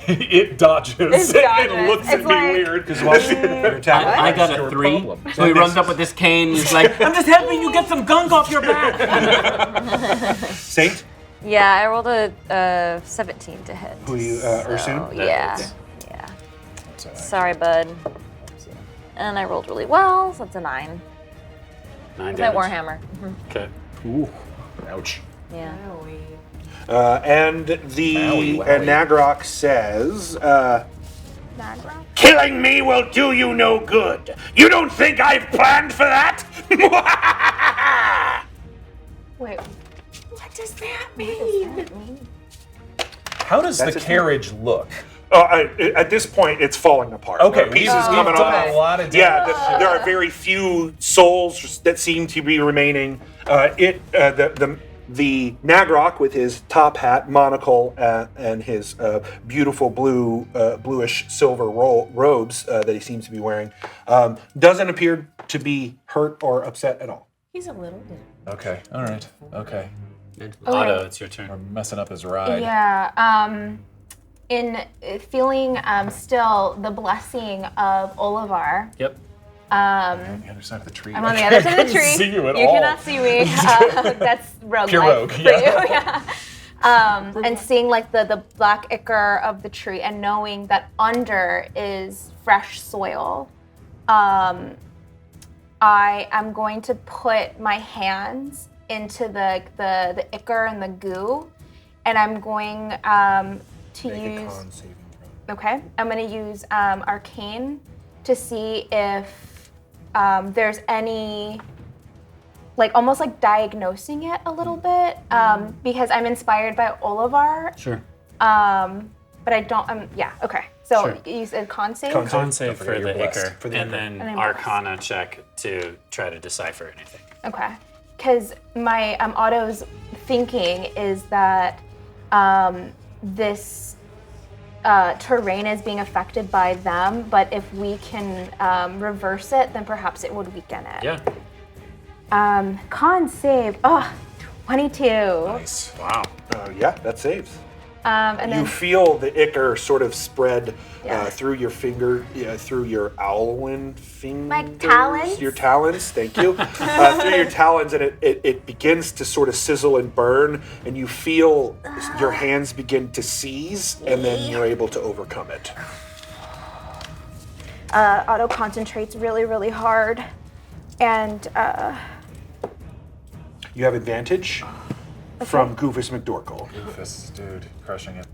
It dodges. It dodges. It looks at It's me like- weird. Because while you're attacking, I got Your a 3, problem. so he runs up with this cane, and he's like, I'm just helping you get some gunk off your back! Saint, Yeah, I rolled a 17 to hit. who you, So, Ursoon? yeah. Yeah. Sorry, bud. And I rolled really well, so that's a 9. 9 Is that damage. Warhammer? Okay. Ooh, ouch. Yeah. And the Wowie, wowie. and Nagrok says, Killing me will do you no good. You don't think I've planned for that? Wait, what does that mean? How does That's the a carriage look? at this point, it's falling apart. Okay, There are pieces we've coming done off. a lot of Yeah, damage. there are very few souls that seem to be remaining. the Nagrok with his top hat, monocle, and his beautiful bluish silver robes that he seems to be wearing, doesn't appear to be hurt or upset at all. He's a little bit. Okay. All right. Okay. Otto, it's your turn. We're messing up his ride. Yeah. In feeling still the blessing of Oluver. Yep. On the other side of the tree. I'm on the other side of the tree. See you at you all. cannot see me. That's rogue Pure life rogue, for yeah. you. Yeah. And seeing like the black ichor of the tree and knowing that under is fresh soil, I am going to put my hands into the ichor and the goo, and I'm going to Make a use. con saving throw. Okay, I'm going to use Arcane to see if there's any, like almost like diagnosing it a little bit, because I'm inspired by Oluver. Sure. But I don't. Yeah. Okay. So Sure. you said con save. Con save for the blessed. Ichor, For the and Ichor. then And then Arcana check to try to decipher anything. Okay. Because my Otto's thinking is that this terrain is being affected by them, but if we can reverse it, then perhaps it would weaken it. Yeah. Con save. Oh, 22. Nice. Wow. Yeah, that saves. And You then feel the ichor sort of spread Yeah. through your finger, through your owlwind fingers. My talons? Your talons, thank you. Through your talons, and it begins to sort of sizzle and burn, and you feel your hands begin to seize, and then you're able to overcome it. Otto concentrates really, really hard. And You have advantage from Goofus McDorkle. Goofus, dude, crushing it.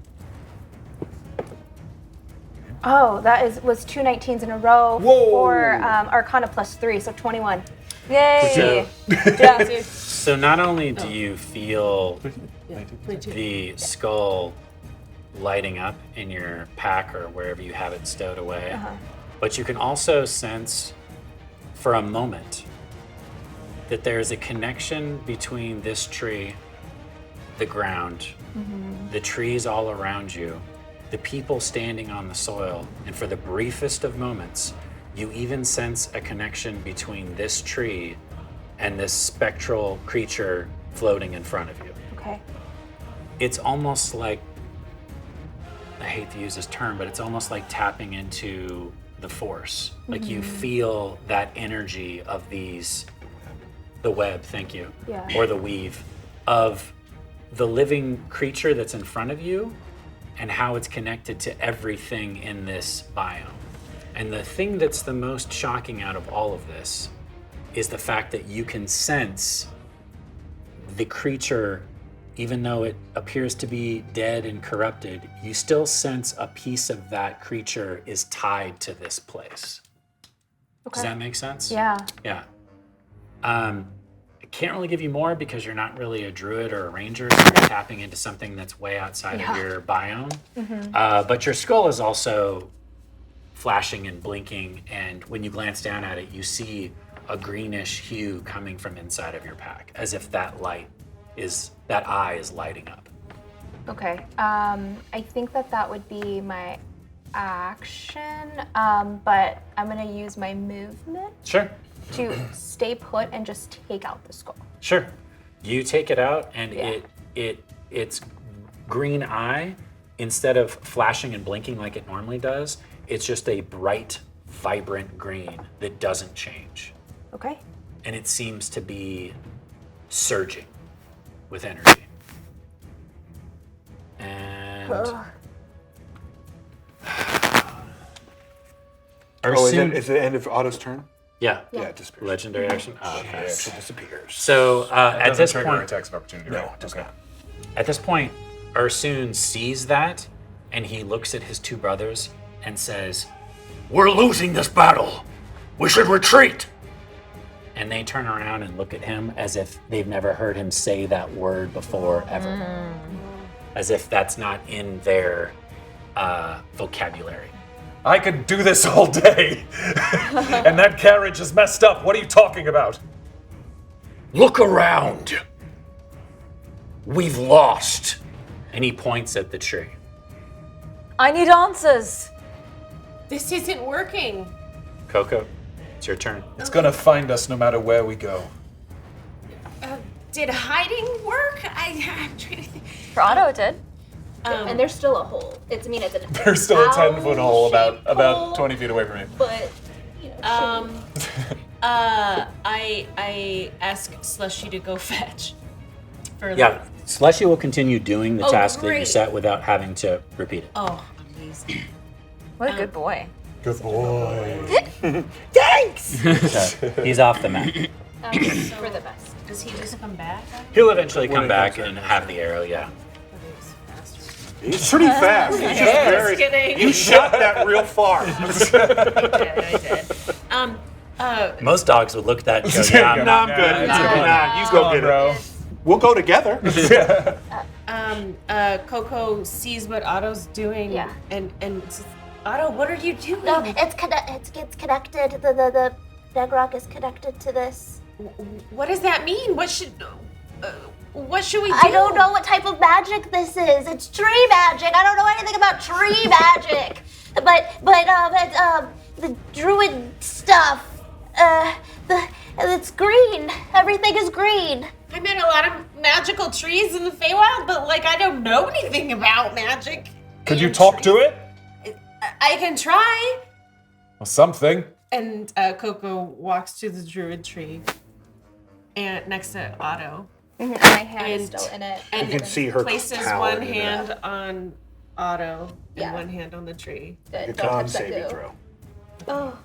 was 2 19s in a row for Arcana +3, so 21. Yay! Yeah. So not only do you feel the skull lighting up in your pack or wherever you have it stowed away, but you can also sense for a moment that there's a connection between this tree, the ground, the trees all around you, the people standing on the soil, and for the briefest of moments, you even sense a connection between this tree and this spectral creature floating in front of you. Okay. It's almost like, I hate to use this term, but it's almost like tapping into the force. Like you feel that energy of these, the web, thank you, Yeah. or the weave, of the living creature that's in front of you and how it's connected to everything in this biome. And the thing that's the most shocking out of all of this is the fact that you can sense the creature, even though it appears to be dead and corrupted, you still sense a piece of that creature is tied to this place. Does that make sense? Yeah. Yeah. I can't really give you more because you're not really a druid or a ranger, so you're tapping into something that's way outside of your biome. But your skull is also flashing and blinking, and when you glance down at it, you see a greenish hue coming from inside of your pack, as if that eye is lighting up. Okay. I think that would be my action, but I'm gonna use my movement Sure. to stay put and just take out the skull. Sure. You take it out, and its green eye, instead of flashing and blinking like it normally does, it's just a bright, vibrant green that doesn't change. Okay. And it seems to be surging with energy. And Ursoon, Is it the end of Otto's turn? yeah, Yeah, it disappears. legendary action. Oh, okay. Yeah, it disappears. So at Doesn't this trigger point, attacks of opportunity, No, right? it does Okay. not. At this point, Ursoon sees that, and he looks at his two brothers and says, "We're losing this battle. We should retreat." And they turn around and look at him as if they've never heard him say that word before, ever. As if that's not in their vocabulary. I could do this all day. And that carriage is messed up. What are you talking about? Look around. We've lost. And he points at the tree. I need answers. This isn't working. KoKo, it's your turn. It's gonna find us no matter where we go. Did hiding work? I'm trying to think. For Otto, it did. And there's still a hole. It's an There's still a 10-foot hole about hole, 20 feet away from me. But I ask Slushy to go fetch. Yeah, Slushy will continue doing the task that you great. set without having to repeat it. Oh, amazing. What a good boy. Good boy. Thanks! So he's off the map. for the best. Does he just come back? He'll eventually come back and have the arrow, yeah. He's pretty fast. He's just very. kidding. You shot that real far. I did. Most dogs would look at that and go, Yeah, yeah, no, I'm good. Nah, you go get it. We'll go together. KoKo sees what Otto's doing. Yeah. And says, Otto, what are you doing? No, it's connected. The Degrock is connected to this. What does that mean? What should we do? I don't know what type of magic this is. It's tree magic. I don't know anything about tree magic. But the druid stuff. It's green. Everything is green. I met a lot of magical trees in the Feywild, but I don't know anything about magic. Could you talk to it? I can try. Well, something. And KoKo walks to the druid tree, and next to Otto. And my hand is still in it. And You can see her places talon one in hand on Otto Yeah. and one hand on the tree. Good. The Don't con touch that saving goo. throw. Oh,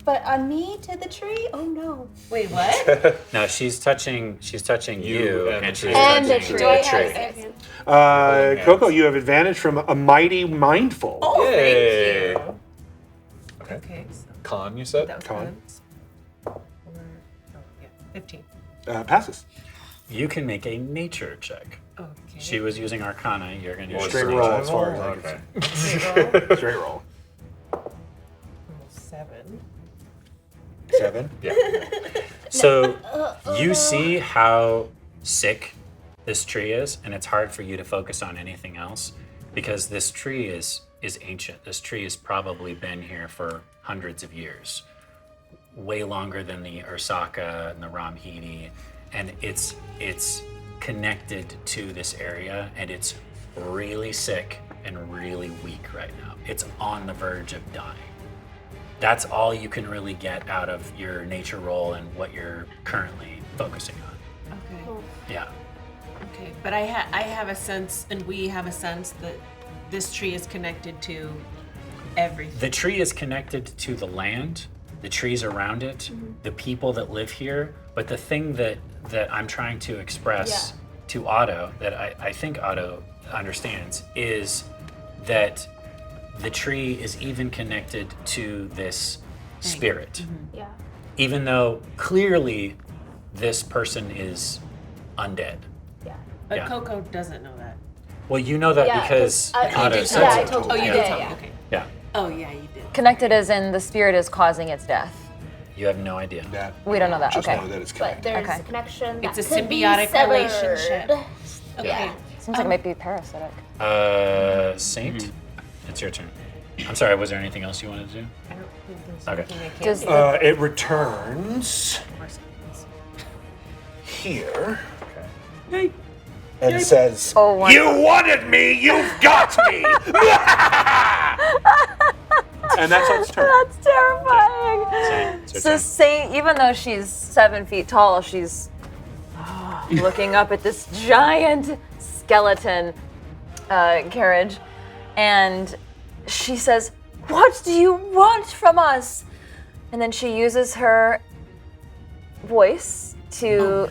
but on me to the tree? Oh no. Wait, what? No, she's touching you and and the she's tree. And the touching tree. the tree. KoKo, you have advantage from a mighty mindful. Oh, Yay. thank you. Okay. So Con, you said? that was Con. good. 15. Passes. You can make a nature check. Okay. She was using Arcana, you're going to use Straight roll as far as I can Okay. see. Straight roll. 7. 7. Yeah. So you see how sick this tree is, and it's hard for you to focus on anything else because this tree is ancient. This tree has probably been here for hundreds of years, way longer than the Ursaka and the Ramhidi, and it's connected to this area, and it's really sick and really weak right now. It's on the verge of dying. That's all you can really get out of your nature roll and what you're currently focusing on. Okay. Yeah. Okay. But I have a sense, and we have a sense that this tree is connected to everything. The tree is connected to the land, the trees around it, the people that live here. But the thing that I'm trying to express to Otto, that I think Otto understands, is that the tree is even connected to this spirit. Yeah. Even though clearly this person is undead. Yeah. But Yeah. KoKo doesn't know that. Well, you know that Yeah, because 'cause I Otto did- said yeah, so. I told you. Oh, you Yeah, did yeah, tell yeah. me. Okay. Yeah, Oh, yeah, you did. Connected as in the spirit is causing its death. you have no idea. That. We don't know that. Just Okay. know that it's But connected. there's Okay. a connection. It's that a could be symbiotic severed. relationship. Okay. Yeah. Seems like it might be parasitic. Saint, it's your turn. I'm sorry, was there anything else you wanted to do? I don't think there's Okay. anything I can't Does do. It returns here and says, Oh, wow. You wanted me, you've got me! and that's its turn. That's terrifying. Saint, it's your So turn. Saint, even though she's 7 feet tall, she's looking up at this giant skeleton carriage, and she says, "What do you want from us?" And then she uses her voice to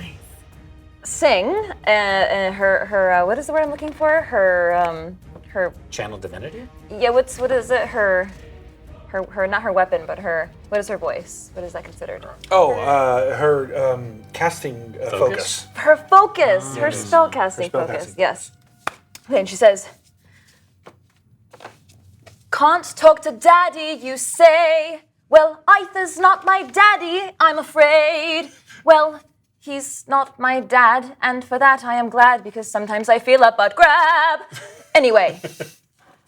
sing. Her what is the word I'm looking for? Her Channel divinity? yeah. What is it? Her not her weapon, but what is her voice? What is that considered? Oh, her casting focus. Her focus, her spellcasting Her focus. spellcasting Yes. And she says, "Can't talk to daddy, you say. Well, Arthur's not my daddy, I'm afraid. Well, he's not my dad, and for that I am glad because sometimes I feel a butt grab. Anyway,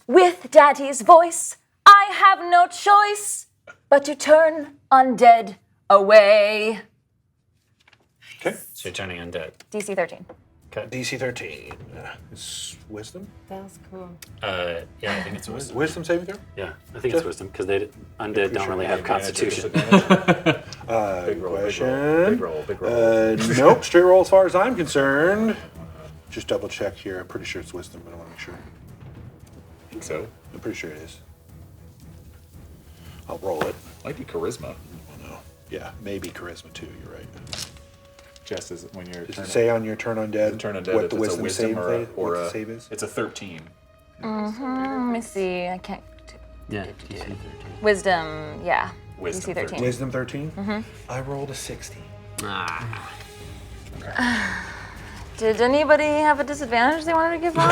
with Daddy's voice, I have no choice but to turn undead away. Okay. So you're turning undead. DC 13. DC 13. Is wisdom? That was cool. Yeah, I think it's wisdom. Wisdom saving throw? Yeah, I think it's wisdom because undead don't really have constitution. Big roll, question. big roll, big roll. Nope, straight roll as far as I'm concerned. Just double check here. I'm pretty sure it's wisdom, but I want to make sure. I think so. I'm pretty sure it is. I'll roll it. Might be charisma. Oh, no. Yeah, maybe charisma too. You're right. Just as when you're Does it say on your turn undead turn undead what if the it's wisdom a wisdom save or what a the save is? It's a 13. Let me see. I can't. Yeah, DC 13. Wisdom, yeah. Wisdom DC 13. Wisdom 13? I rolled a 60. Ah. Did anybody have a disadvantage they wanted to give on?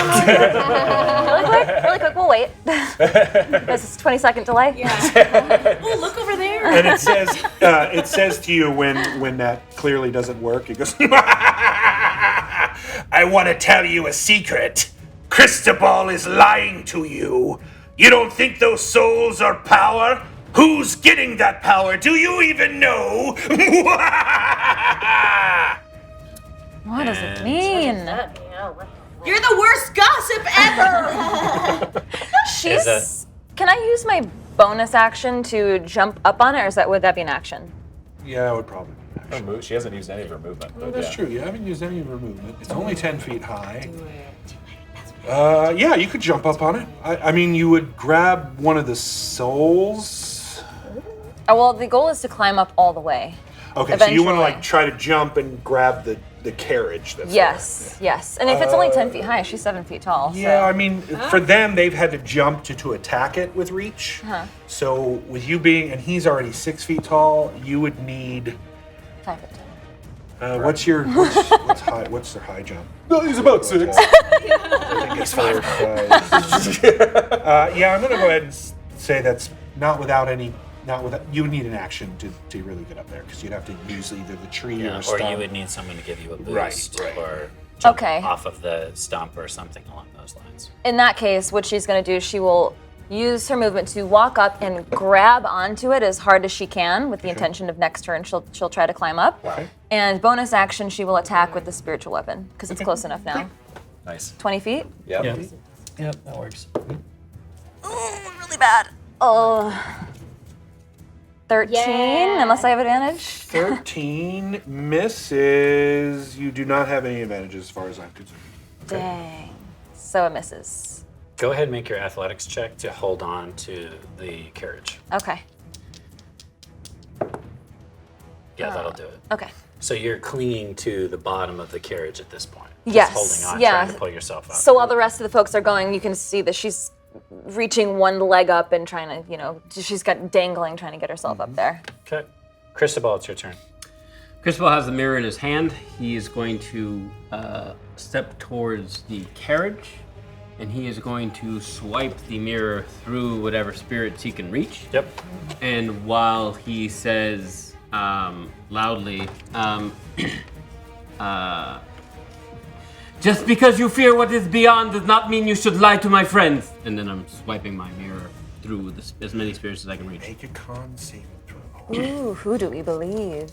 Really quick, we'll wait. This is 20-second delay. Yeah. Oh, look over there. And it says to you when that clearly doesn't work, it goes, I want to tell you a secret. Cristobal is lying to you. You don't think those souls are power? Who's getting that power? Do you even know? What does it mean? You're the worst gossip ever. She's. Can I use my bonus action to jump up on it, or would that be an action? yeah, I would probably. Her move, she hasn't used any of her movement. Oh, but that's yeah. true. You haven't used any of your movement. It's only 10 feet high. Yeah, you could jump up on it. I mean, you would grab one of the souls. Oh, well, the goal is to climb up all the way. Okay, so you want to Eventually. like try to jump and grab the carriage. That's Yes, yes. And if it's only 10 feet high, she's 7 feet tall. Yeah, so. I mean, for them, they've had to jump to attack it with reach. So with you being, and he's already 6 feet tall, you would need. 5 foot 10. What's high? What's their high jump? No, he's about 6. I think it's 4 or 5. Yeah, I'm gonna go ahead and say that's not without any. Not without. You would need an action to really get up there because you'd have to use either the tree or a Or stump. you would need someone to give you a Right, boost right. or jump Okay. off of the stump or something along those lines. In that case, what she's going to do, she will use her movement to walk up and grab onto it as hard as she can with the intention of next turn she'll try to climb up. Okay. And bonus action, she will attack with the spiritual weapon because it's close enough now. Nice. 20 feet? Yep. Yep, that works. Oh, really bad. Oh. 13, Yeah. unless I have advantage. 13 misses. You do not have any advantages as far as I'm concerned. Dang. So it misses. Go ahead and make your athletics check to hold on to the carriage. Okay. Yeah, that'll do it. Okay. So you're clinging to the bottom of the carriage at this point. Yes, Just holding on, yeah. trying to pull yourself up. So while the rest of the folks are going, you can see that she's reaching one leg up and trying to, she's got dangling, trying to get herself up there. Okay. Cristobal, it's your turn. Cristobal has the mirror in his hand. He is going to step towards the carriage, and he is going to swipe the mirror through whatever spirits he can reach. Yep. And while he says loudly, just because you fear what is beyond does not mean you should lie to my friends. And then I'm swiping my mirror through as many spirits as I can reach. Make a con saving throw. Ooh, who do we believe?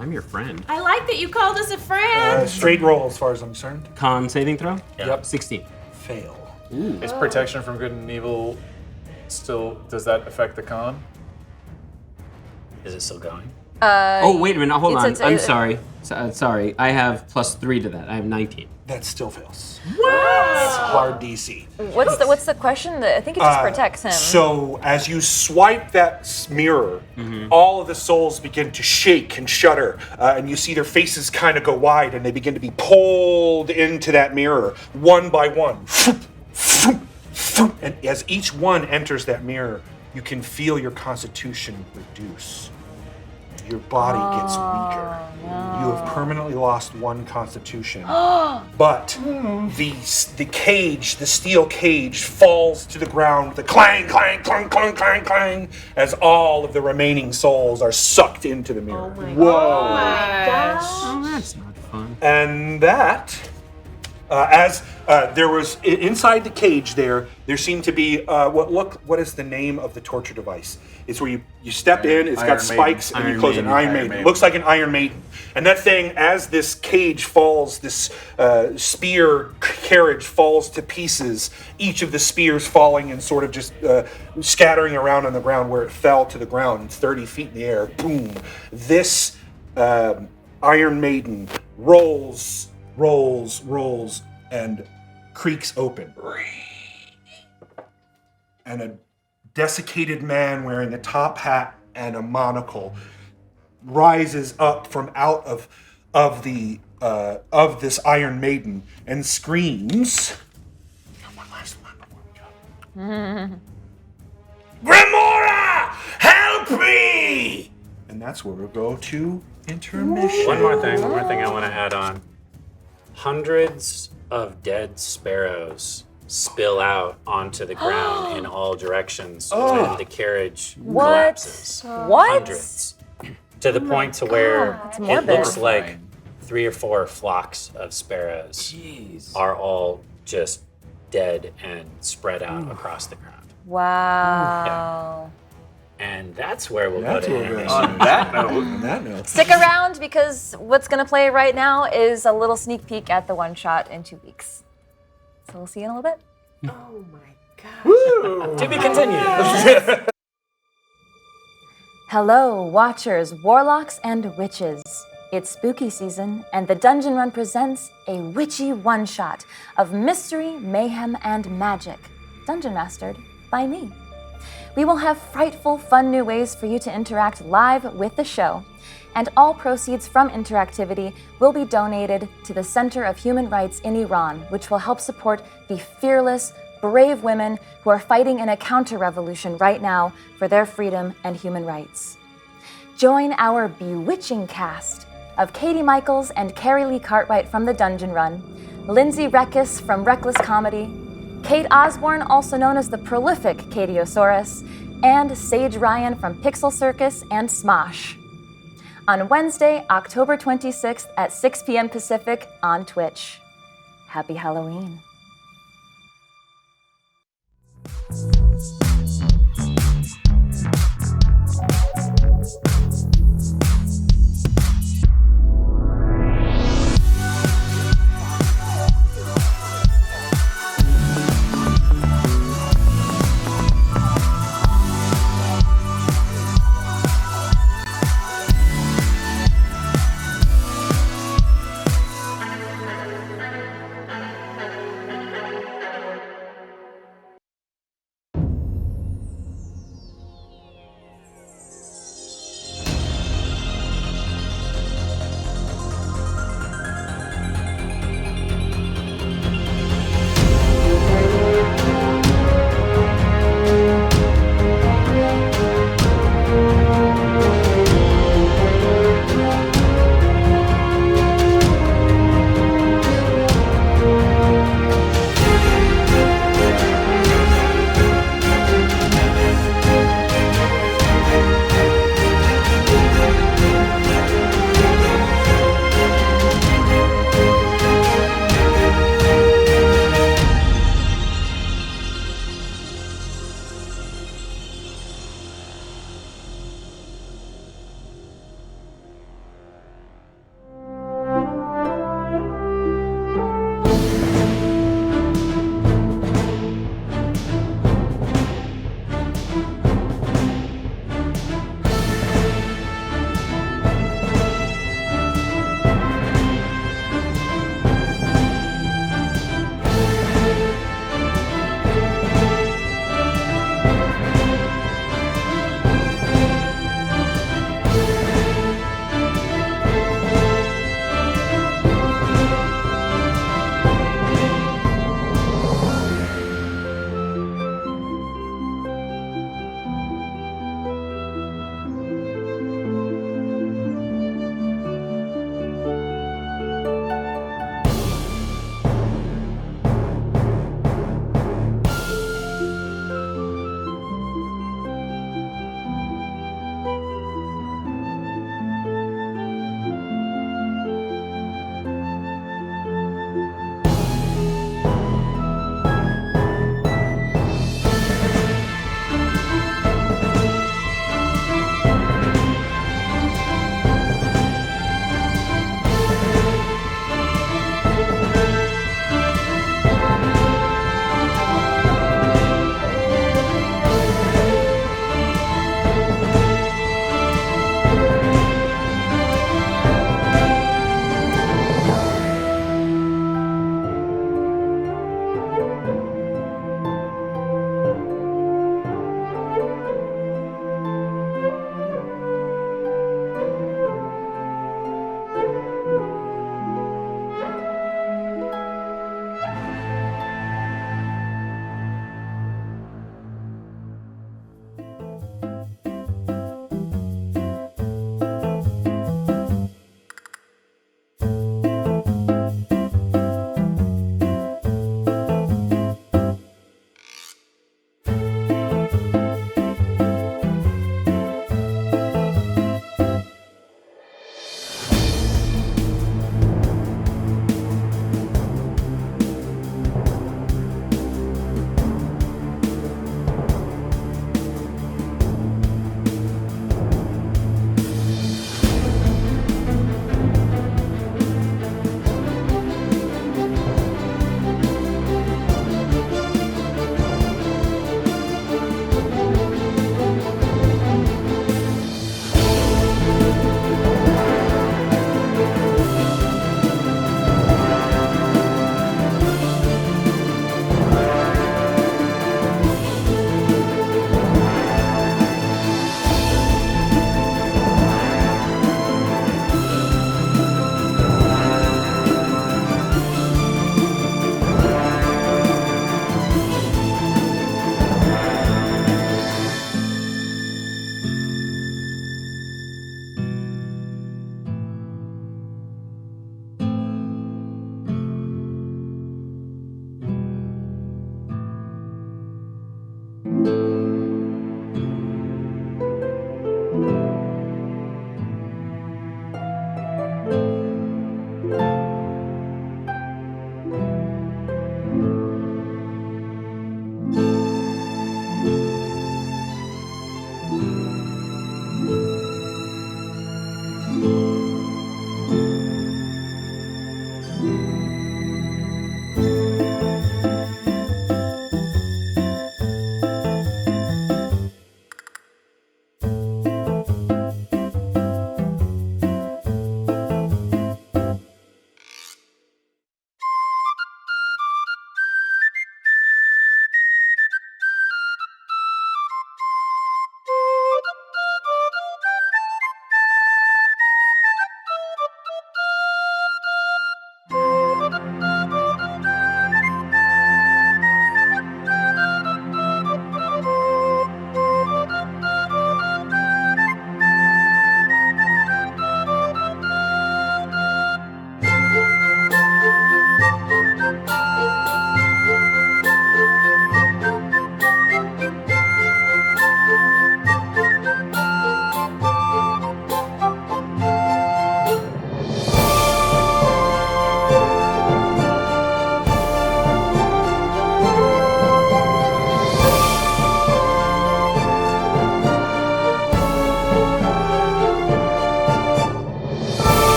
I'm your friend. I like that you called us a friend. Straight roll as far as I'm concerned. Con saving throw? Yep. 16. Fail. Is protection from good and evil still, does that affect the con? Is it still going? Oh, wait a minute. Hold on. it's- I'm it- sorry. Sorry. I have +3 to that. I have 19. That still fails. It's hard DC. What's the question? I think it just protects him. So as you swipe that mirror, all of the souls begin to shake and shudder, and you see their faces kind of go wide, and they begin to be pulled into that mirror one by one. And as each one enters that mirror, you can feel your constitution reduce. your body gets weaker. You have permanently lost 1 constitution. But the cage, the steel cage, falls to the ground with a clang, clang, clang, clang, clang, clang, as all of the remaining souls are sucked into the mirror. Oh, that's not fun. And that, as there was inside the cage, there seemed to be what is the name of the torture device? It's where you step in. It's got spikes, and you close an Iron Maiden. Looks like an Iron Maiden. And that thing, as this cage falls, this spear carriage falls to pieces. Each of the spears falling and sort of just scattering around on the ground where it fell to the ground, 30 feet in the air. Boom! This Iron Maiden rolls, and creaks open. And a desiccated man wearing a top hat and a monocle rises up from out of this Iron Maiden and screams. One last one before we go. Grimora, help me! And that's where we'll go to intermission. One more thing I want to add on. Hundreds of dead sparrows spill out onto the ground in all directions when the carriage collapses. What? Hundreds. To the point to where it looks like 3 or 4 flocks of sparrows are all just dead and spread out across the ground. Wow. And that's where we'll go to intermission. On that note. Stick around because what's going to play right now is a little sneak peek at the one shot in 2 weeks. So we'll see you in a little bit. Oh my gosh. To be continued. Hello, Watchers, Warlocks, and Witches. It's spooky season, and the Dungeon Run presents a witchy one-shot of mystery, mayhem, and magic, Dungeon Mastered by me. We will have frightful, fun new ways for you to interact live with the show, and all proceeds from interactivity will be donated to the Center of Human Rights in Iran, which will help support the fearless, brave women who are fighting in a counter-revolution right now for their freedom and human rights. Join our bewitching cast of Katie Michaels and Kari Lee Cartwright from the Dungeon Run, Lindsay Reckis from Reckless Comedy, Kate Osborne, also known as the prolific Katiosaurus, and Sage Ryan from Pixel Circus and Smosh. On Wednesday, October 26th at 6 p.m. Pacific on Twitch. Happy Halloween.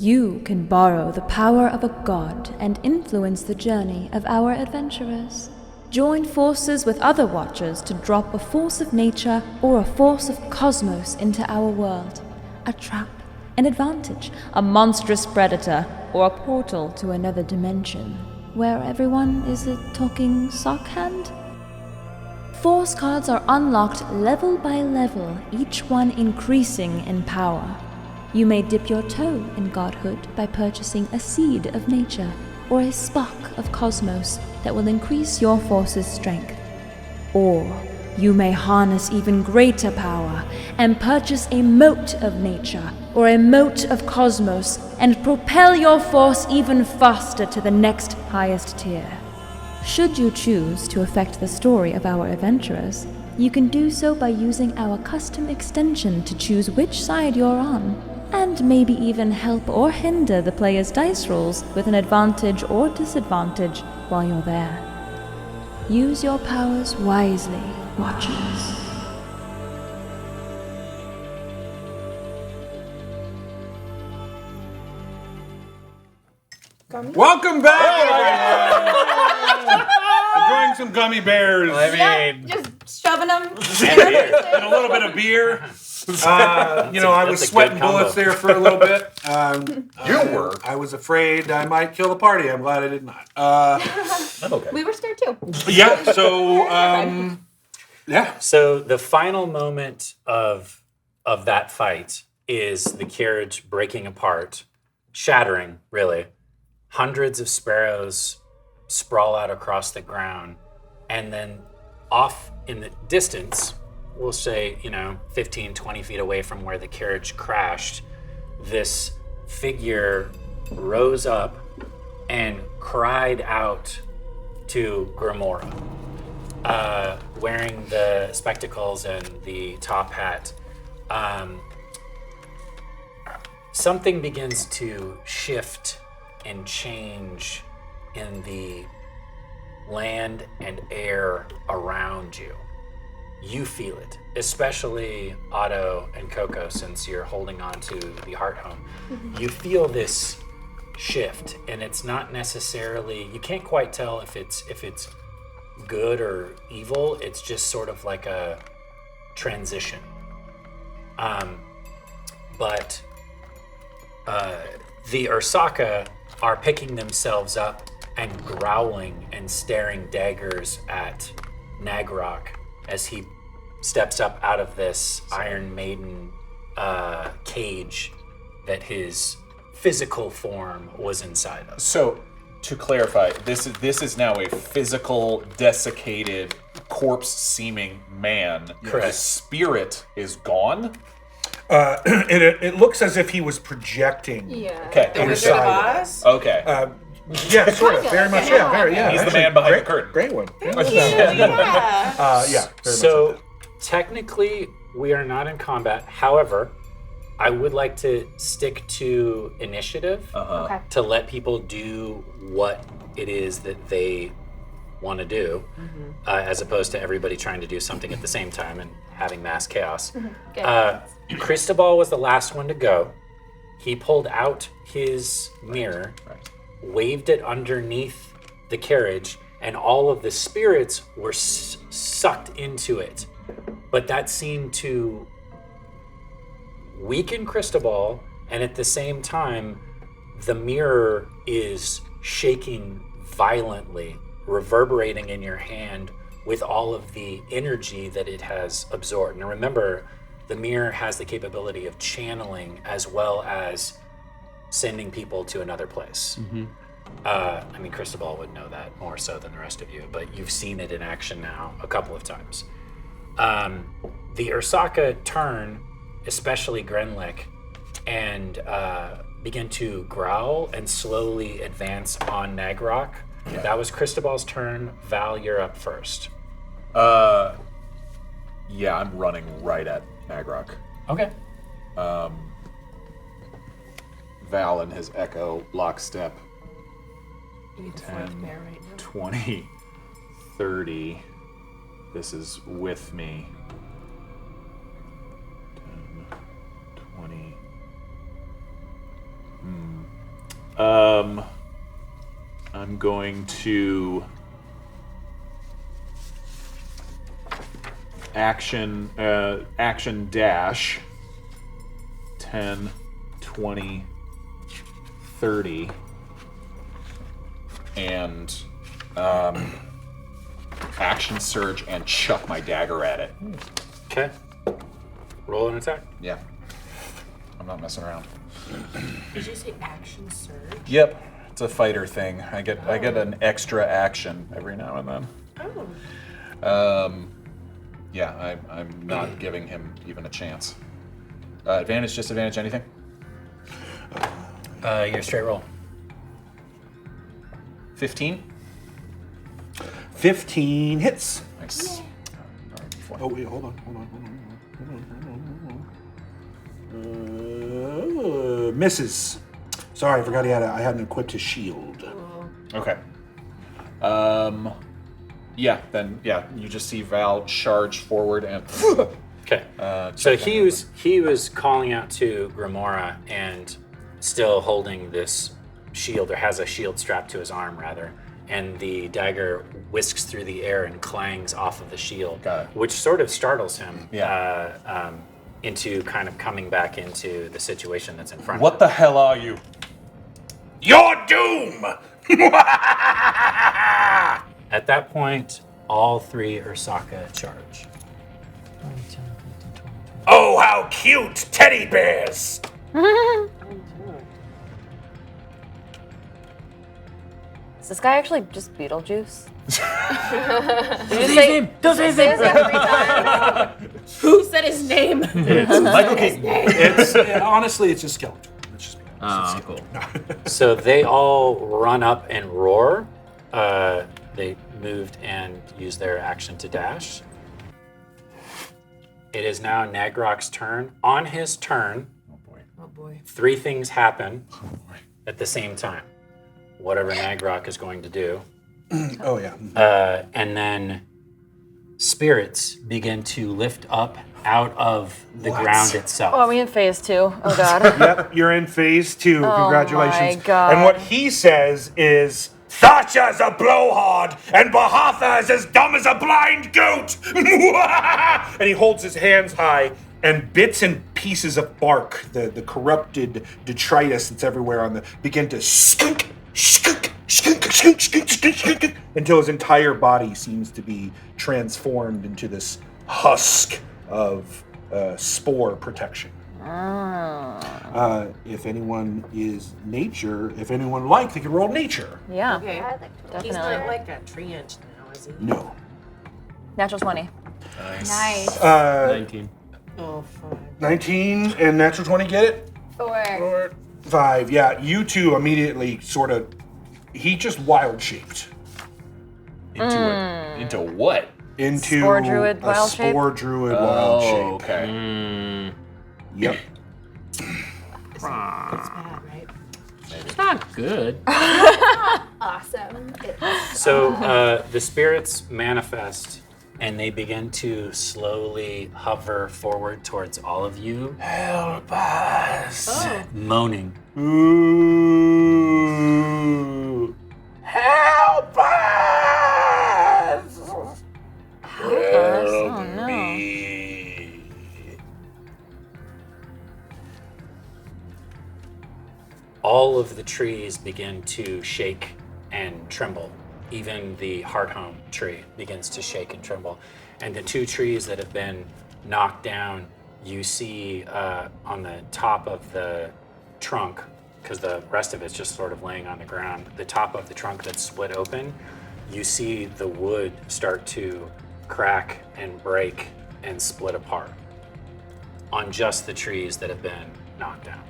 You can borrow the power of a god and influence the journey of our adventurers. Join forces with other watchers to drop a force of nature or a force of cosmos into our world. A trap, an advantage, a monstrous predator, or a portal to another dimension, where everyone is a talking sock hand. Force cards are unlocked level by level, each one increasing in power. You may dip your toe in godhood by purchasing a seed of nature or a spark of cosmos that will increase your force's strength. Or you may harness even greater power and purchase a mote of nature or a mote of cosmos and propel your force even faster to the next highest tier. Should you choose to affect the story of our adventurers, you can do so by using our custom extension to choose which side you're on, and maybe even help or hinder the player's dice rolls with an advantage or disadvantage while you're there. Use your powers wisely, Watchers. Welcome back, everyone! Enjoying some gummy bears. Just shoving them. And a little bit of beer. I was sweating bullets there for a little bit. You were. I was afraid I might kill the party. I'm glad I did not. Okay. We were scared too. Yeah. So, yeah. So the final moment of that fight is the carriage breaking apart, shattering, really. Hundreds of sparrows sprawl out across the ground, and then off in the distance, we'll say, 15, 20 feet away from where the carriage crashed, this figure rose up and cried out to Grimora, wearing the spectacles and the top hat. Something begins to shift and change in the land and air around you. You feel it, especially Otto and KoKo, since you're holding on to the heart home. You feel this shift, and it's not necessarily, you can't quite tell if it's good or evil. It's just sort of like a transition. But the Ursaka are picking themselves up and growling and staring daggers at Nagrok as he steps up out of this Iron Maiden cage that his physical form was inside of. So, to clarify, this is now a physical, desiccated, corpse-seeming man. Correct. The spirit is gone. It looks as if he was projecting. Yeah. Okay. The Wizard of Oz? Okay. Yeah, sort of. Very much. Yeah, very. Yeah. He's the man behind the curtain. Great one. Yeah. Yeah. So technically, we are not in combat. However, I would like to stick to initiative Okay. to let people do what it is that they want to do, as opposed to everybody trying to do something at the same time and having mass chaos. Cristobal was the last one to go. He pulled out his mirror, waved it underneath the carriage, and all of the spirits were sucked into it. But that seemed to weaken Cristobal, and at the same time, the mirror is shaking violently, reverberating in your hand with all of the energy that it has absorbed. Now remember, the mirror has the capability of channeling as well as sending people to another place. Cristobal would know that more so than the rest of you, but you've seen it in action now a couple of times. The Ursaka turn, especially Grenlick, and begin to growl and slowly advance on Nagrok. Yeah. That was Cristobal's turn. Val, you're up first. Yeah, I'm running right at Nagrok. Okay. Val and his Echo lockstep. 10, 20, 30. This is with me. 10, 20. I'm going to action dash 10, 20, 30, and action surge and chuck my dagger at it. Okay. Roll an attack. Yeah. I'm not messing around. Did you say action surge? Yep. It's a fighter thing. I get an extra action every now and then. Oh. Yeah, I'm not giving him even a chance. Advantage, disadvantage, anything? Your straight roll. 15? 15 hits. Nice. Oh, wait, hold on. Misses. Sorry, I forgot I hadn't equipped his shield. Okay. Yeah, you just see Val charge forward and Okay. So he was calling out to Grimora and still holding this shield, or has a shield strapped to his arm rather, and the dagger whisks through the air and clangs off of the shield, which sort of startles him into kind of coming back into the situation that's in front of him. What the hell are you? Your doom! At that point, all three Ursaka charge. Oh, how cute teddy bears! Is this guy actually just Beetlejuice? Don't say his name. Every time. Who said his name? It's Michael Keaton. Honestly, it's just skeletal. Let's just be honest. Cool. So they all run up and roar. They moved and used their action to dash. It is now Nagrok's turn. On his turn, Oh boy. three things happen at the same time. Whatever Nagrok is going to do. Oh, yeah. And then spirits begin to lift up out of the ground itself. Oh, are we in phase 2? Oh god. Yep, you're in phase 2. Congratulations. my God. And what he says is, Thatcher's a blowhard, and Bahatha is as dumb as a blind goat! and he holds his hands high, and bits and pieces of bark, the corrupted detritus that's everywhere on the, begin to skunk, skunk, skunk, skunk, skunk, skunk, skunk, until his entire body seems to be transformed into this husk of spore protection. If anyone likes, they can roll nature. Yeah. Okay. Definitely. He's not like a tree inch now, is he? No. Natural 20. Nice. 19. Oh, fine. 19 and natural 20, get it? 4. 5, yeah. You two immediately sort of, he just wild shaped. Into what? Into Spore Druid a wild shape? Spore Druid wild shape. Okay. Yep. It's bad, right? It's not good. Awesome. So the spirits manifest and they begin to slowly hover forward towards all of you. Help us! Moaning. Ooh. Help us! Oh no. Me. All of the trees begin to shake and tremble. Even the Hearthome tree begins to shake and tremble. And the two trees that have been knocked down, you see on the top of the trunk, because the rest of it's just sort of laying on the ground, the top of the trunk that's split open, you see the wood start to crack and break and split apart on just the trees that have been knocked down.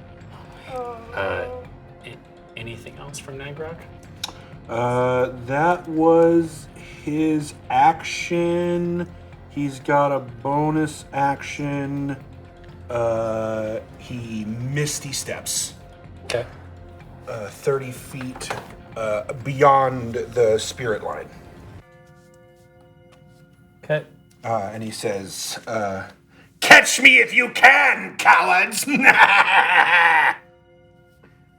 Anything else from Nagrok? That was his action. He's got a bonus action. He Misty Steps. Okay. 30 feet beyond the spirit line. Okay. And he says, Catch me if you can, cowards!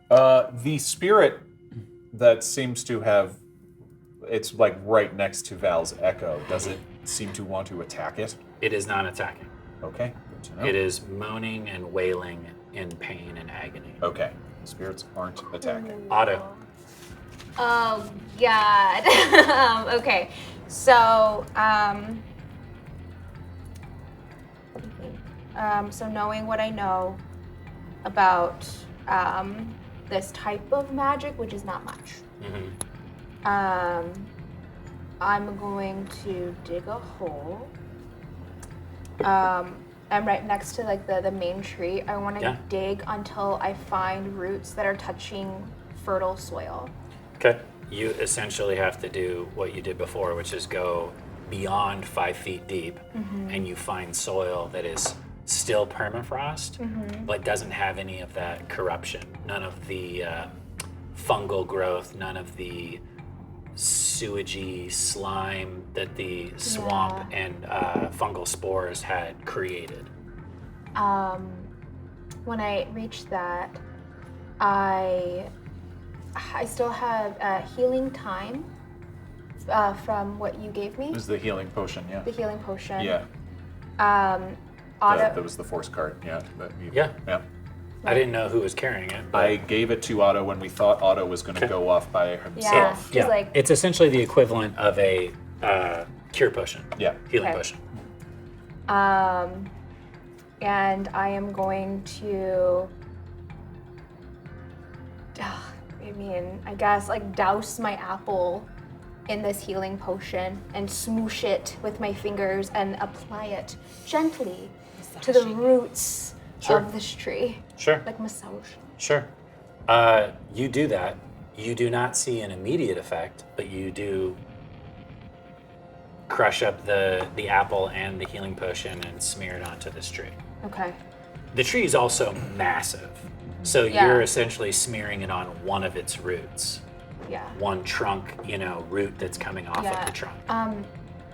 The spirit that seems to have. It's like right next to Val's echo. Does it seem to want to attack it? It is not attacking. Okay, good to know. It is moaning and wailing in pain and agony. Okay, the spirits aren't attacking. Otto. Oh God. Okay, so so knowing what I know about this type of magic, which is not much, I'm going to dig a hole. I'm right next to like the main tree. I want to dig until I find roots that are touching fertile soil. Okay. You essentially have to do what you did before, which is go beyond 5 feet deep, and you find soil that is still permafrost, but doesn't have any of that corruption. None of the fungal growth, none of the sewagey slime that the swamp and fungal spores had created. When I reach that, I still have healing time from what you gave me. This is the healing potion, yeah. The healing potion. Yeah. Otto. That was the force card, yeah. Yeah. Yeah. I didn't know who was carrying it. I gave it to Otto when we thought Otto was going to go off by himself. Yeah. Like, it's essentially the equivalent of a cure potion. Yeah. Healing potion. And I am going to, I guess like douse my apple in this healing potion and smoosh it with my fingers and apply it gently to the roots of this tree. Sure. Like massage. Sure. You do that. You do not see an immediate effect, but you do crush up the apple and the healing potion and smear it onto this tree. Okay. The tree is also massive, so you're essentially smearing it on one of its roots. Yeah. One trunk, root that's coming off of the trunk.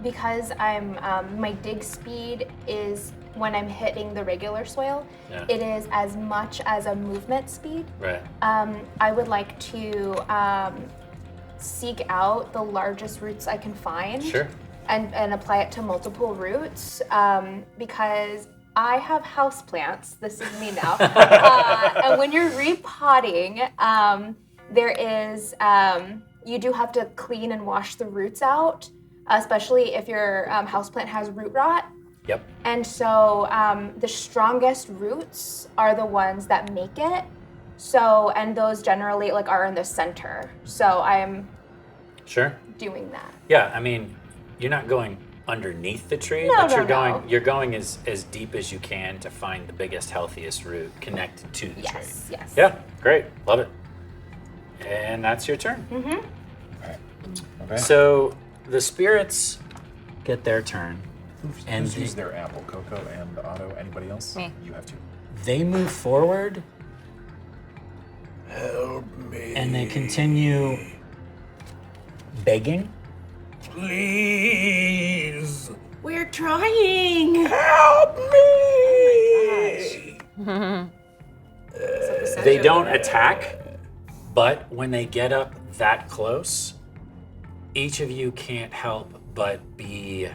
Because I'm my dig speed is when I'm hitting the regular soil, it is as much as a movement speed. Right. I would like to seek out the largest roots I can find. Sure. And apply it to multiple roots because I have houseplants. This is me now. And when you're repotting, there is, you do have to clean and wash the roots out, especially if your houseplant has root rot. Yep. And so the strongest roots are the ones that make it. So, and those generally like are in the center. So I'm doing that. Yeah, I mean, you're not going underneath the tree, but you're going as deep as you can to find the biggest, healthiest root connected to the tree. Yes. Yeah, great. Love it. And that's your turn. Okay. So the spirits get their turn. Who's used their apple? KoKo and Otto? Anybody else? Me. You have to. They move forward. Help me. And they continue begging. Please. We're trying. Help me. They don't attack, but when they get up that close, each of you can't help but be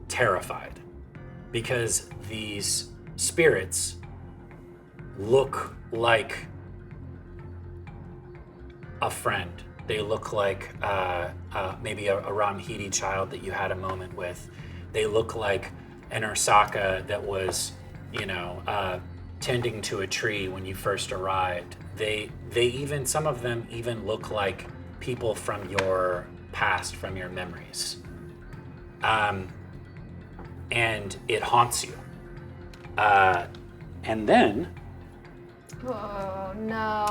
terrified because these spirits look like a friend. They look like maybe a Ramhidi child that you had a moment with. They look like an Ursaka that was, tending to a tree when you first arrived. They even, some of them even look like people from your past, from your memories. And it haunts you. And then Oh no.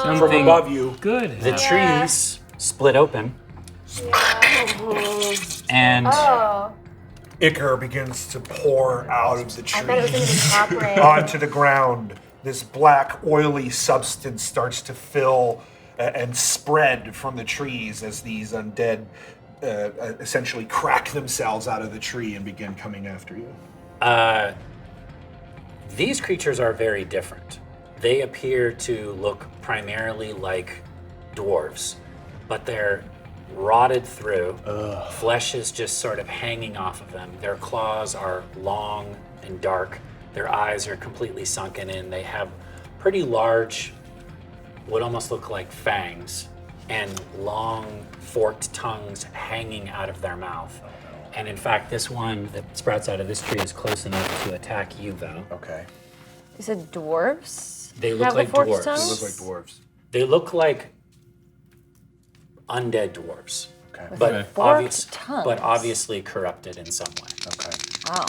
something above you. Good. the trees split open. And Ichor begins to pour out of the I thought it was tree gonna be top ray. onto the ground. This black, oily substance starts to fill and spread from the trees as these undead essentially crack themselves out of the tree and begin coming after you. These creatures are very different. They appear to look primarily like dwarves, but they're rotted through. Flesh is just sort of hanging off of them. Their claws are long and dark. Their eyes are completely sunken in. They have pretty large, what almost look like fangs, and long forked tongues hanging out of their mouth. And in fact, this one that sprouts out of this tree is close enough to attack you, Val. Okay. You said dwarves? They look Have the like forked dwarves. tongues? They look like dwarves. They look like undead dwarves, Okay. but, forked tongues. but obviously corrupted in some way. Okay. Wow.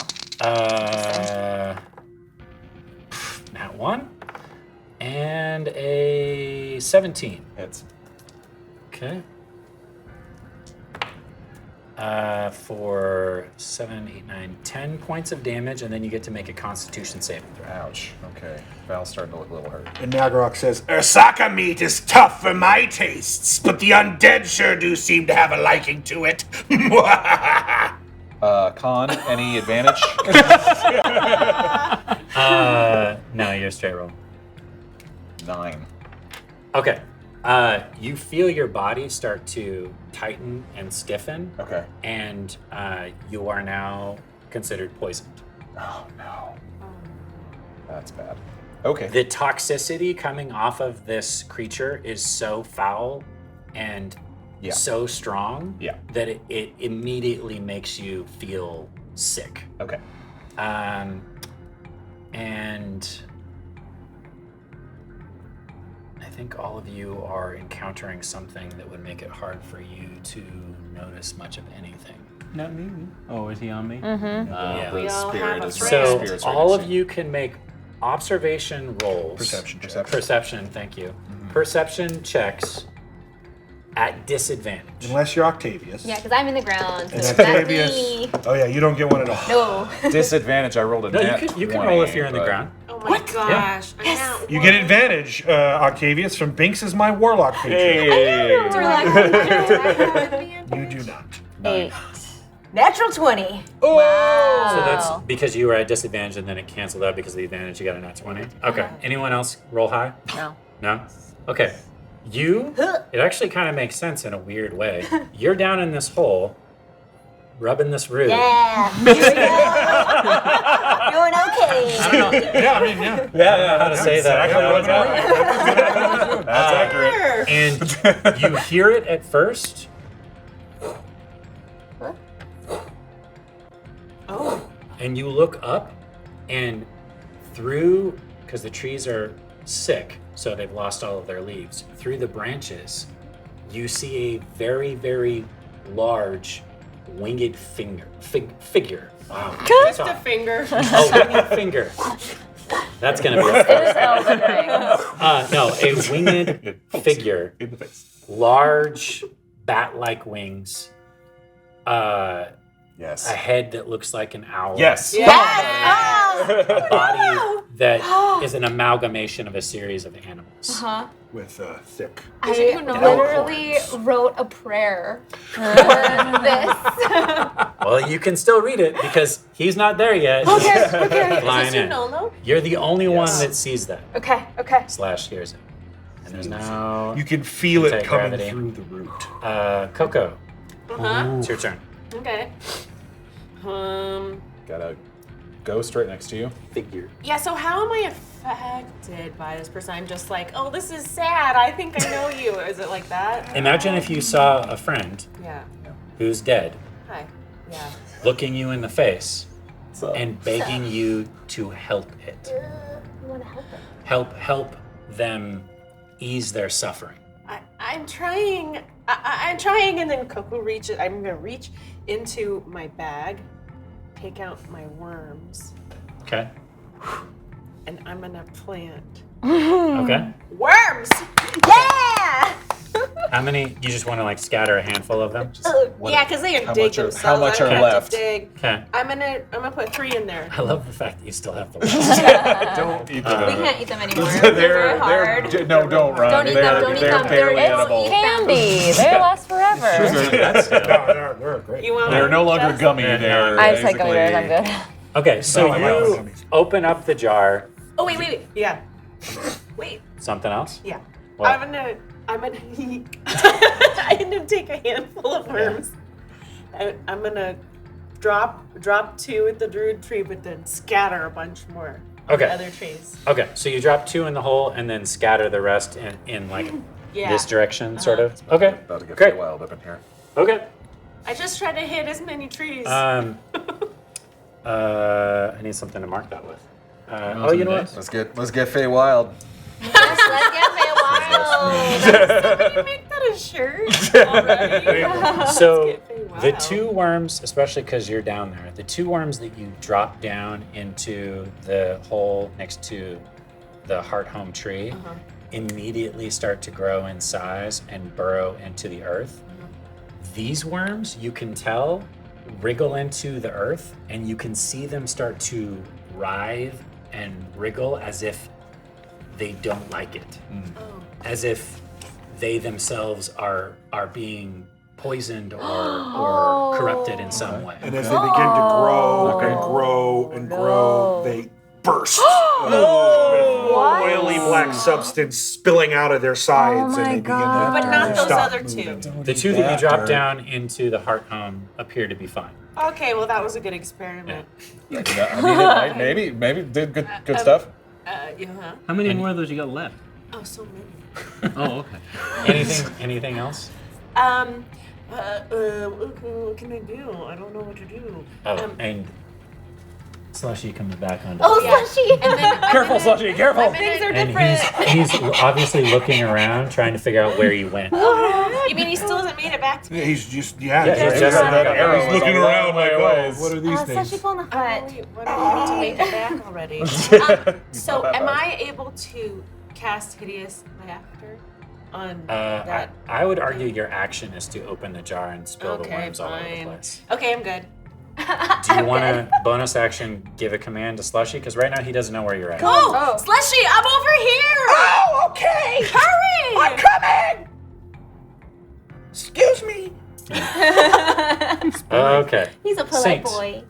Nat 1 and a 17. Hits. Okay. For 7, 8, 9, 10 points of damage, and then you get to make a Constitution saving throw. Ouch. Okay. Val's starting to look a little hurt. And Nagarok says, Ursaka meat is tough for my tastes, but the undead sure do seem to have a liking to it. Con, any advantage? No, you're straight roll. 9. Okay. You feel your body start to tighten and stiffen. Okay. And you are now considered poisoned. Oh no. That's bad. Okay. The toxicity coming off of this creature is so foul and so strong that it immediately makes you feel sick. Okay. And I think all of you are encountering something that would make it hard for you to notice much of anything. Not me. Oh, is he on me? Yeah. We all have a So Spirit's all right of you can make observation rolls. Perception. Thank you. Perception checks at disadvantage. Unless you're Octavius. Yeah, because I'm in the ground. So And that's Octavius. me. Oh yeah, you don't get one at all. No. Disadvantage. I rolled a No, nat you can 20, roll if you're in the but- ground. Oh my gosh. I'm out. You get advantage, Octavius, from Binks is my warlock patron. You do not. 8. Natural 20. So that's because you were at disadvantage and then it canceled out because of the advantage. You got a nat 20. Okay. Anyone else roll high? No. No? Okay. It actually kind of makes sense in a weird way. You're down in this hole, rubbing this root. Yeah. Here we go. Doing okay. I don't know. Yeah, I mean, yeah. I don't know how to say that. That's accurate. And you hear it at first. Oh. And you look up and through, because the trees are sick, so they've lost all of their leaves, through the branches, you see a very, very large winged figure. Wow. Just a finger. Oh, winged finger. That's going to be a no, a winged figure. In the face. Large bat-like wings. Yes. A head that looks like an owl. Yes. Yes. A body that is an amalgamation of a series of animals. With thick. I literally wrote a prayer for this. Well, you can still read it because he's not there yet. Okay. Flying Is this in. Nolo? You're the only one that sees that. Okay. / hears it. And there's now You can feel it coming Anti-gravity. through the root. KoKo. Uh-huh. It's your turn. Okay. Got a ghost right next to you. Figure. Yeah, so how am I affected by this person? I'm just like, oh, this is sad. I think I know you. Is it like that? Imagine if you saw a friend Yeah. who's dead, Hi. Yeah. looking you in the face, and begging you to help it. You want to help them? Help them ease their suffering. I'm trying. I'm trying, and then KoKo reaches. I'm gonna reach into my bag, take out my worms, Okay. and I'm gonna plant Okay. worms. Yeah. How many? You just want to like scatter a handful of them? Yeah, because they how dig much are- themselves. how much I are don't have left? to dig. Okay. I'm gonna put 3 in there. I love the fact that you still have the Don't eat We them. can't eat them anymore. They're very hard. No, don't run. Don't eat them, don't eat They're them. barely They're edible. Candy. They last forever. They're great. You want They're no longer just- gummy. They're I just like gummy bears. I'm basically- good. Okay, so No, I like you gummies. open up the jar. Oh wait. Yeah. Wait. Something else? Yeah. What? I'm gonna I'm gonna take a handful of worms. I'm gonna drop 2 at the druid tree, but then scatter a bunch more on Okay. the other trees. Okay, so you drop 2 in the hole and then scatter the rest in like this direction, sort of. Okay, About to get great. wild up in here. Okay. I just try to hit as many trees. I need something to mark that with. You know what? Let's get Fey wild. Let's get Fey wild. Make that a shirt already. So Let's get Fey the wild. 2 worms, especially because you're down there, the 2 worms that you drop down into the hole next to the heart home tree immediately start to grow in size and burrow into the earth. These worms, you can tell, wriggle into the earth, and you can see them start to writhe and wriggle as if they don't like it, as if they themselves are being poisoned or corrupted in some way. And as they begin to grow and grow and grow, they burst with oily black substance spilling out of their sides, and they begin to But not those stop other moving. 2. The 2 that you drop down into the heart home appear to be fine. Okay, well that was a good experiment. I mean, it maybe did good stuff. Yeah. How many more of those you got left? Oh, so many. Oh, okay. Anything else? What can I do? I don't know what to do. And Slushy comes back onto Oh, Yeah. Slushy. And then Careful, Slushy, careful. things are and different. he's obviously looking around, trying to figure out where you went. You mean he still hasn't made it back to me? Yeah, he's just, Yeah, he's he's just just that like arrow. He's was looking a long around like, way oh, away. what are these Slushy things? on the hut. What do I need to make it back already? So am I able to cast Hideous Laughter on that? I would argue your action is to open the jar and spill the Okay, worms all over the fine. place. Okay, I'm good. Do you want to bonus action give a command to Slushy? Because right now he doesn't know where you're at. Oh, Slushy, I'm over here! Oh, okay. Hurry! I'm coming. Excuse me. Okay. He's a polite Saint. boy.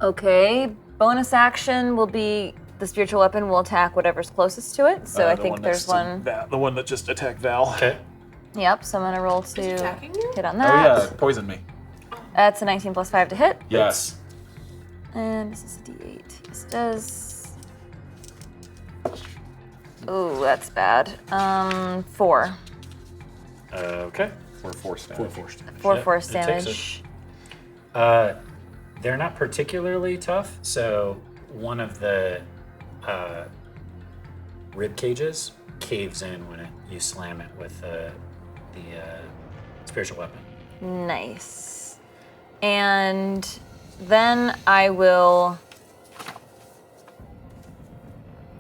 Okay, bonus action will be the spiritual weapon will attack whatever's closest to it. So I think there's one. The one that just attacked Val. Okay. Yep, so I'm gonna roll Is to attacking you? hit on Oh that. yeah, poison me. That's a 19 plus 5 to hit. Yes. And this is a d8. Yes, it does. Ooh, that's bad. 4. Okay. We're forced damage. 4 Yep, force it takes damage. They're not particularly tough, so one of the rib cages caves in when you slam it with the spiritual weapon. Nice. And then I will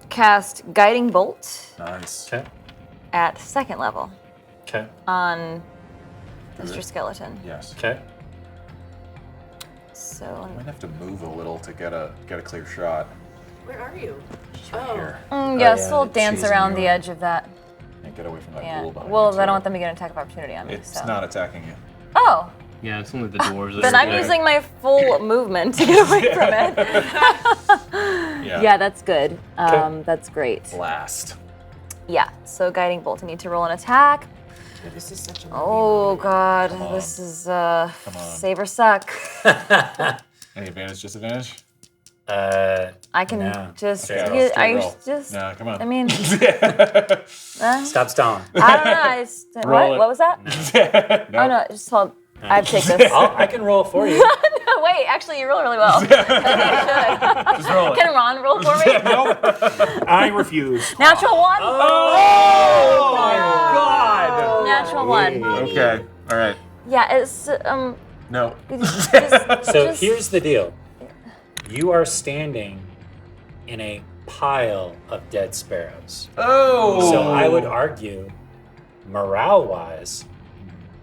cast Guiding Bolt Nice. Okay. at 2nd level Okay. on Mr. Skeleton. Yes. Okay. So Might have to move a little to get a clear shot. Where are you? Just right here. yes, yeah, we'll the dance trees in around your the way. edge of that. Can't get away from that Yeah. ghoul behind Well, me, I too. don't want them to get an attack of opportunity on me. It's so. not attacking you. Oh, Yeah, it's only the dwarves. then I'm using my full movement to get away from it. Yeah. Yeah, that's good. That's great. Blast. Yeah, so Guiding Bolt, I need to roll an attack. This is such a Oh god, this is save or suck. Any advantage, disadvantage? I can No. just Yeah, you- let's I do a roll. just No, come on. I mean Stop stalling. I don't know. I just, Roll what? it. What was that? Oh no, just hold. I have to take this. I can roll for you. No, wait, actually, you roll really well. Maybe I should. Just roll it. Can Ron roll for me? I refuse. Natural 1. Oh my god! Natural 1. Okay. All right. Yeah, it's No. So here's the deal. You are standing in a pile of dead sparrows. Oh. So I would argue, morale-wise,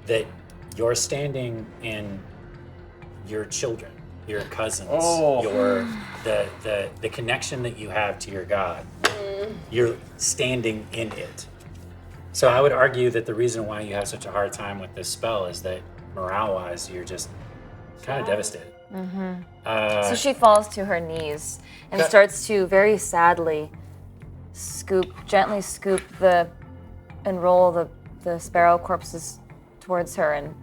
that you're standing in your children, your cousins, Oh. your the connection that you have to your god. You're standing in it. So I would argue that the reason why you have such a hard time with this spell is that morale-wise, you're just kind of devastated. So she falls to her knees and starts to very sadly gently scoop the and roll the sparrow corpses towards her, and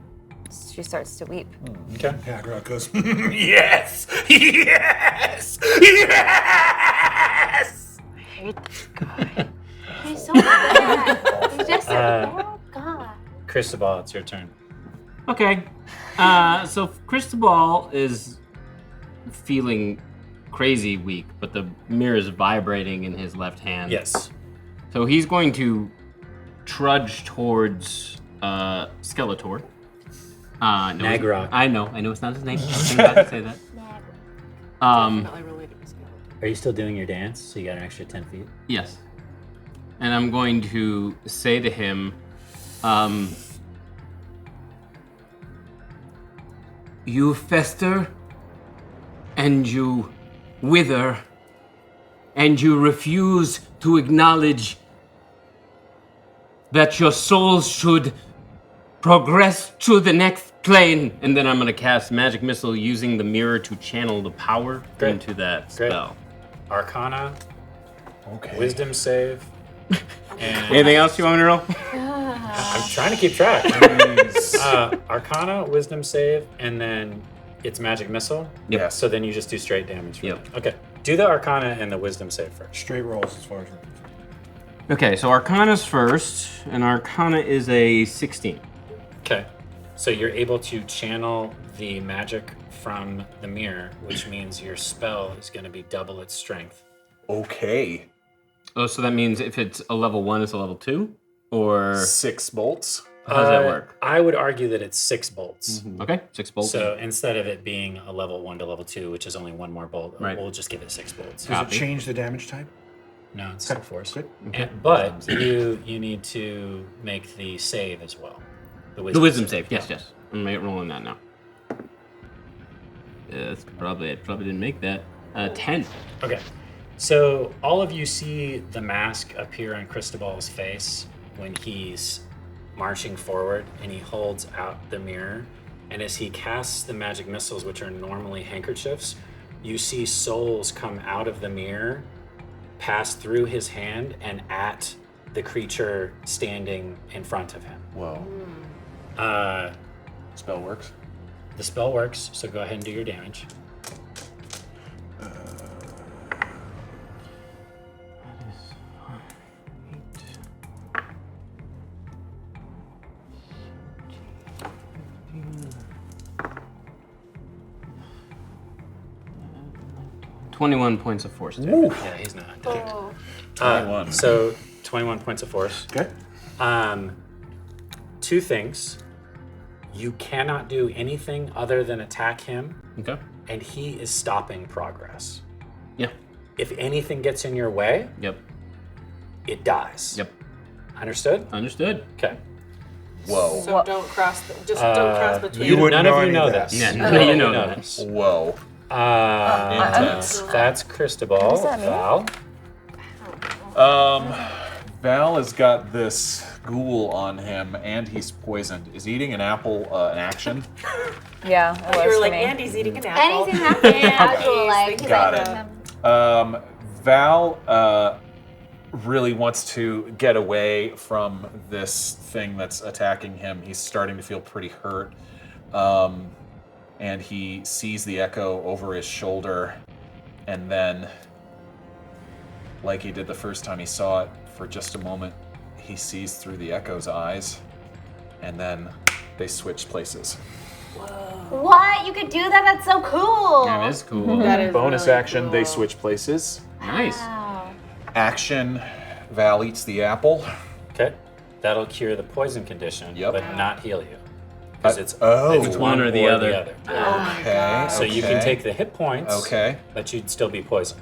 she starts to weep. Okay. Kjack goes, yes! Yes! Yes! I hate this guy. He's so bad. He's just a bad guy. Cristobal, it's your turn. Okay. So Cristobal is feeling crazy weak, but the mirror is vibrating in his left hand. Yes. So he's going to trudge towards Skeletor. No, Nagrok. I know it's not his name. I was about to say that. Definitely related to skeletal. Are you still doing your dance? So you got an extra 10 feet? Yes. And I'm going to say to him, you fester, and you wither, and you refuse to acknowledge that your souls should progress to the next plane. And then I'm going to cast Magic Missile using the mirror to channel the power into that spell. Arcana, Okay. Wisdom save, and Anything else you want me to roll? I'm trying to keep track. Arcana, Wisdom save, and then it's Magic Missile. Yes. So then you just do straight damage. Yep. Okay. Do the Arcana and the Wisdom save first. Straight rolls as far as I'm concerned. Okay, so Arcana's first, and Arcana is a 16. Okay. So you're able to channel the magic from the mirror, which means your spell is going to be double its strength. Okay. Oh, so that means if it's a level 1, it's a level 2? Or 6 bolts. how does that work? I would argue that it's 6 bolts. Okay, 6 bolts. So instead of it being a level 1 to level 2, which is only one more bolt, Right. we'll just give it 6 bolts. Does it change the damage type? No, it's still force. Good. But you need to make the save as well. The wisdom save, yes. I'm rolling that now. I probably didn't make that. 10. Okay. So all of you see the mask appear on Cristobal's face when he's marching forward, and he holds out the mirror. And as he casts the magic missiles, which are normally handkerchiefs, you see souls come out of the mirror, pass through his hand, and at the creature standing in front of him. Whoa. Spell works. The spell works, so go ahead and do your damage. $21 points of force damage. Yeah, he's not. Oh. 21. So 21 points of force. Okay. 2 things. You cannot do anything other than attack him, Okay. and he is stopping progress. Yeah. If anything gets in your way, Yep. it dies. Yep. Understood? Understood. Okay. Whoa. So don't cross. Don't cross between. You wouldn't None know of you any know of this. that. Yeah, you know that. this. Whoa. Intense. That's Cristobal. does that mean? Val. Val has got this ghoul on him, and he's poisoned. Is eating an apple an action? Yeah, it was You were for like, me. Andy's eating an apple. Anything happens casual, like, he's Got like, it. Val really wants to get away from this thing that's attacking him. He's starting to feel pretty hurt. And he sees the echo over his shoulder, and then, like he did the first time he saw it, for just a moment, he sees through the echo's eyes, and then they switch places. what? You could do that? That's so cool. That is cool. That is Bonus really action, cool. they switch places. Nice. Wow. Action, Val eats the apple. Okay. That'll cure the poison condition, Yep. but not heal you. Because it's one or the other. Okay. So you can take the hit points, Okay. but you'd still be poisoned.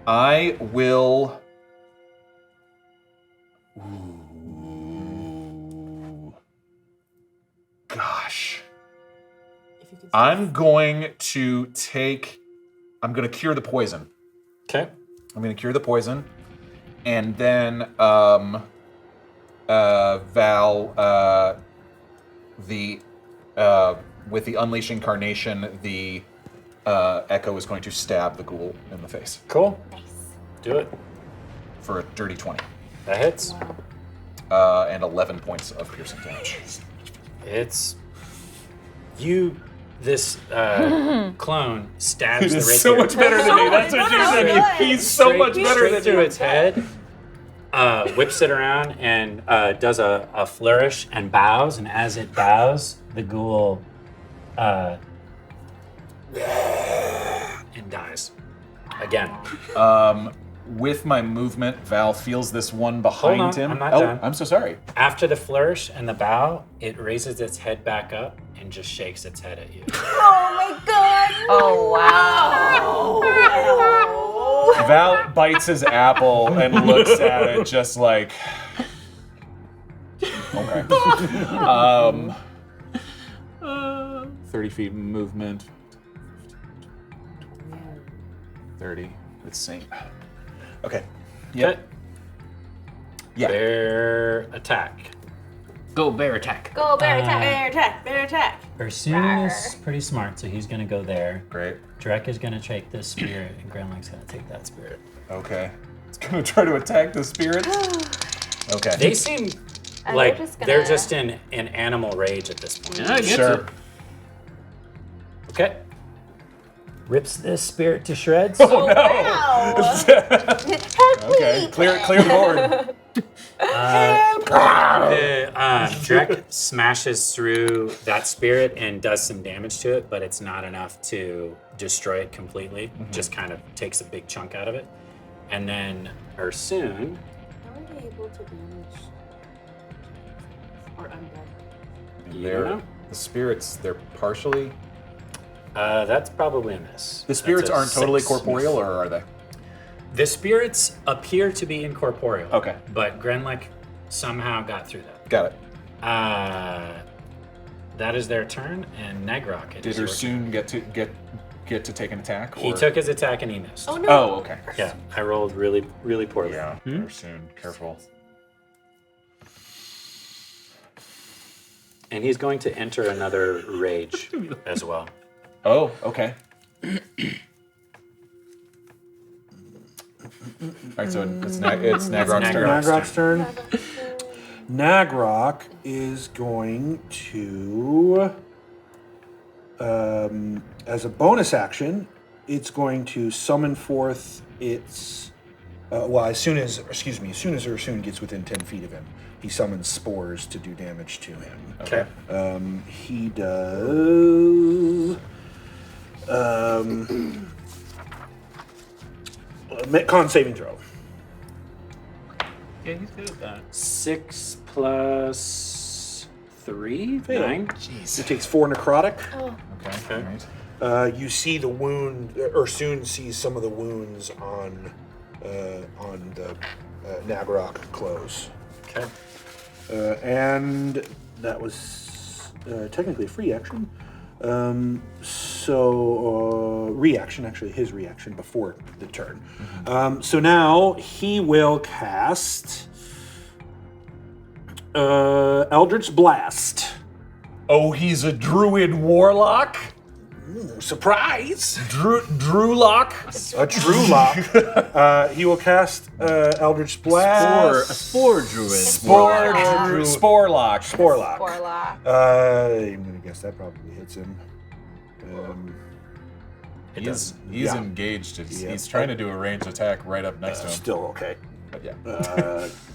I will. Ooh. Gosh. If you could I'm going to cure the poison. Okay. I'm going to cure the poison. And then, Val, with the Unleash Incarnation, the Echo is going to stab the ghoul in the face Cool. Nice. Do it. for a dirty 20. That hits. and 11 points of piercing damage. It's you. This clone stabs the rapier. So much better than me. That's what you said. He's so much better than through you. its head. Whips it around and does a flourish and bows. And as it bows, the ghoul and dies again. With my movement, Val feels this one behind Hold on, him. I'm not oh, done. I'm so sorry. After the flourish and the bow, it raises its head back up and just shakes its head at you. Oh my god! Oh wow. Val bites his apple and looks at it just like. Okay. 30 feet movement. 30. It's same. Okay. Yep. Yeah. Bear attack. Go bear attack. Go bear attack, bear attack, bear attack. Ursoon is pretty smart, so he's gonna go there. Great. Drek is gonna take this spirit, and Grenlink's gonna take that spirit. Okay. It's gonna try to attack the spirits. Okay. They seem And like they're they're just in animal rage at this point. Yeah, I get Sure. it. Okay. Rips this spirit to shreds. Oh no! Help Okay. me! Clear the board. Drek smashes through that spirit and does some damage to it, but it's not enough to destroy it completely. Just kind of takes a big chunk out of it. And then Ursoon. How are they able to damage or undead? know? The spirits, they're partially. That's probably a miss. The spirits That's a aren't totally 6. corporeal, or are they? The spirits appear to be incorporeal. Okay. But Grenlik somehow got through that. Got it. That is their turn, and Negrok. It Did is your Ursoon get to take an attack? turn. He or- took his attack and he missed. Oh no! Oh, okay. Yeah, I rolled really, really poorly. Yeah. Ursoon, careful. And he's going to enter another rage as well. Oh, okay. All right, so it's Nagrok's turn. Nagrok's turn. Nagrok is going to, as a bonus action, it's going to summon forth its. As soon as Ursoon gets within 10 feet of him, he summons spores to do damage to him. Okay. He does. Con saving throw. Yeah, he's good at that. 6 plus 3? Fail. 9? He takes 4 necrotic. Okay. Okay. Right. You see the wound, or soon sees some of the wounds on the Nagrok clothes. Okay. And that was technically a free action. Reaction, actually, his reaction before the turn. So now he will cast Eldritch Blast. Oh, he's a druid warlock? Surprise! Drewlock? A true lock. He will cast Eldritch Blast. A spore druid. Sporlock. Sporlock. Warlock. I'm gonna guess that probably hits him. He's Yeah. engaged. Yeah. He's trying to do a ranged attack right up next to him. Still okay. But yeah.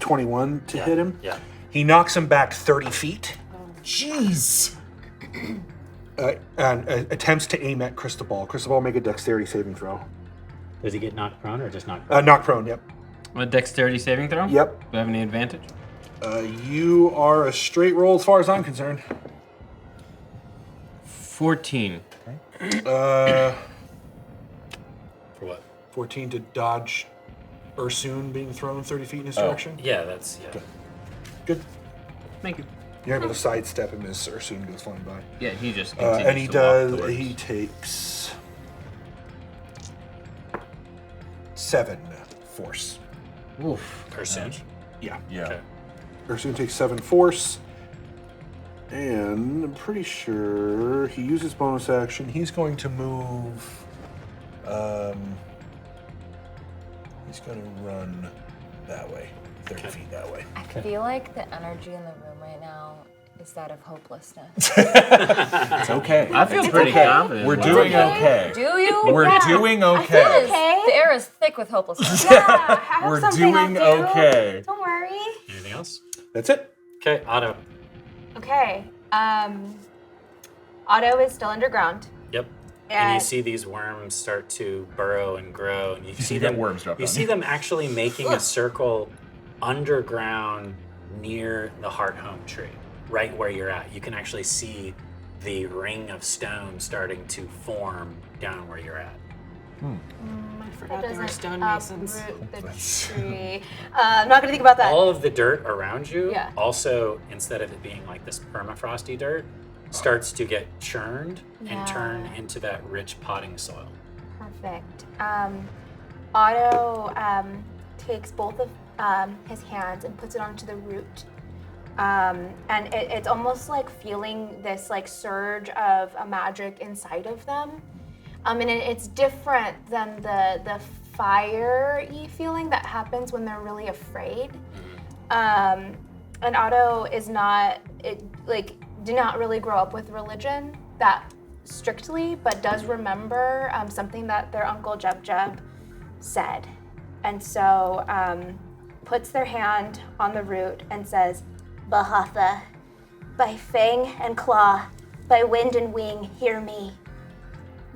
21 to hit him. Yeah. He knocks him back 30 feet Jeez. and attempts to aim at Cristobal. Cristobal, make a dexterity saving throw. Does he get knocked prone or just knocked prone? Knock prone, yep. A dexterity saving throw? Yep. Do I have any advantage? You are a straight roll as far as I'm concerned. 14. For what? 14 to dodge Ursoon being thrown 30 feet in his direction. Yeah, that's. Yeah. Good. Thank you. You're able to sidestep him as Ursoon goes flying by. Yeah, he just And he continues to walk does. towards. He takes 7 force. Oof. Ursoon. Yeah. Yeah. Okay. Ursoon takes 7 force. And I'm pretty sure he uses bonus action. He's going to move. He's going to run that way. 30 feet that way. I feel like the energy in the room right now is that of hopelessness. It's okay. I feel pretty confident. We're doing okay. Do you? We're doing okay. The air is thick with hopelessness. I have We're something doing I'll do. okay. Don't worry. Anything else? That's it. Okay, Otto. Okay. Otto is still underground. Yep. And you see these worms start to burrow and grow, and you see got them. worms dropped You on see you. them actually making a circle underground near the heart home tree, right where you're at. You can actually see the ring of stone starting to form down where you're at. I forgot That they were doesn't stonemasons. uproot the tree. I'm not gonna think about that. All of the dirt around you, Yeah. also, instead of it being like this permafrosty dirt, starts to get churned and turn into that rich potting soil. Perfect. Otto takes both of his hands and puts it onto the root. And it's almost like feeling this like surge of a magic inside of them. And it's different than the fire-y feeling that happens when they're really afraid. And Otto is not, did not really grow up with religion that strictly, but does remember something that their uncle Jeb said. And so puts their hand on the root and says, Bahatha, by fang and claw, by wind and wing, hear me.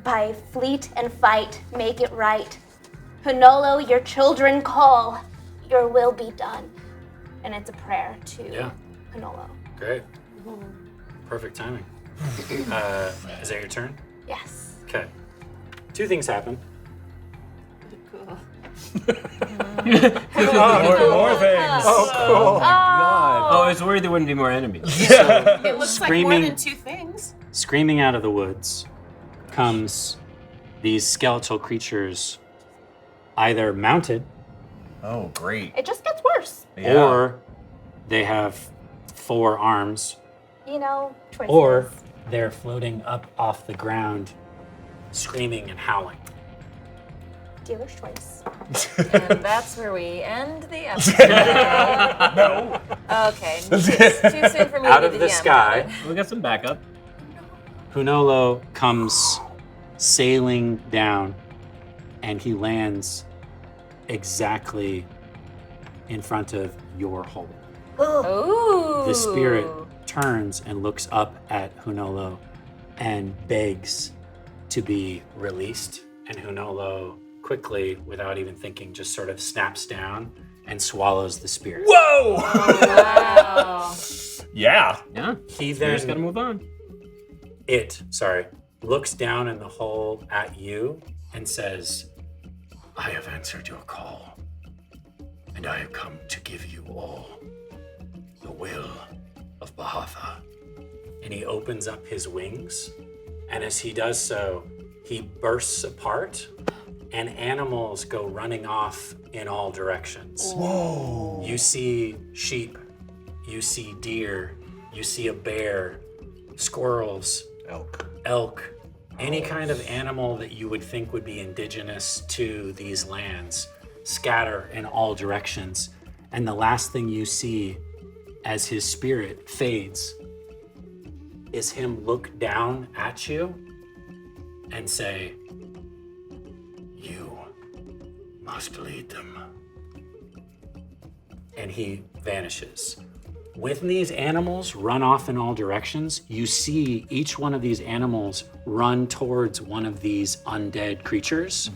By fleet and fight, make it right. Hunolo, your children call, your will be done. And it's a prayer to Hunolo. Great. Perfect timing. Is that your turn? Yes. Okay. Two things happen. More things. Oh, I was worried there wouldn't be more enemies. It looks like more Screaming. than two things. Screaming out of the woods comes these skeletal creatures, either mounted Oh, great. It just gets worse. Yeah. or they have 4 arms, Choices. or they're floating up off the ground, screaming and howling. Dealer's choice. And that's where we end the episode. No. Okay, too soon for me Out to of be the DM. sky, We got some backup. Hunolo comes sailing down, and he lands exactly in front of your hole. Ooh. The spirit turns and looks up at Hunolo and begs to be released. And Hunolo quickly, without even thinking, just sort of snaps down and swallows the spirit. Whoa! Wow. Yeah. Yeah. He We just then gotta move on. looks down in the hole at you and says, I have answered your call, and I have come to give you all the will of Bahatha. And he opens up his wings, and as he does so, he bursts apart, and animals go running off in all directions. Whoa. You see sheep, you see deer, you see a bear, squirrels, elk, any kind of animal that you would think would be indigenous to these lands scatter in all directions. And the last thing you see as his spirit fades is him look down at you and say, you must lead them. And he vanishes. When these animals run off in all directions, you see each one of these animals run towards one of these undead creatures,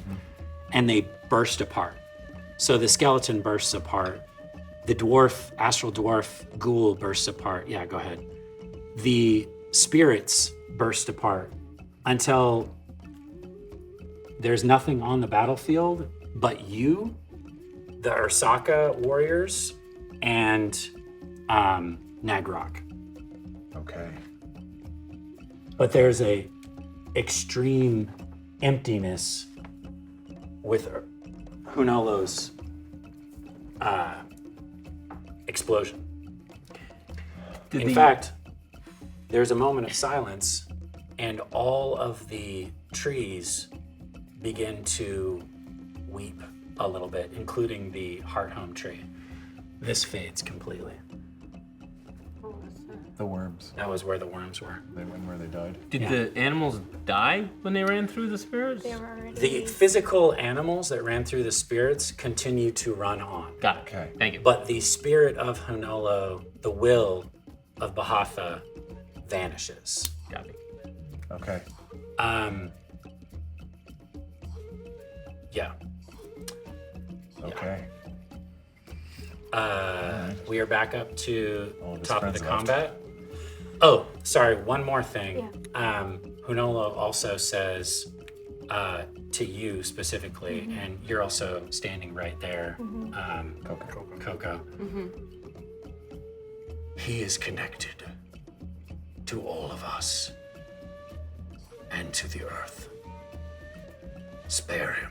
and they burst apart. So the skeleton bursts apart. The dwarf, astral dwarf ghoul bursts apart. Yeah, go ahead. The spirits burst apart until there's nothing on the battlefield but you, the Ursaka warriors, and Nagrok. Okay. But there's a extreme emptiness with Hunolo's explosion. In fact, there's a moment of silence, and all of the trees begin to weep a little bit, including the heart home tree. this fades completely. The worms. That was where the worms were. They went where they died. Did the animals die when they ran through the spirits? The physical animals that ran through the spirits continue to run on. Got it. Okay. Thank you. But the spirit of Honolo, the will of Bahatha, vanishes. Got it. Okay. Yeah. Okay. We are back up to All of his top of the friends left. combat. Oh, sorry, one more thing. Hunolo also says to you specifically, and you're also standing right there, KoKo. He is connected to all of us and to the earth. Spare him.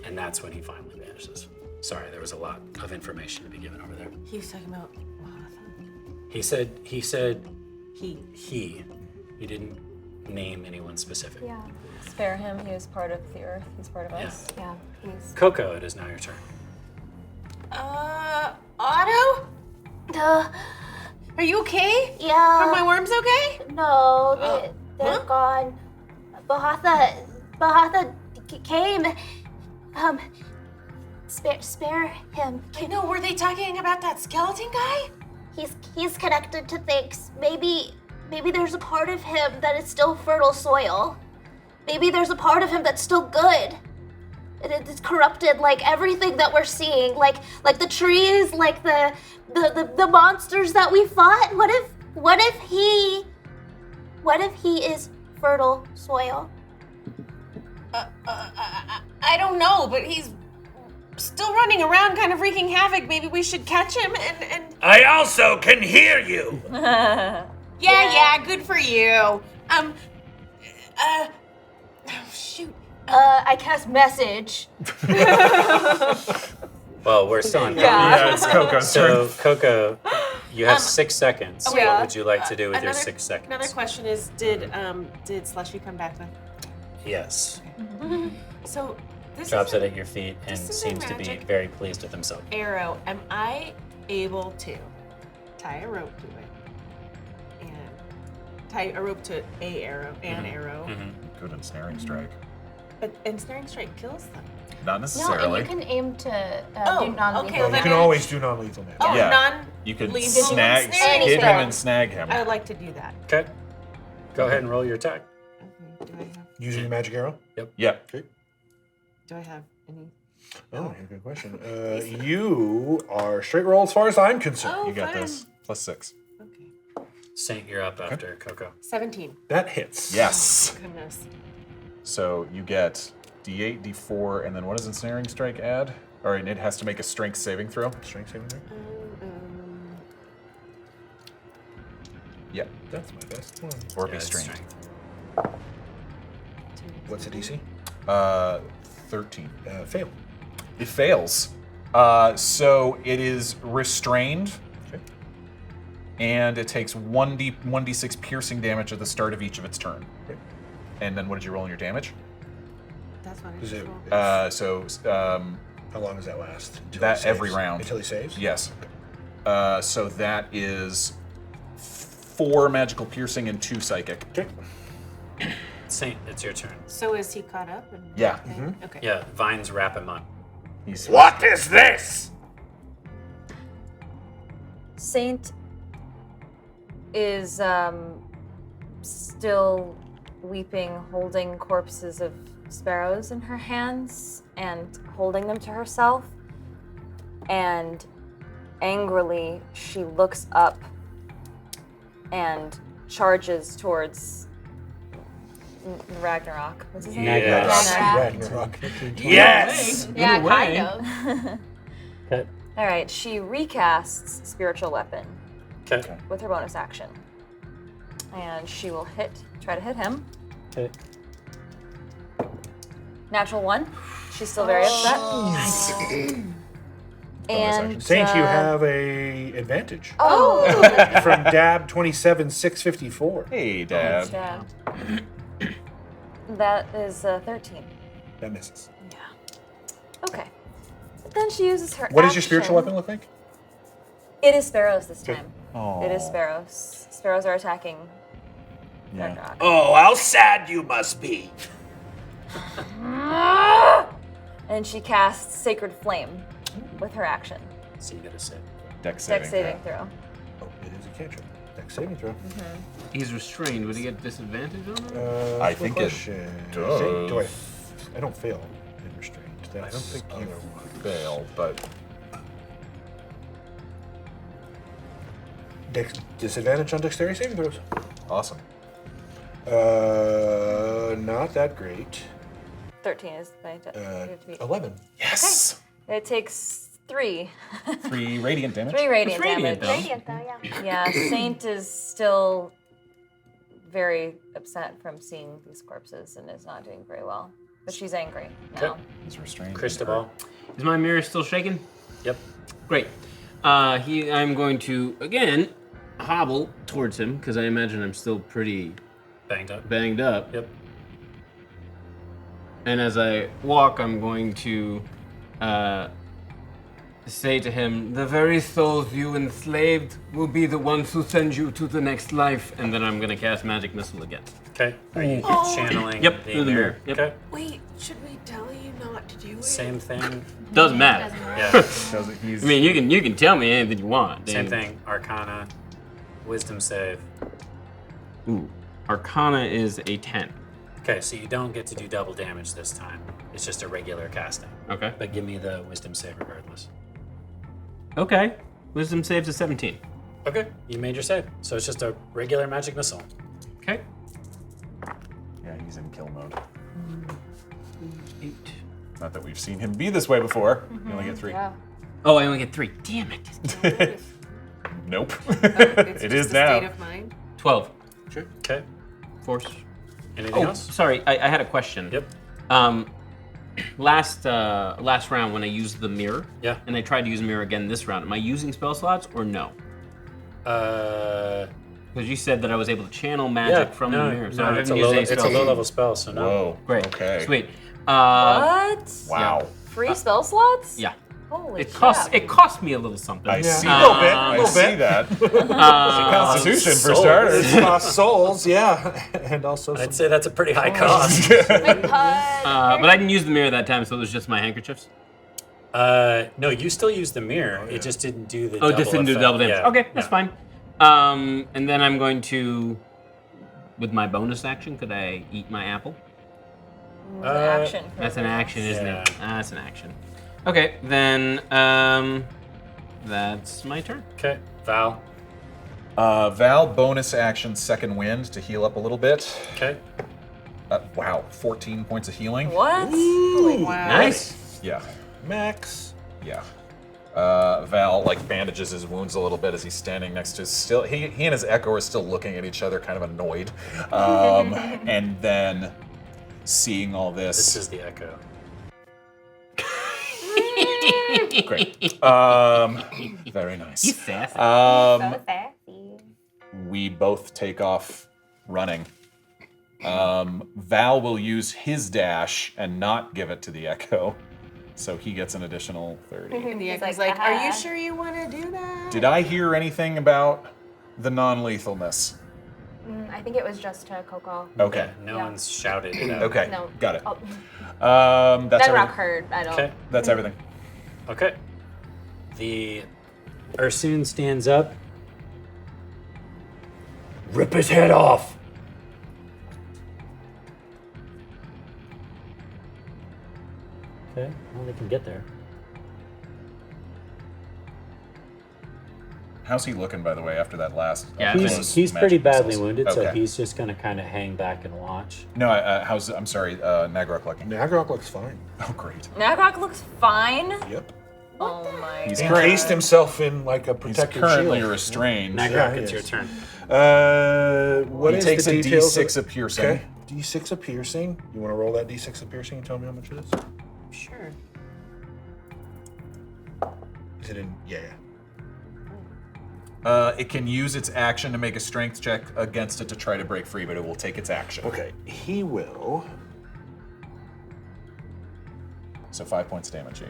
And that's when he finally vanishes. Sorry, there was a lot of information to be given over there. He was talking about He said he. He didn't name anyone specific. Yeah. Spare him. He is part of the earth. He's part of us. Yeah, please. KoKo, it is now your turn. Otto? Are you okay? Yeah. Are my worms okay? No, they're gone. Bahatha came. Spare him. I know. Were they talking about that skeleton guy? He's connected to things. Maybe there's a part of him that is still fertile soil. Maybe there's a part of him that's still good. It's corrupted, like everything that we're seeing, like the trees, like the monsters that we fought. What if he is fertile soil? I don't know, but he's still running around, kind of wreaking havoc. Maybe we should catch him and. I also can hear you. Yeah, good for you. Oh shoot. I cast message. Well, we're still on. Yeah, it's KoKo's So, turn. KoKo, you have 6 seconds. wait. What would you like to do with your 6 seconds? Another question is, did Slushy come back then? Yes. So this Drops is it at your feet and this is a seems to be magic very pleased with himself. arrow. Am I able to tie a rope to it and tie a rope to a arrow, an arrow? Good ensnaring strike. But ensnaring strike kills them. Not No, necessarily. and you can aim to Oh, do non-lethal. okay, well You then can always do non-lethal damage. Oh, Yeah. You could non-lethal snag, ensnaring hit him strike. and snag him. I would like to do that. Okay. Go ahead and roll your attack. Okay. Do I have? Using the magic arrow? Yeah. Okay. Do I have any? Oh, good question. You are straight roll as far as I'm concerned. Oh, You got fine. this. +6. Okay. Saint, you're up after KoKo. 17. That hits. Yes. Goodness. So you get D8, D4, and then what does ensnaring strike add? Or it has to make a strength saving throw. Strength saving throw? Yeah. That's my best one. Or Yeah, be it's strength. What's the DC? 13. Fail. It fails. So it is restrained. Okay. And it takes 1d6 piercing damage at the start of each of its turn. Okay. And then what did you roll in your damage? That's what I Is just it, rolled. how long does that last? Until That he saves? every round. Until he saves? Yes. So that is 4 magical piercing and 2 psychic. Okay. Saint, it's your turn. So is he caught up? And Yeah. everything? Okay. Yeah, vines wrap him up. What is this? Saint is still weeping, holding corpses of sparrows in her hands and holding them to herself. And angrily, she looks up and charges towards Ragnarok. What's his name? Yes. Ragnarok. Yes! Yeah, way. kind of. Okay. All right, she recasts Spiritual Weapon Okay. with her bonus action. And she will try to hit him. Okay. Natural 1. She's still very upset. And Saint, you have a advantage. Oh! From DAB 27654. Hey, Dad. Dad. That is 13. That misses. Okay. But then she uses her What does your spiritual action. weapon look like? It is sparrows this time. Oh. It is sparrows. Sparrows are attacking Dark Rock. Oh, how sad you must be. And she casts Sacred Flame with her action. So you get a save. Dex Dex saving throw. Oh, it is a cantrip. Dex saving throw. He's restrained. Would he get disadvantage on it? I think it does. Do I don't fail in restraint. I don't think you fail, but Disadvantage on dexterity saving throws. awesome. Not that great. 13 is my dex. 11. Yes. It takes 3. 3 radiant damage. 3 radiant radiant, damage. though. Radiant though, yeah. Yeah, Saint is still very upset from seeing these corpses and is not doing very well. But she's angry now. He's restrained. Cristobal. Is my mirror still shaking? Yep. Great. I'm going to, again, hobble towards him, because I imagine I'm still pretty Banged up. Yep. And as I walk, I'm going to say to him, the very souls you enslaved will be the ones who send you to the next life. And then I'm going to cast Magic Missile again. Okay. Are you channeling Yep, the through the mirror. Yep. Okay. Wait, should we tell you not to do it? Same thing. Doesn't matter. Yeah. I mean, you can tell me anything you want. Same Dan. thing. Arcana. Wisdom save. Ooh. Arcana is a 10. Okay, so you don't get to do double damage this time. It's just a regular casting. Okay. But give me the wisdom save regardless. Okay. Wisdom saves a 17. Okay, you made your save. So it's just a regular magic missile. Okay. Yeah, he's in kill mode. 8. Not that we've seen him be this way before. You only get 3. Yeah. Oh, I only get 3. Damn it. Nope. It's It just is a now. state of mind. 12. Sure. Okay. Force. Anything Oh, else? sorry. I had a question. Yep. Last round when I used the mirror, Yeah. and I tried to use a mirror again this round, am I using spell slots or no? Because you said that I was able to channel magic from the mirror, so I it's didn't a use low, any it's a spell low slots. level spell, so no. Whoa. Great. Okay. Sweet. What? Wow. Free spell slots? Yeah. Holy It cost me a little something. I see. A little bit. I A little see bit. that. Constitution for starters. It's cost souls, yeah, and also I'd say that's a pretty high cost. My God. But I didn't use the mirror that time, so it was just my handkerchiefs. No, you still use the mirror. It just didn't do the Oh, double just didn't do effect. double damage. Yeah. Okay, that's Yeah. fine. And then I'm going to, with my bonus action, could I eat my apple? Action. That's an action, isn't Yeah. it? That's an action. Okay, then that's my turn. Okay, Val. Val, bonus action, second wind to heal up a little bit. Okay. Wow, 14 points of healing. What? Wow. Nice. Yeah, max. yeah. Val like bandages his wounds a little bit as he's standing next to still. He and his echo are still looking at each other, kind of annoyed. And then seeing all This this, is the echo. great. Very nice. He's sassy. So sassy. We both take off running. Val will use his dash and not give it to the echo, so he gets an additional 30. And the He's echo's like, like, are you "Ah." sure you want to do that? Did I hear anything about the non-lethalness? I think it was just to KoKo. Okay. No Yeah. one's shouted it out. Okay. No. Got it. Oh, That's that rock everything. heard. I don't. Okay. That's everything. Okay. The Ursoon stands up. Rip his head off. Okay. Well, they can get there. How's he looking, by the way, after that last? Yeah, He's pretty magic badly missiles? wounded, so Okay. he's just gonna kind of hang back and watch. No, I'm sorry, Nagrok looking. Nagrok looks fine. Oh, great. Nagrok looks fine. Yep. Oh my. He's He current- encased himself in like a He's protective currently shield. restrained. Nagrok, Yeah, it's he your is. turn. What He is takes the a details D6 of piercing. Okay, D6 of piercing. You want to roll that D6 of piercing and tell me how much it is? Sure. Is it in? Yeah. It can use its action to make a strength check against it to try to break free, but it will take its action. Okay, he will. So 5 points of damage.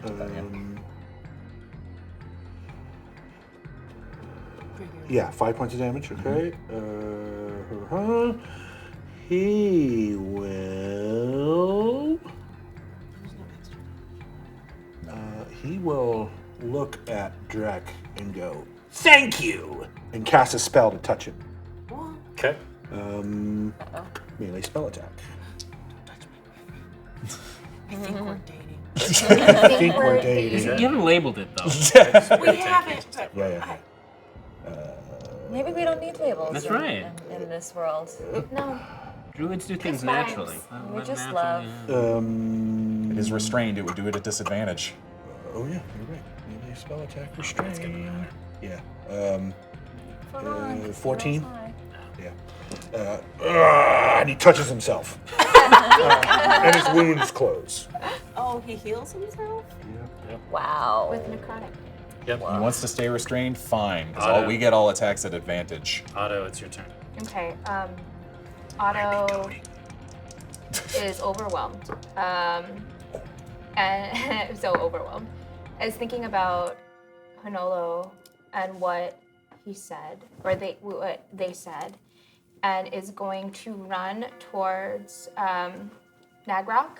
Yeah, 5 points of damage. Okay. He will. He will look at Drek and go, "Thank you," and cast a spell to touch him. Okay. Melee spell attack. I think we're dating. I think we're dating. You haven't labeled it though. We haven't. But Yeah. Maybe we don't need labels. That's right. In this world. No. Druids do things naturally. We just love. It is restrained. It would do it at disadvantage. Oh yeah, you're right. Melee spell attack restrained. Yeah. 14. Yeah. And he touches himself. And his wounds close. Oh, he heals himself? Wow. With necrotic. Yep. He wants to stay restrained. Fine. 'Cause Auto. we get all attacks at advantage. Otto, it's your turn. Okay. Otto is overwhelmed. And so overwhelmed. I was thinking about Honolo and what he said, or what they said, and is going to run towards Nagrok.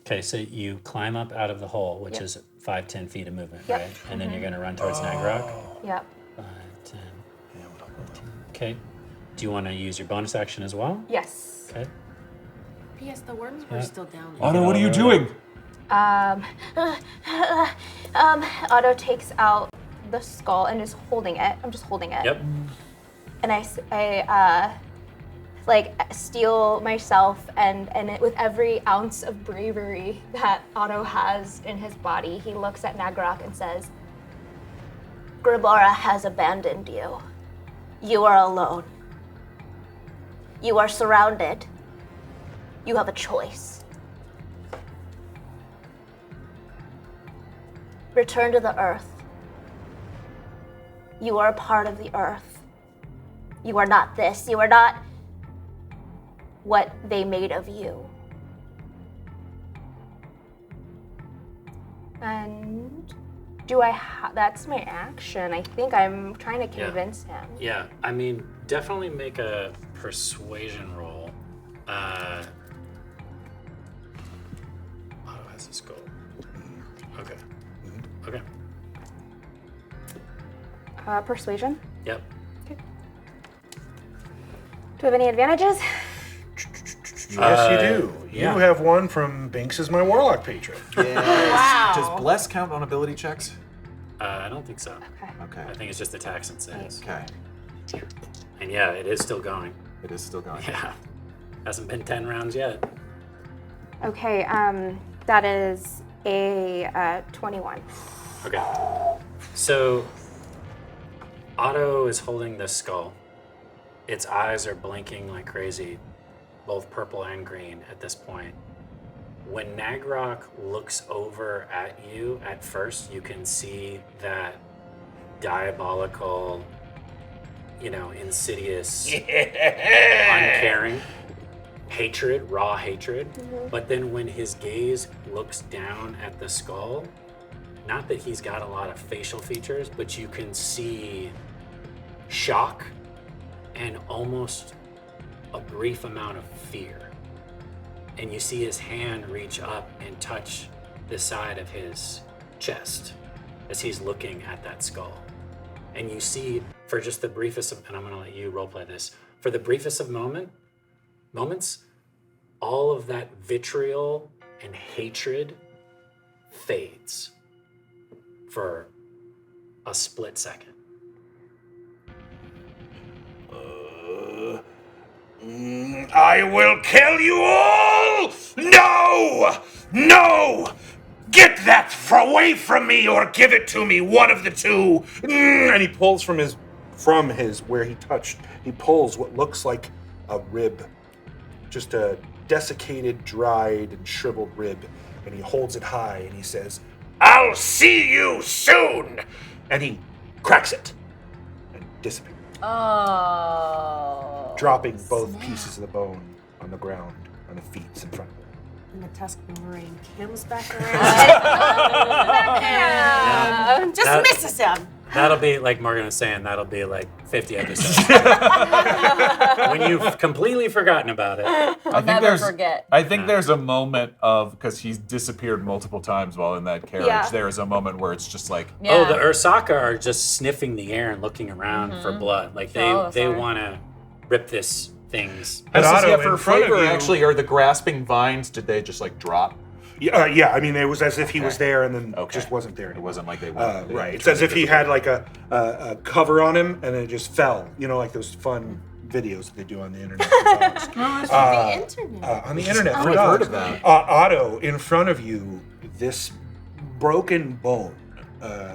Okay, so you climb up out of the hole, which Yep. is 5-10 feet of movement, Yep. right? And then you're going to run towards Nagrok. Yep. 5, 10. Okay. Do you want to use your bonus action as well? Yes. Okay. P.S. The worms were still down. Otto, what are you doing? Otto takes out the skull and is holding it. I'm just holding it. Yep. And I steel myself and with every ounce of bravery that Otto has in his body, he looks at Nagrok and says, Gribara has abandoned you. You are alone. You are surrounded. You have a choice. Return to the earth. You are a part of the earth. You are not this. You are not what they made of you. And that's my action. I think I'm trying to convince him. Yeah, I mean, definitely make a persuasion roll. Otto has his goal. Okay. Okay. Persuasion. Yep. Do we have any advantages? Yes, you do. yeah. You have one from Binks as my warlock patron. Wow. Does bless count on ability checks? I don't think so. Okay. I think it's just attacks and saves. Okay. And yeah, it is still going. It is still going. Yeah. Hasn't been 10 rounds yet. Okay, that is a 21. Okay. So Otto is holding this skull. Its eyes are blinking like crazy, both purple and green at this point. When Nagrok looks over at you, at first you can see that diabolical, insidious, uncaring hatred, raw hatred. But then when his gaze looks down at the skull, not that he's got a lot of facial features, but you can see shock and almost a brief amount of fear. And you see his hand reach up and touch the side of his chest as he's looking at that skull. And you see, for just the briefest of, and I'm gonna let you roleplay this, for the briefest of moments, all of that vitriol and hatred fades for a split second. I will kill you all! No! No! Get that away from me or give it to me, one of the two! And he pulls from his where he touched, he pulls what looks like a rib. Just a desiccated, dried, and shriveled rib. And he holds it high and he says, I'll see you soon! and he cracks it and disappears. Oh. Dropping both pieces of the bone on the ground, on the feet in front of him. And the Tusk boomerang comes back around. Just That- misses him. That'll be, like Morgan was saying, that'll be like 50 episodes. When you've completely forgotten about it. I'll never forget. I think there's a moment of, because he's disappeared multiple times while in that carriage, Yeah. there is a moment where it's just like, Oh, the Ursaka are just sniffing the air and looking around for blood. Like they want to rip this thing's. But Otto, for in front of flavor, you- actually, are the grasping vines, did they just like drop? Yeah, I mean, it was as if he was there and then just wasn't there It anymore. wasn't like they Right. It's as if he had like a cover on him and then it just fell. You know, like those fun videos that they do on the internet. For dogs. The internet. On the internet for I've dogs. heard of that. Otto, in front of you, this broken bone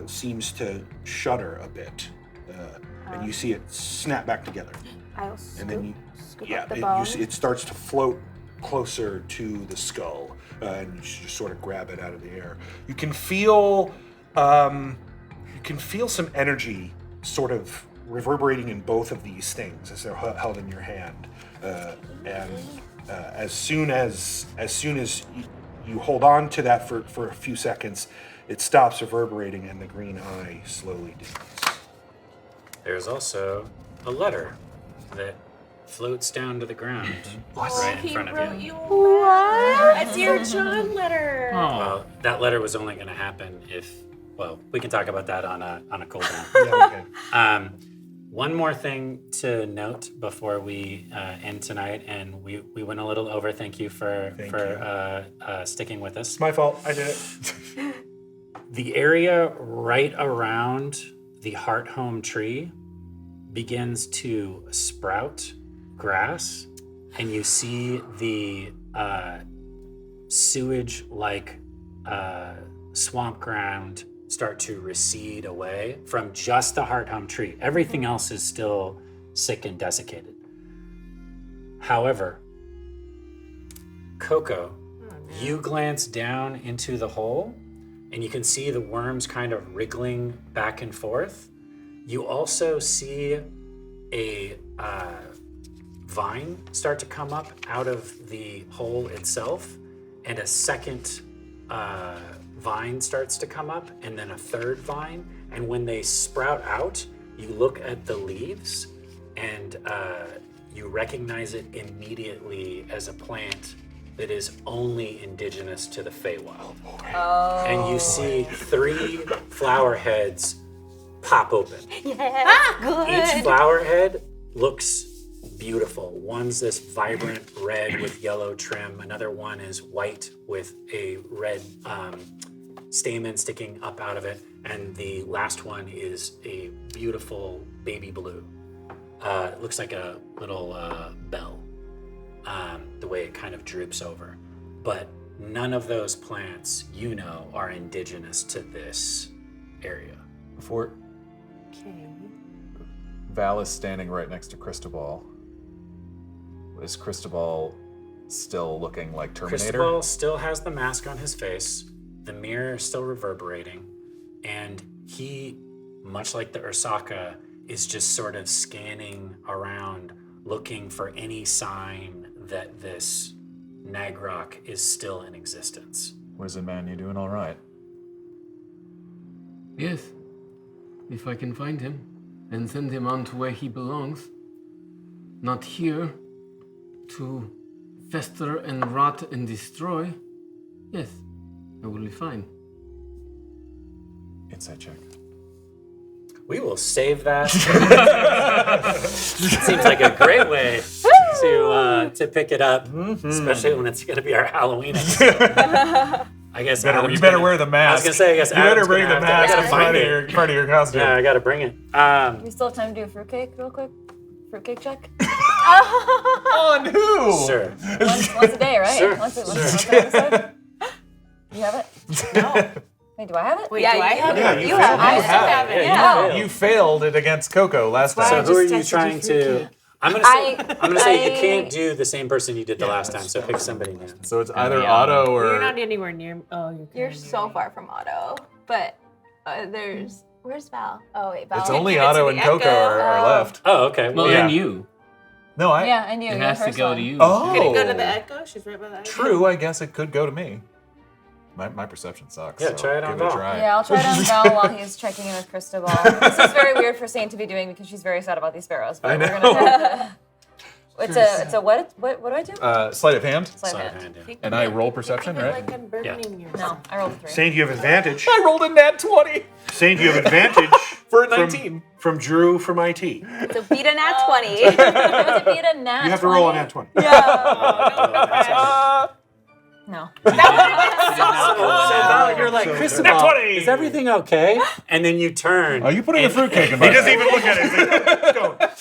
seems to shudder a bit, and you see it snap back together. I'll And then you, scoop yeah, up the you bone. see it starts to float closer to the skull, and you just sort of grab it out of the air. You can feel some energy sort of reverberating in both of these things as they're held in your hand, and as soon as you hold on to that for a few seconds, it stops reverberating and the green eye slowly dims. There's also a letter that floats down to the ground right in front of you. What? A Dear John letter. Well, that letter was only going to happen if. Well, we can talk about that on a cooldown. Yeah, okay. One more thing to note before we end tonight, and we went a little over. Thank you for sticking with us. It's my fault. I did it. The area right around the Heart Home tree begins to sprout grass, and you see the sewage-like swamp ground start to recede away from just the Heart Home tree. Everything else is still sick and desiccated. However, KoKo, you glance down into the hole, and you can see the worms kind of wriggling back and forth. You also see a vine start to come up out of the hole itself, and a second vine starts to come up, and then a third vine. And when they sprout out, you look at the leaves, and you recognize it immediately as a plant that is only indigenous to the Feywild. Oh. And you see 3 flower heads pop open. Yeah. Each flower head looks beautiful. One's this vibrant red with yellow trim. Another one is white with a red stamen sticking up out of it. And the last one is a beautiful baby blue. It looks like a little bell, the way it kind of droops over. But none of those plants, you know, are indigenous to this area. Before Val is standing right next to Cristobal. Is Cristobal still looking like Terminator? Cristobal still has the mask on his face, the mirror is still reverberating, and he, much like the Ursaka, is just sort of scanning around, looking for any sign that this Nagrok is still in existence. Wizard man, you doing all right? Yes, if I can find him and send him on to where he belongs. Not here to fester and rot and destroy. Yes, I will be fine. Insight check. We will save that. Seems like a great way to pick it up, especially when it's going to be our Halloween episode. I guess You better wear the mask. I was going to say, I guess you better Adam's bring the gonna have mask to- I as gotta find it. part of your costume. Yeah, I got to bring it. We still have time to do a fruitcake real quick? Fruitcake check? On who? Sure. Once a day, right? Sure. Once an episode? You have it? No. Wait, do I have it? Wait, do I have it? Yeah, You have it. I still have it. Yeah. You failed it against KoKo last why time. So who are just you tested trying your to? fruitcake. I'm gonna say you can't do the same person you did the last time. So pick somebody new. So it's either Otto or. You're not anywhere near. Oh, You're so far from Otto. But where's Val? Oh wait, Val. It's only Give it to Otto the and KoKo Echo. are left. Oh, okay. Well, yeah. and you. No, Yeah, and you. It You're has to first go one. to you. Oh. Could it go to the Echo? She's right by the Echo. True, I guess it could go to me. My perception sucks. Yeah, so try it on give it a Val. try. Yeah, I'll try it on Val while he's checking in with Cristobal. This is very weird for Saint to be doing because she's very sad about these sparrows. But I know. we're gonna. It's a what? What do I do? Sleight of hand. Sleight of hand. And I roll perception, Think of it right? like unburdening yourself. No, I rolled a 3. Saint, you have advantage. I rolled a nat 20 Saint, you have advantage for a from- 19. from Drew from IT. So beat a nat 20. Was it beat a nat? You have to roll a nat 20. No. So Val, you're like, Cristobal, 20. is everything okay? And then you turn. Are you putting a fruitcake in my He doesn't mouth? even look at it. He's like, go. But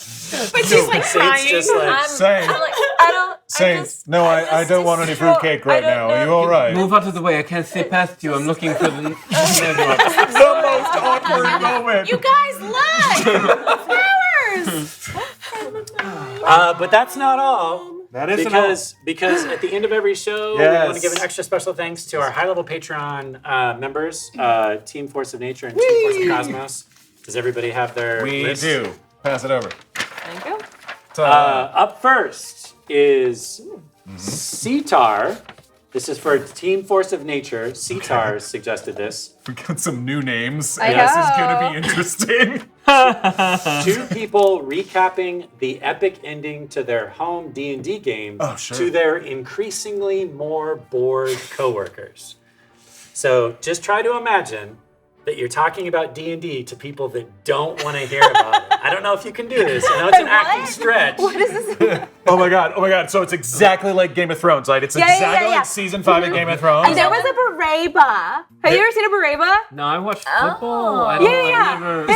she's like Saint's crying. just like, Saint. I'm like, I don't. Saint, no, I don't want any fruitcake right now. Are you all right? Move out of the way. I can't see past you. I'm looking for the. The most awkward moment. You guys look! Flowers! but that's not all. That isn't because at the end of every show, we want to give an extra special thanks to our high-level Patreon members, Team Force of Nature and Team Force of Cosmos. Does everybody have their We list? do. Pass it over. Thank you. Up first is Cetar. This is for Team Force of Nature. Cetar suggested this. We got some new names. I This is know. going to be interesting. 2 people recapping the epic ending to their home D&D game to their increasingly more bored coworkers. So just try to imagine that you're talking about D&D to people that don't want to hear about it. I don't know if you can do this. I know it's an acting stretch. What is this? Oh my god. So it's exactly like Game of Thrones, right? It's exactly like season 5 of Game of Thrones. And there was a Bereba. Have you ever seen a Bereba? No, I watched football. I don't. Yeah. I've never.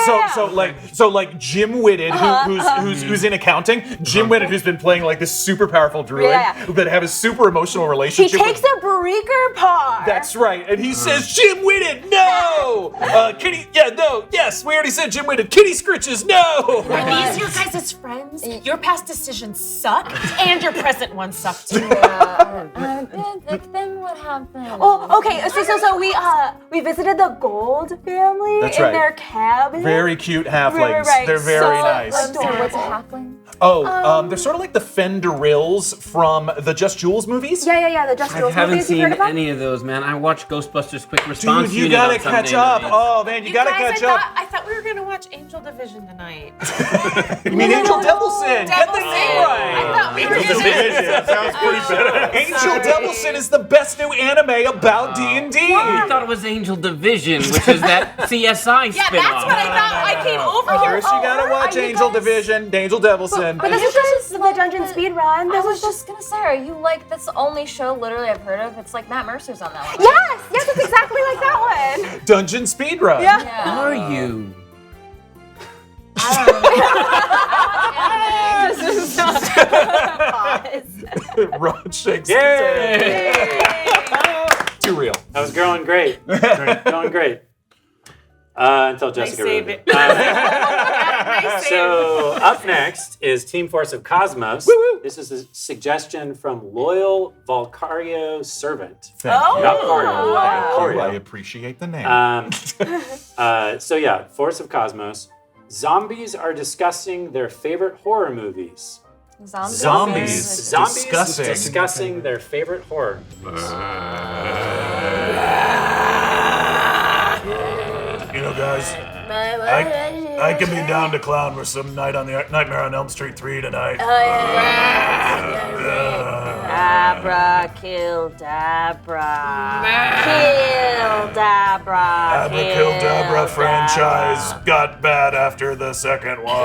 So like Jim Whitted, who's in accounting. Jim Whitted, who's been playing like this super powerful druid that have a super emotional He relationship. takes a breaker part. That's right, and he says, "Jim Whitted, no! Kitty, yes, we already said Jim Whitted. Kitty Scritches, no!" Are these your guys' friends? Your past decisions suck, and your present ones suck too. Then what happened? Oh, okay. So we visited the Gold family That's in right. their cabin. Very cute halflings. Right. They're very nice. Adorable. What's a halfling? They're sort of like the Fenderills from the Just Jules movies. Yeah. The Just I Jules haven't movies. You've seen heard of them? any of those, man. I watched Ghostbusters Quick Response Dude, you Unit gotta on catch Sunday up. nights. Oh man, you gotta catch up. I thought we were gonna watch Angel Division tonight. You mean Angel Devilson? Get the name I right. thought we were Angel gonna. Division. Sounds pretty better. Angel Devilson is the best new anime about D&D. I thought it was Angel Division, which is that CSI Yeah, spinoff. that's what I thought. I came over here. First, you gotta watch Angel Division, Angel Devilson. But this is just the dungeon speed run. I This was is just. just gonna say, are you like, that's the only show literally I've heard of. It's like Matt Mercer's on that one. Yes, it's exactly like that one. Dungeon speedrun. Yeah. Are you? Rod shakes Yay! his head. Too real. That was going great. Going great. Until Jessica save ruined it. So up next is Team Force of Cosmos. This is a suggestion from loyal Valcorio servant. Valcorio. I appreciate the name. Force of Cosmos. Zombies are discussing their favorite horror movies. Zombies discussing their favorite horror movies. You know, guys, I can be down to clown with some Nightmare on Elm Street 3 tonight. Abracadabra franchise got bad after the second one.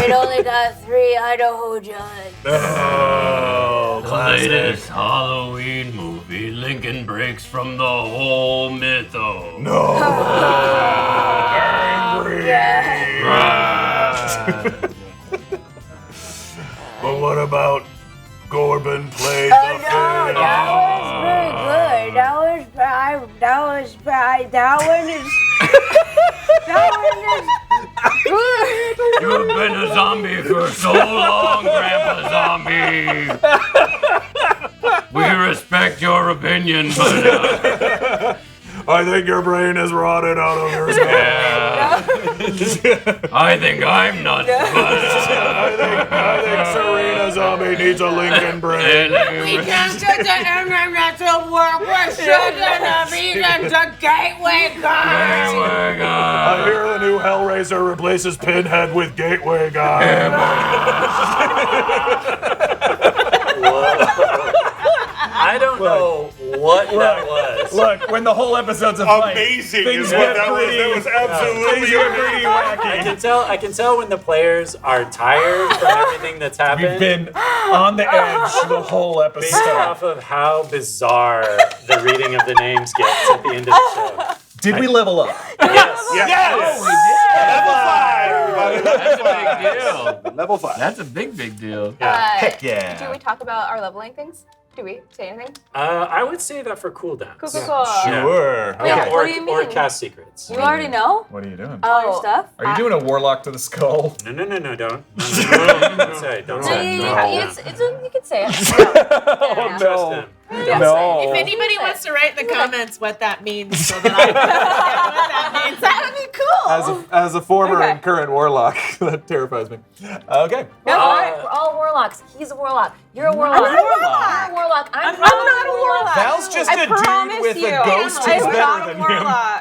It only got 3 Idaho judges. Oh, classic. Latest Halloween movie, Lincoln breaks from the whole mythos. No. Angry. But what about Corbin played the Finn? That was pretty good. That good. You've been a zombie for so long, Grandpa Zombie. We respect your opinion, but I think your brain is rotted out of your skull. I think I'm nuts. But, I think Surena zombie needs a Lincoln brain. We can't do the internet to work. We're still gonna be the gateway guy. I hear the new Hellraiser replaces Pinhead with Gateway Guy. I don't know what that was. Look, when the whole episode's a fight, Amazing things is get what that was. pretty- That was absolutely things get pretty wacky. I can tell when the players are tired from everything that's happened. We've been on the edge the whole based episode. off of how bizarre the reading of the names gets at the end of the show. Did we level up? Yes. Level 5, everybody. That's a big deal. Level 5. That's a big deal. Heck yeah. Do we talk about our leveling things? Do we say anything? I would say that for cooldowns. Cool. Sure. Yeah, what do you or mean? cast secrets. You already know What are you doing? all your stuff? Are you doing a warlock to the skull? No, don't. No, don't say. Don't No, say. you can say it. Oh, Trust him. No. If anybody wants to write in the comments what that means, so that I can understand what that means, that would be cool. As a former Okay. and current warlock, that terrifies me. Okay. No, we're all warlocks. He's a warlock. You're a warlock. I'm not a warlock. You're a warlock. I'm not a warlock. Val's just a dude with a ghost who's better than him.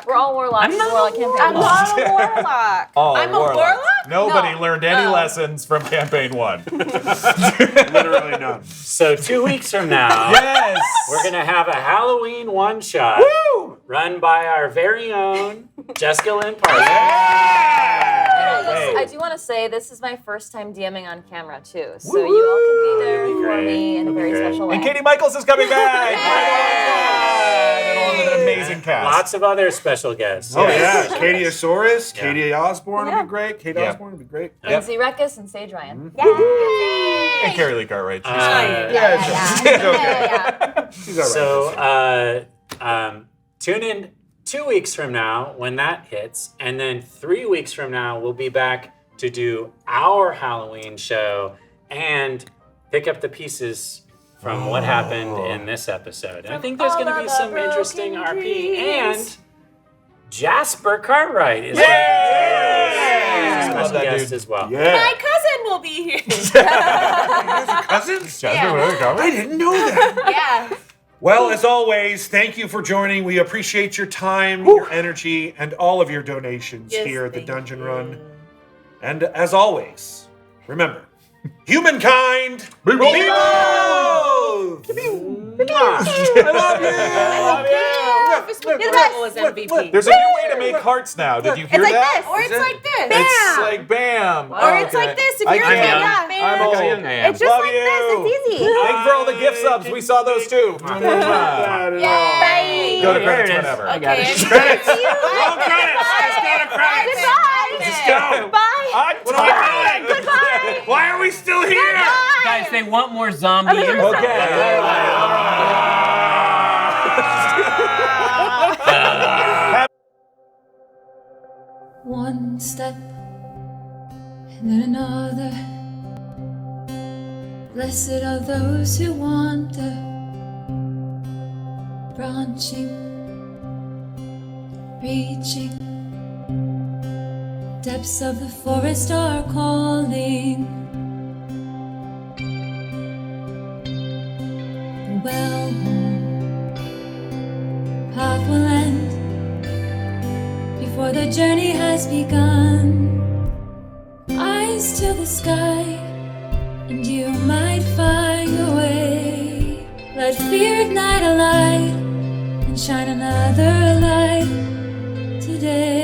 We're all warlocks. I'm not a warlock campaign. I'm not a warlock. Oh, I'm a warlock? Nobody No. learned any lessons from campaign 1. Literally none. So 2 weeks from now, Yes. we're gonna have a Halloween one-shot run by our very own Jessica Lynn Parsons. I do want to say this is my first time DMing on camera too, so you all can be there for me in a very special way. And Katie Michaels is coming back. Along with an amazing cast. Lots of other special guests. Oh, Yes. yeah. Katie Asaurus, Yeah. Katie Osborne would be great. Kate Yeah. Osborne would be great. And Zerekus and Sage Ryan. And Carrie Lee Cartwright. She's okay. She's all right. So tune in 2 weeks from now when that hits, and then 3 weeks from now we'll be back to do our Halloween show and pick up the pieces from what happened in this episode. And I think there's going to be some interesting RP, and Jasper Cartwright is going to be a special guest as well. Yeah. My cousin will be here. Cousins? Yeah. I didn't know that. Yeah. Well, as always, thank you for joining. We appreciate your time, your energy, and all of your donations Yes, here at the thank Dungeon you. Run. And as always, remember, humankind, be bold! I love you. Was MVP. There's a new way to make hearts now. Did you hear It's like that? this, or it's like this. It's like bam. Or it's like this if I you're can't. young. I'm old. It's just Love like you. this. It's easy. Thank you for all the gift subs. We saw those too. Bye. Go to credits whenever. I got it. Roll credits! Let's go to credits! Let's go! Bye. I'm What are we doing? Goodbye. Why are we still here? Guys, they want more zombie info. One step and then another. Blessed are those who wander, branching, reaching. Depths of the forest are calling. The well-worn path will end before the journey has begun. Eyes to the sky, and you might find your way. Let fear ignite a light and shine another light today.